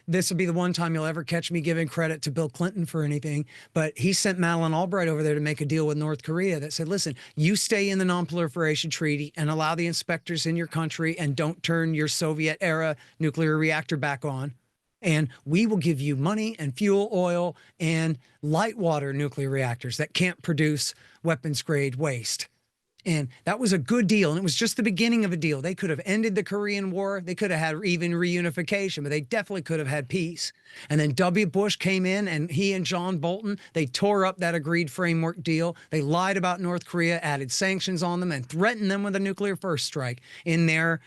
this would be the one time you'll ever catch me giving credit to Bill Clinton for anything, but he sent Madeleine Albright over there to make a deal with North Korea that said, listen, you stay in the Non-Proliferation Treaty and allow the inspectors in your country and don't turn your Soviet era nuclear reactor back on. And we will give you money and fuel oil and light water nuclear reactors that can't produce weapons grade waste. And that was a good deal. And it was just the beginning of a deal. They could have ended the Korean War. They could have had even reunification, but they definitely could have had peace. And then W. Bush came in, and he and John Bolton, they tore up that agreed framework deal. They lied about North Korea, added sanctions on them, and threatened them with a nuclear first strike in their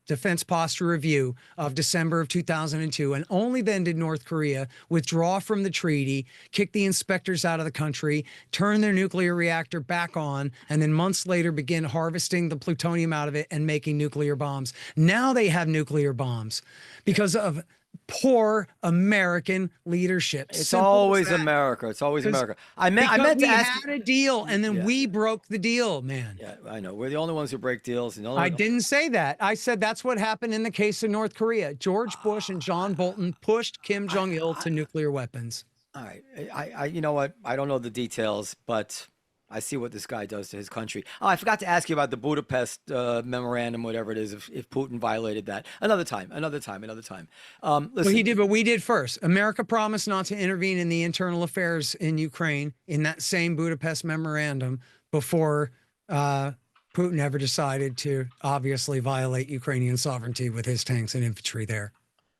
defense posture review of December of 2002. And only then did North Korea withdraw from the treaty, kick the inspectors out of the country, turn their nuclear reactor back on, and then months later begin harvesting the plutonium out of it and making nuclear bombs. Now they have nuclear bombs because of poor American leadership. It's Simple always as that. America. It's always 'Cause- America. I meant because to ask. we had a deal, and then we broke the deal, man. Yeah, I know. We're the only ones who break deals. And the only I didn't say that. I said that's what happened in the case of North Korea. George Bush and John Bolton pushed Kim Jong-il to nuclear weapons. All right. You know what? I don't know the details, but I see what this guy does to his country. Oh, I forgot to ask you about the Budapest memorandum, whatever it is, if Putin violated that. Another time. Listen, Well, he did, but we did first. America promised not to intervene in the internal affairs in Ukraine in that same Budapest memorandum before Putin ever decided to obviously violate Ukrainian sovereignty with his tanks and infantry there.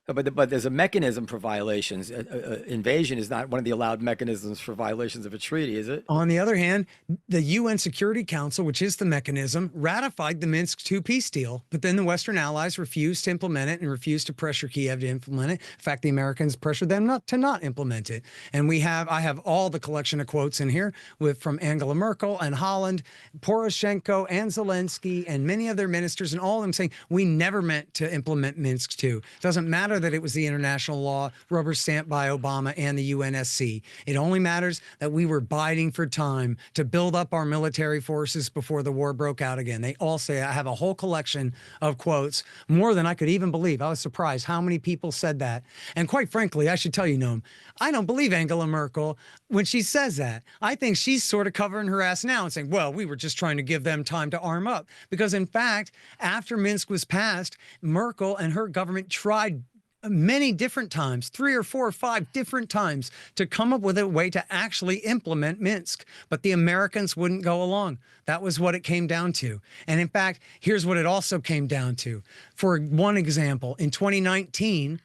But there's a mechanism for violations. Invasion is not one of the allowed mechanisms for violations of a treaty, is it? On the other hand, the UN Security Council, which is the mechanism, ratified the Minsk II peace deal, but then the Western allies refused to implement it and refused to pressure Kiev to implement it. In fact, the Americans pressured them not to implement it. And I have all the collection of quotes in here from Angela Merkel and Holland, Poroshenko and Zelensky and many of their ministers, and all of them saying, we never meant to implement Minsk II. It doesn't matter that it was the international law rubber stamped by Obama and the UNSC. It only matters that we were biding for time to build up our military forces before the war broke out again. They all say, I have a whole collection of quotes, more than I could even believe. I was surprised how many people said that. And quite frankly, I should tell you, Noam, I don't believe Angela Merkel when she says that. I think she's sort of covering her ass now and saying, well, we were just trying to give them time to arm up. Because in fact, after Minsk was passed, Merkel and her government tried many different times, 3 or 4 or 5 different times, to come up with a way to actually implement Minsk. But the Americans wouldn't go along. That was what it came down to. And in fact, here's what it also came down to. For one example, in 2019,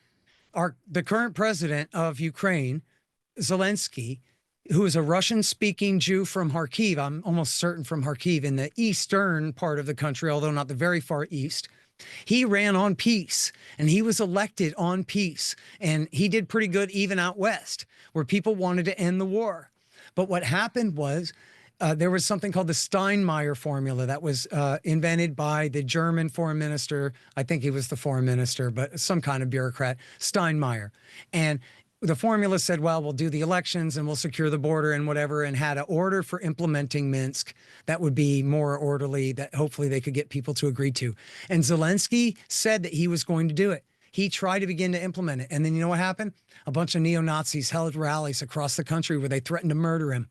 the current president of Ukraine, Zelensky, who is a Russian-speaking Jew from Kharkiv, I'm almost certain from Kharkiv, in the eastern part of the country, although not the very far east, he ran on peace, and he was elected on peace, and he did pretty good even out west, where people wanted to end the war. But what happened was there was something called the Steinmeier formula that was invented by the German foreign minister. I think he was the foreign minister, but some kind of bureaucrat, Steinmeier. And the formula said, well, we'll do the elections and we'll secure the border and whatever, and had an order for implementing Minsk that would be more orderly, that hopefully they could get people to agree to. And Zelensky said that he was going to do it. He tried to begin to implement it. And then you know what happened? A bunch of neo-Nazis held rallies across the country where they threatened to murder him.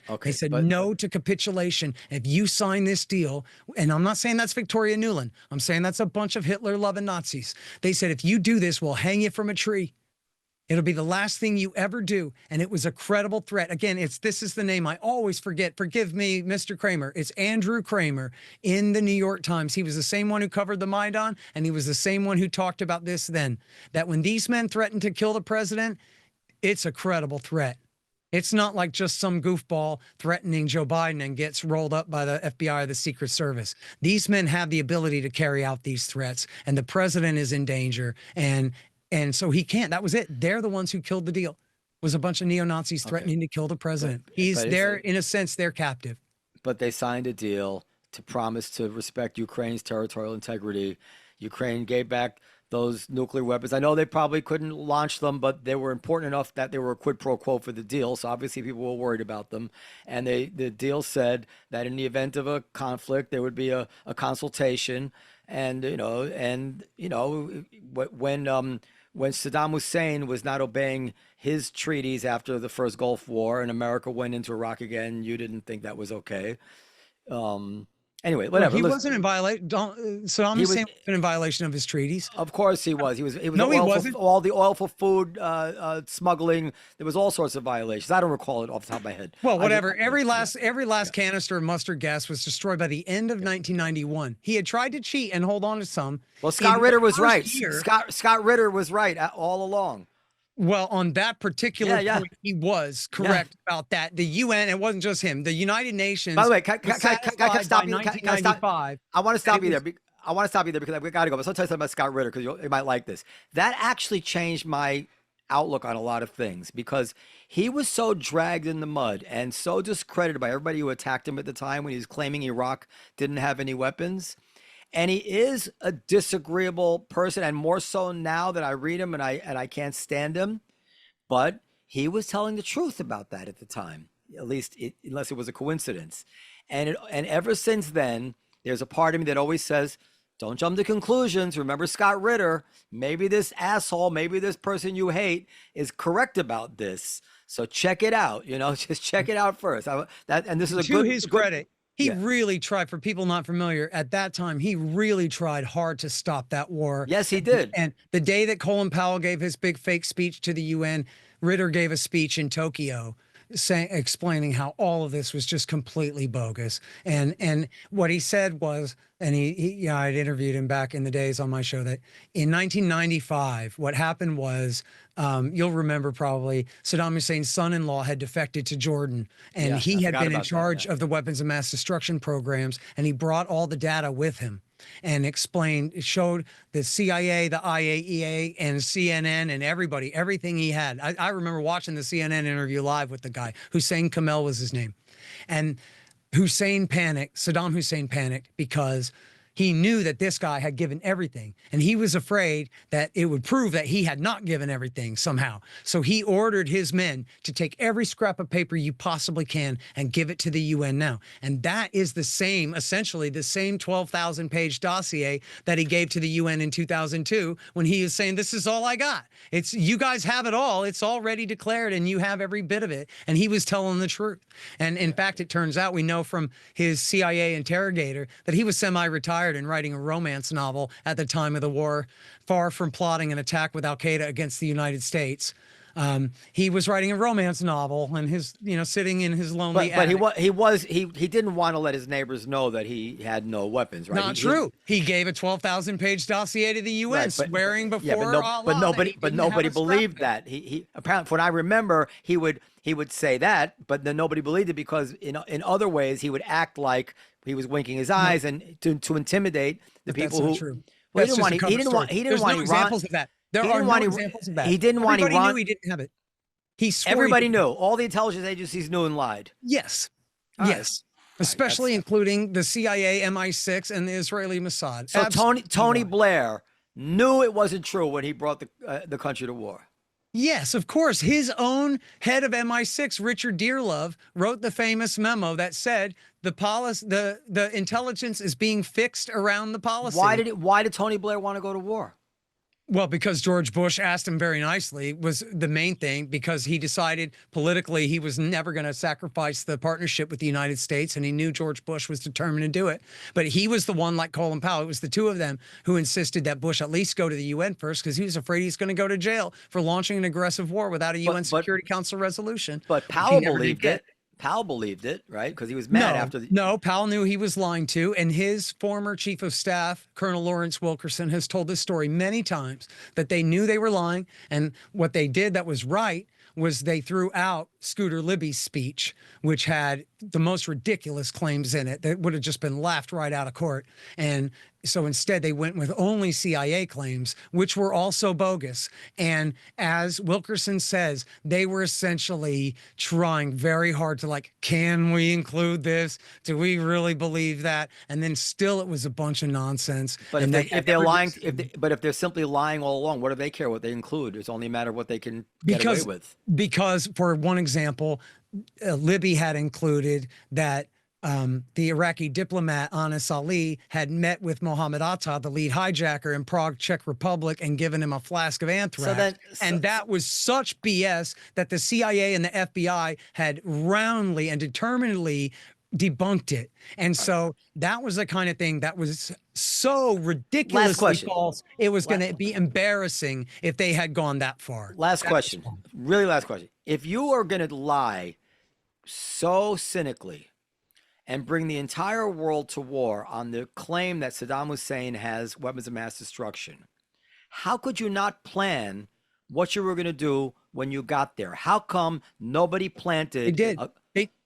Okay, they said no to capitulation. If you sign this deal, and I'm not saying that's Victoria Nuland, I'm saying that's a bunch of Hitler-loving Nazis. They said, if you do this, we'll hang you from a tree. It'll be the last thing you ever do. And it was a credible threat. Again, this is the name I always forget. Forgive me, Mr. Kramer. It's Andrew Kramer in the New York Times. He was the same one who covered the Maidan, and he was the same one who talked about this then, that when these men threaten to kill the president, it's a credible threat. It's not like just some goofball threatening Joe Biden and gets rolled up by the FBI or the Secret Service. These men have the ability to carry out these threats, and the president is in danger. And so he can't. That was it. They're the ones who killed the deal. It was a bunch of neo-Nazis threatening to kill the president. In a sense, they're captive. But they signed a deal to promise to respect Ukraine's territorial integrity. Ukraine gave back those nuclear weapons. I know they probably couldn't launch them, but they were important enough that they were a quid pro quo for the deal. So obviously people were worried about them. And the deal said that in the event of a conflict, there would be a consultation. And when Saddam Hussein was not obeying his treaties after the first Gulf War and America went into Iraq again, you didn't think that was okay. Anyway, Well, whatever. he Listen, wasn't in violation. Saddam he was. Hussein wasn't in violation of his treaties. Of course he was. He was. No, he wasn't. All the oil for food smuggling. There was all sorts of violations. I don't recall it off the top of my head. Well, whatever. Every last canister of mustard gas was destroyed by the end of 1991. He had tried to cheat and hold on to some. Well, Scott Ritter was right. Year, Scott Ritter was right all along. Well, on that particular point, he was correct about that. The UN, it wasn't just him. The United Nations. By the way, can I stop you? I want to stop you there. I want to stop you there because we got to go. But I'll tell you something about Scott Ritter because you might like this. That actually changed my outlook on a lot of things because he was so dragged in the mud and so discredited by everybody who attacked him at the time when he was claiming Iraq didn't have any weapons. And he is a disagreeable person, and more so now that I read him and I can't stand him. But he was telling the truth about that at the time, at least unless it was a coincidence. And ever since then, there's a part of me that always says, don't jump to conclusions. Remember Scott Ritter. Maybe this asshole, maybe this person you hate is correct about this. So check it out. Just check it out first. And this is to his credit. He really tried, for people not familiar, at that time, he really tried hard to stop that war. Yes, he did. And the day that Colin Powell gave his big fake speech to the UN, Ritter gave a speech in Tokyo explaining how all of this was just completely bogus. And what he said was, and I'd interviewed him back in the days on my show, that in 1995, what happened was, you'll remember probably, Saddam Hussein's son-in-law had defected to Jordan, and he had been in charge of the weapons of mass destruction programs, and he brought all the data with him and showed the CIA, the IAEA, and CNN, and everything he had. I remember watching the CNN interview live with the guy. Hussein Kamel was his name. And Saddam Hussein panicked because he knew that this guy had given everything, and he was afraid that it would prove that he had not given everything somehow. So he ordered his men to take every scrap of paper you possibly can and give it to the UN now. And that is essentially the same 12,000-page dossier that he gave to the UN in 2002 when he was saying, this is all I got. You guys have it all. It's already declared, and you have every bit of it. And he was telling the truth. And in fact, it turns out we know from his CIA interrogator that he was semi-retired and writing a romance novel at the time of the war, far from plotting an attack with Al-Qaeda against the United States. He was writing a romance novel and sitting in his lonely attic. But he didn't want to let his neighbors know that he had no weapons, right? Not true. He gave a 12,000-page dossier to the UN, swearing before Allah. But nobody believed that. He apparently, from what I remember, he would say that, but then nobody believed it because in other ways he would act like he was winking his eyes and to intimidate the people who. True. Well, he didn't want examples of that. There are no examples of that. He didn't want Iran. Everybody knew he didn't have it. Everybody knew. All the intelligence agencies knew and lied. Yes. Yes. Especially including the CIA, MI6, and the Israeli Mossad. So Tony Blair knew it wasn't true when he brought the country to war. Yes, of course. His own head of MI6, Richard Dearlove, wrote the famous memo that said the intelligence is being fixed around the policy. Why did Tony Blair want to go to war? Well, because George Bush asked him very nicely was the main thing, because he decided politically he was never going to sacrifice the partnership with the United States, and he knew George Bush was determined to do it. But he was the one, like Colin Powell, it was the two of them who insisted that Bush at least go to the UN first, because he was afraid he's going to go to jail for launching an aggressive war without a UN Security Council resolution. But Powell believed it. Powell believed it, right? Because he was mad after No, Powell knew he was lying too. And his former chief of staff, Colonel Lawrence Wilkerson, has told this story many times, that they knew they were lying. And what they did that was right was they threw out Scooter Libby's speech, which had the most ridiculous claims in it that would have just been laughed right out of court. And so instead they went with only CIA claims, which were also bogus. And as Wilkerson says, they were essentially trying very hard to can we include this? Do we really believe that? And then still it was a bunch of nonsense. But if they're lying, if they're simply lying all along, what do they care what they include? It's only a matter of what they can get away with. Because for one example, Libby had included that the Iraqi diplomat Anas Ali had met with Mohammed Atta, the lead hijacker in Prague, Czech Republic, and given him a flask of anthrax. And that was such BS that the CIA and the FBI had roundly and determinedly debunked it. And so that was the kind of thing that was so ridiculously false. It was going to be embarrassing if they had gone that far. Last question. Really last question. If you are going to lie so cynically and bring the entire world to war on the claim that Saddam Hussein has weapons of mass destruction, how could you not plan what you were going to do when you got there? How come nobody planted? They did.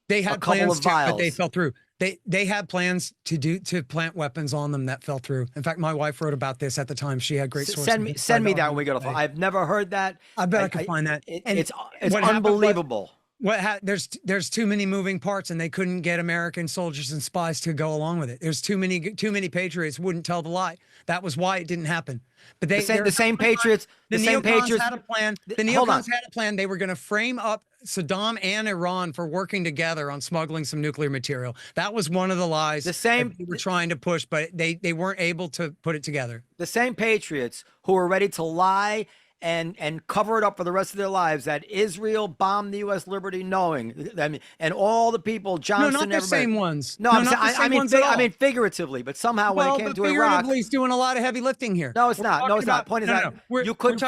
They had plans to, but they fell through. They had plans to plant weapons on them that fell through. In fact, my wife wrote about this at the time. She had great sources. Send me that when we get off. I've never heard that. I bet I can find that. It's unbelievable. There's too many moving parts, and they couldn't get American soldiers and spies to go along with it. There's too many patriots wouldn't tell the lie. That was why it didn't happen. But the same patriots had a plan. The neocons had a plan. They were going to frame up Saddam and Iran for working together on smuggling some nuclear material. That was one of the lies that they were trying to push, but they weren't able to put it together. The same patriots who were ready to lie and cover it up for the rest of their lives that Israel bombed the U.S. liberty, knowing, I mean, and all the people, Johnson, no, not the same ones. No, I mean figuratively, but somehow when it came to Iraq, figuratively, he's doing a lot of heavy lifting here. No, it's not. No, it's not. Point is that you couldn't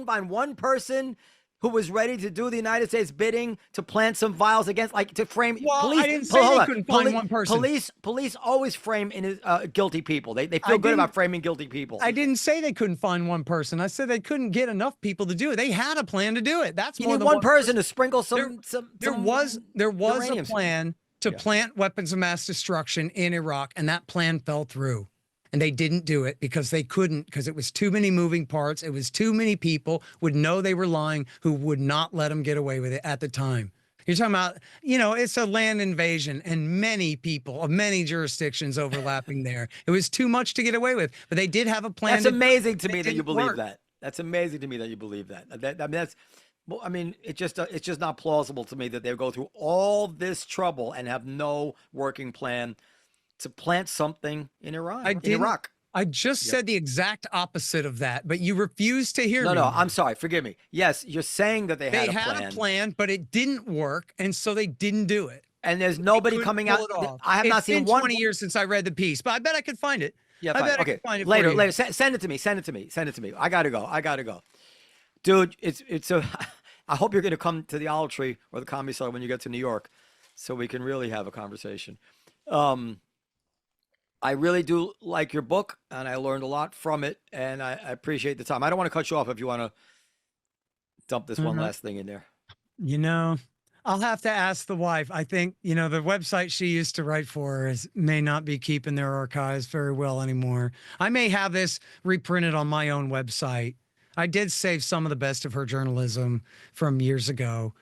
find one person who was ready to do the United States bidding to plant some vials against, like, to frame. Well, police, I didn't say they couldn't find one person. Police always frame guilty people. They feel good about framing guilty people. I didn't say they couldn't find one person. I said they couldn't get enough people to do it. They had a plan to do it. That's you more need than one person to sprinkle some. There was a plan to plant weapons of mass destruction in Iraq, and that plan fell through. And they didn't do it because they couldn't, because it was too many moving parts. It was too many people would know they were lying who would not let them get away with it at the time. You're talking about, it's a land invasion and many people of many jurisdictions overlapping there. It was too much to get away with, but they did have a plan. That's amazing to me that you believe that. That's amazing to me that you believe that. It's just not plausible to me that they go through all this trouble and have no working plan to plant something in Iraq. I just said the exact opposite of that, but you refuse to hear me. No, I'm sorry. Forgive me. Yes, you're saying that they had a plan, but it didn't work, and so they didn't do it. And there's nobody coming out. I have not seen one. 20 years since I read the piece, but I bet I could find it. Yeah, fine. I could find it later. Send it to me. Send it to me. I gotta go. Dude, I hope you're gonna come to the Olive Tree or the Comedy Cellar when you get to New York, so we can really have a conversation. I really do like your book, and I learned a lot from it, and I appreciate the time. I don't want to cut you off if you want to dump this one last thing in there. I'll have to ask the wife. I think, the website she used to write for may not be keeping their archives very well anymore. I may have this reprinted on my own website. I did save some of the best of her journalism from years ago.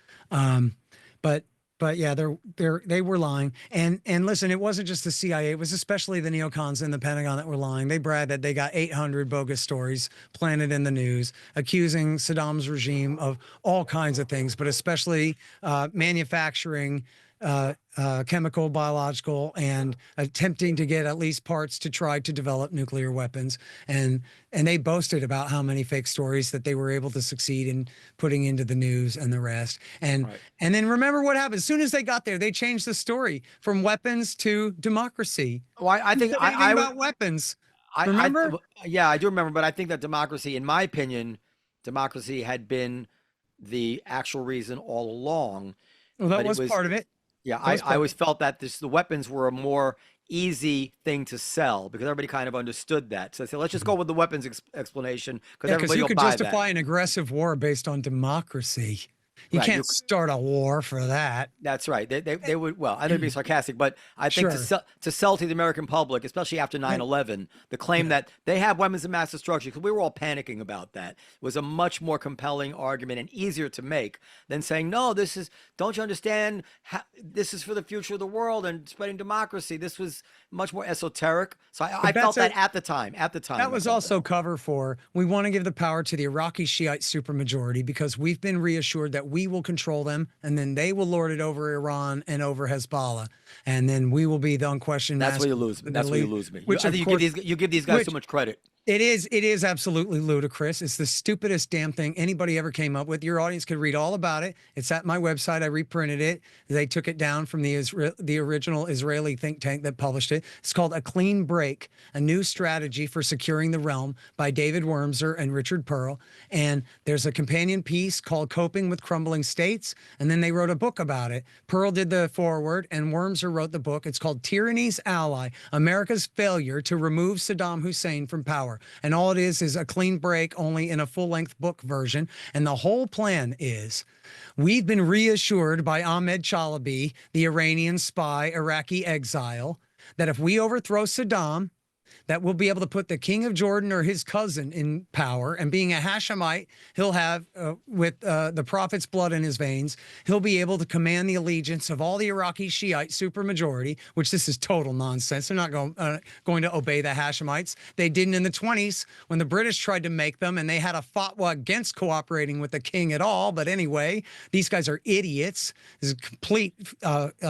But yeah, they were lying. And listen, it wasn't just the CIA. It was especially the neocons in the Pentagon that were lying. They bragged that they got 800 bogus stories planted in the news, accusing Saddam's regime of all kinds of things, but especially manufacturing chemical, biological, and attempting to get at least parts to try to develop nuclear weapons. And they boasted about how many fake stories that they were able to succeed in putting into the news and the rest. And then remember what happened. As soon as they got there, they changed the story from weapons to democracy. Well, I think about weapons. Remember? Yeah, I do remember. But I think that democracy, in my opinion, democracy had been the actual reason all along. Well, that was part of it. Yeah, I always felt that the weapons were a more easy thing to sell because everybody kind of understood that. So I said, let's just go with the weapons explanation because everybody will buy that. Because you could justify an aggressive war based on democracy. You can't start a war for that. That's right. They would. Well, I don't be sarcastic, but I think to sell to the American public, especially after 9/11, the claim that they have weapons of mass destruction, because we were all panicking about that, was a much more compelling argument and easier to make than saying, no, don't you understand? This is for the future of the world and spreading democracy. This was much more esoteric. So I felt that at the time. That was also cover for, we want to give the power to the Iraqi Shiite supermajority because we've been reassured that we will control them, and then they will lord it over Iran and over Hezbollah, and then we will be the unquestioned. That's where you lose me. That's where you lose me. You give these guys too much credit. It is absolutely ludicrous. It's the stupidest damn thing anybody ever came up with. Your audience could read all about it. It's at my website. I reprinted it. They took it down from the original Israeli think tank that published it. It's called A Clean Break, A New Strategy for Securing the Realm by David Wormser and Richard Pearl. And there's a companion piece called Coping with Crumbling States. And then they wrote a book about it. Pearl did the foreword and Wormser wrote the book. It's called Tyranny's Ally, America's Failure to Remove Saddam Hussein from Power. And all it is a clean break, only in a full-length book version. And the whole plan is, we've been reassured by Ahmed Chalabi, the Iranian spy, Iraqi exile, that if we overthrow Saddam, that we'll be able to put the king of Jordan or his cousin in power. And being a Hashemite, he'll have, with the prophet's blood in his veins, he'll be able to command the allegiance of all the Iraqi Shiite supermajority, which this is total nonsense. They're not going to obey the Hashemites. They didn't in the 20s when the British tried to make them, and they had a fatwa against cooperating with the king at all. But anyway, these guys are idiots. This is a complete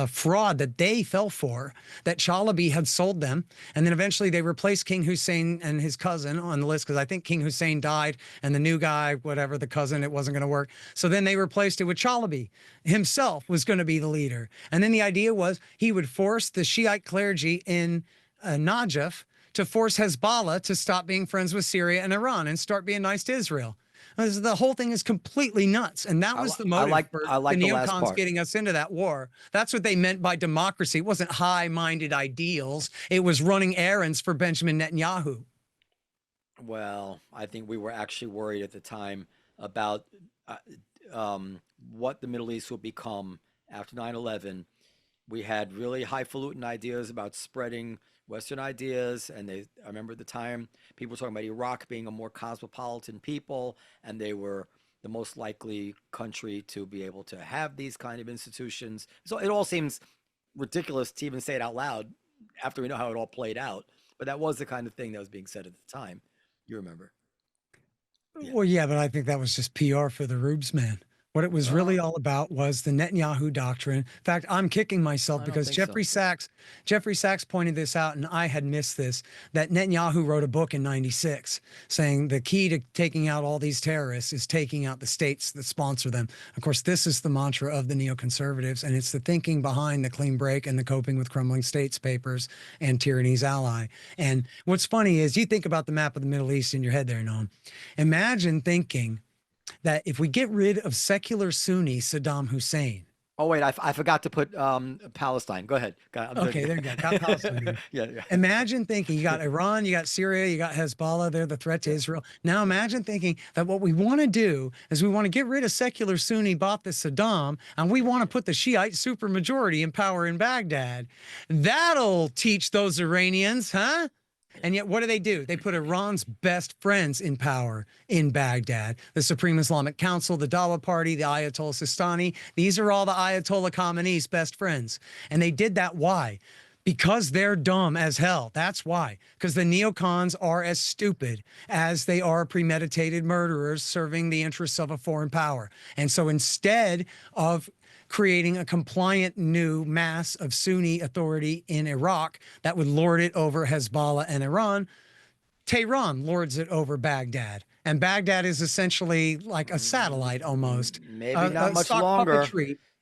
fraud that they fell for, that Chalabi had sold them. And then eventually they replaced King Hussein and his cousin on the list, because I think King Hussein died and the new guy, whatever, the cousin, it wasn't going to work. So then they replaced it with Chalabi himself was going to be the leader. And then the idea was he would force the Shiite clergy in Najaf to force Hezbollah to stop being friends with Syria and Iran and start being nice to Israel. The whole thing is completely nuts. And that was the motive for the neocons getting us into that war. That's what they meant by democracy. It wasn't high-minded ideals. It was running errands for Benjamin Netanyahu. Well, I think we were actually worried at the time about what the Middle East would become after 9/11. We had really highfalutin ideas about spreading Western ideas, and I remember at the time people were talking about Iraq being a more cosmopolitan people, and they were the most likely country to be able to have these kind of institutions. So it all seems ridiculous to even say it out loud after we know how it all played out. But that was the kind of thing that was being said at the time. You remember? Yeah. Well, yeah, but I think that was just PR for the Rubes man. What it was really all about was the Netanyahu doctrine. In fact, I'm kicking myself because Jeffrey Sachs pointed this out, and I had missed this, that Netanyahu wrote a book in '96 saying the key to taking out all these terrorists is taking out the states that sponsor them. Of course, this is the mantra of the neoconservatives, and it's the thinking behind the Clean Break and the Coping with Crumbling States papers and Tyranny's Ally. And what's funny is you think about the map of the Middle East in your head there, Noam. Imagine thinking that if we get rid of secular Sunni Saddam Hussein. Oh, wait, I forgot to put Palestine. Go ahead. Okay, there you go. Got Palestine. Yeah. Imagine thinking you got Iran, you got Syria, you got Hezbollah. They're the threat to Israel. Now imagine thinking that what we want to do is we want to get rid of secular Sunni Ba'athist Saddam, and we want to put the Shiite supermajority in power in Baghdad. That'll teach those Iranians, huh? And yet, what do? They put Iran's best friends in power in Baghdad. The Supreme Islamic Council, the Dawa Party, the Ayatollah Sistani. These are all the Ayatollah Khamenei's best friends. And they did that. Why? Because they're dumb as hell. That's why. Because the neocons are as stupid as they are premeditated murderers serving the interests of a foreign power. And so instead of creating a compliant new mass of Sunni authority in Iraq that would lord it over Hezbollah and Iran, Tehran lords it over Baghdad. And Baghdad is essentially like a satellite almost. Maybe not much longer.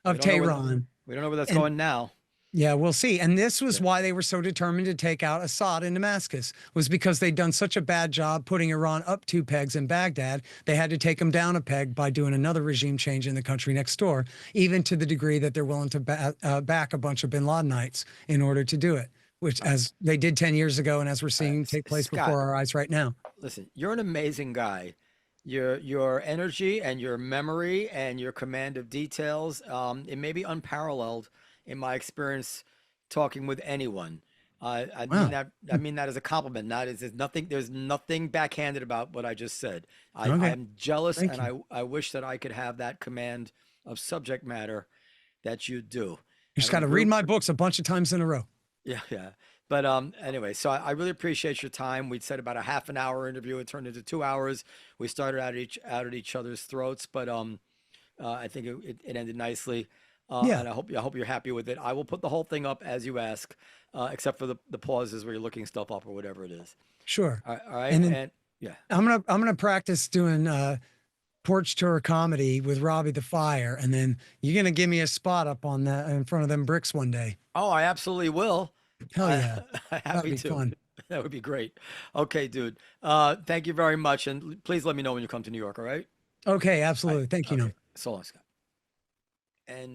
Of Tehran. We don't know where that's going now. Yeah, we'll see. And this was why they were so determined to take out Assad in Damascus, was because they'd done such a bad job putting Iran up 2 pegs in Baghdad. They had to take them down a peg by doing another regime change in the country next door, even to the degree that they're willing to back a bunch of bin Ladenites in order to do it, which as they did 10 years ago and as we're seeing take place Scott, before our eyes right now. Listen, you're an amazing guy. Your energy and your memory and your command of details, it may be unparalleled in my experience talking with anyone. I mean that as a compliment. There's nothing backhanded about what I just said. I am jealous, and I wish that I could have that command of subject matter that you do. You just got to read my books a bunch of times in a row. Yeah. But anyway, so I really appreciate your time. We said about a half an hour interview. It turned into 2 hours. We started out at each other's throats, but I think it ended nicely. Yeah. And I hope you're happy with it. I will put the whole thing up as you ask, except for the pauses where you're looking stuff up or whatever it is. Sure. All right. And then And yeah. I'm gonna practice doing porch tour comedy with Robbie the Fire, and then you're gonna give me a spot up on that in front of them bricks one day. Oh, I absolutely will. Hell yeah. Happy That'd be to. fun. That would be great. Okay, dude. Thank you very much, and please let me know when you come to New York. All right. Okay, absolutely. Thank you. Okay. Noam. So long, Scott. And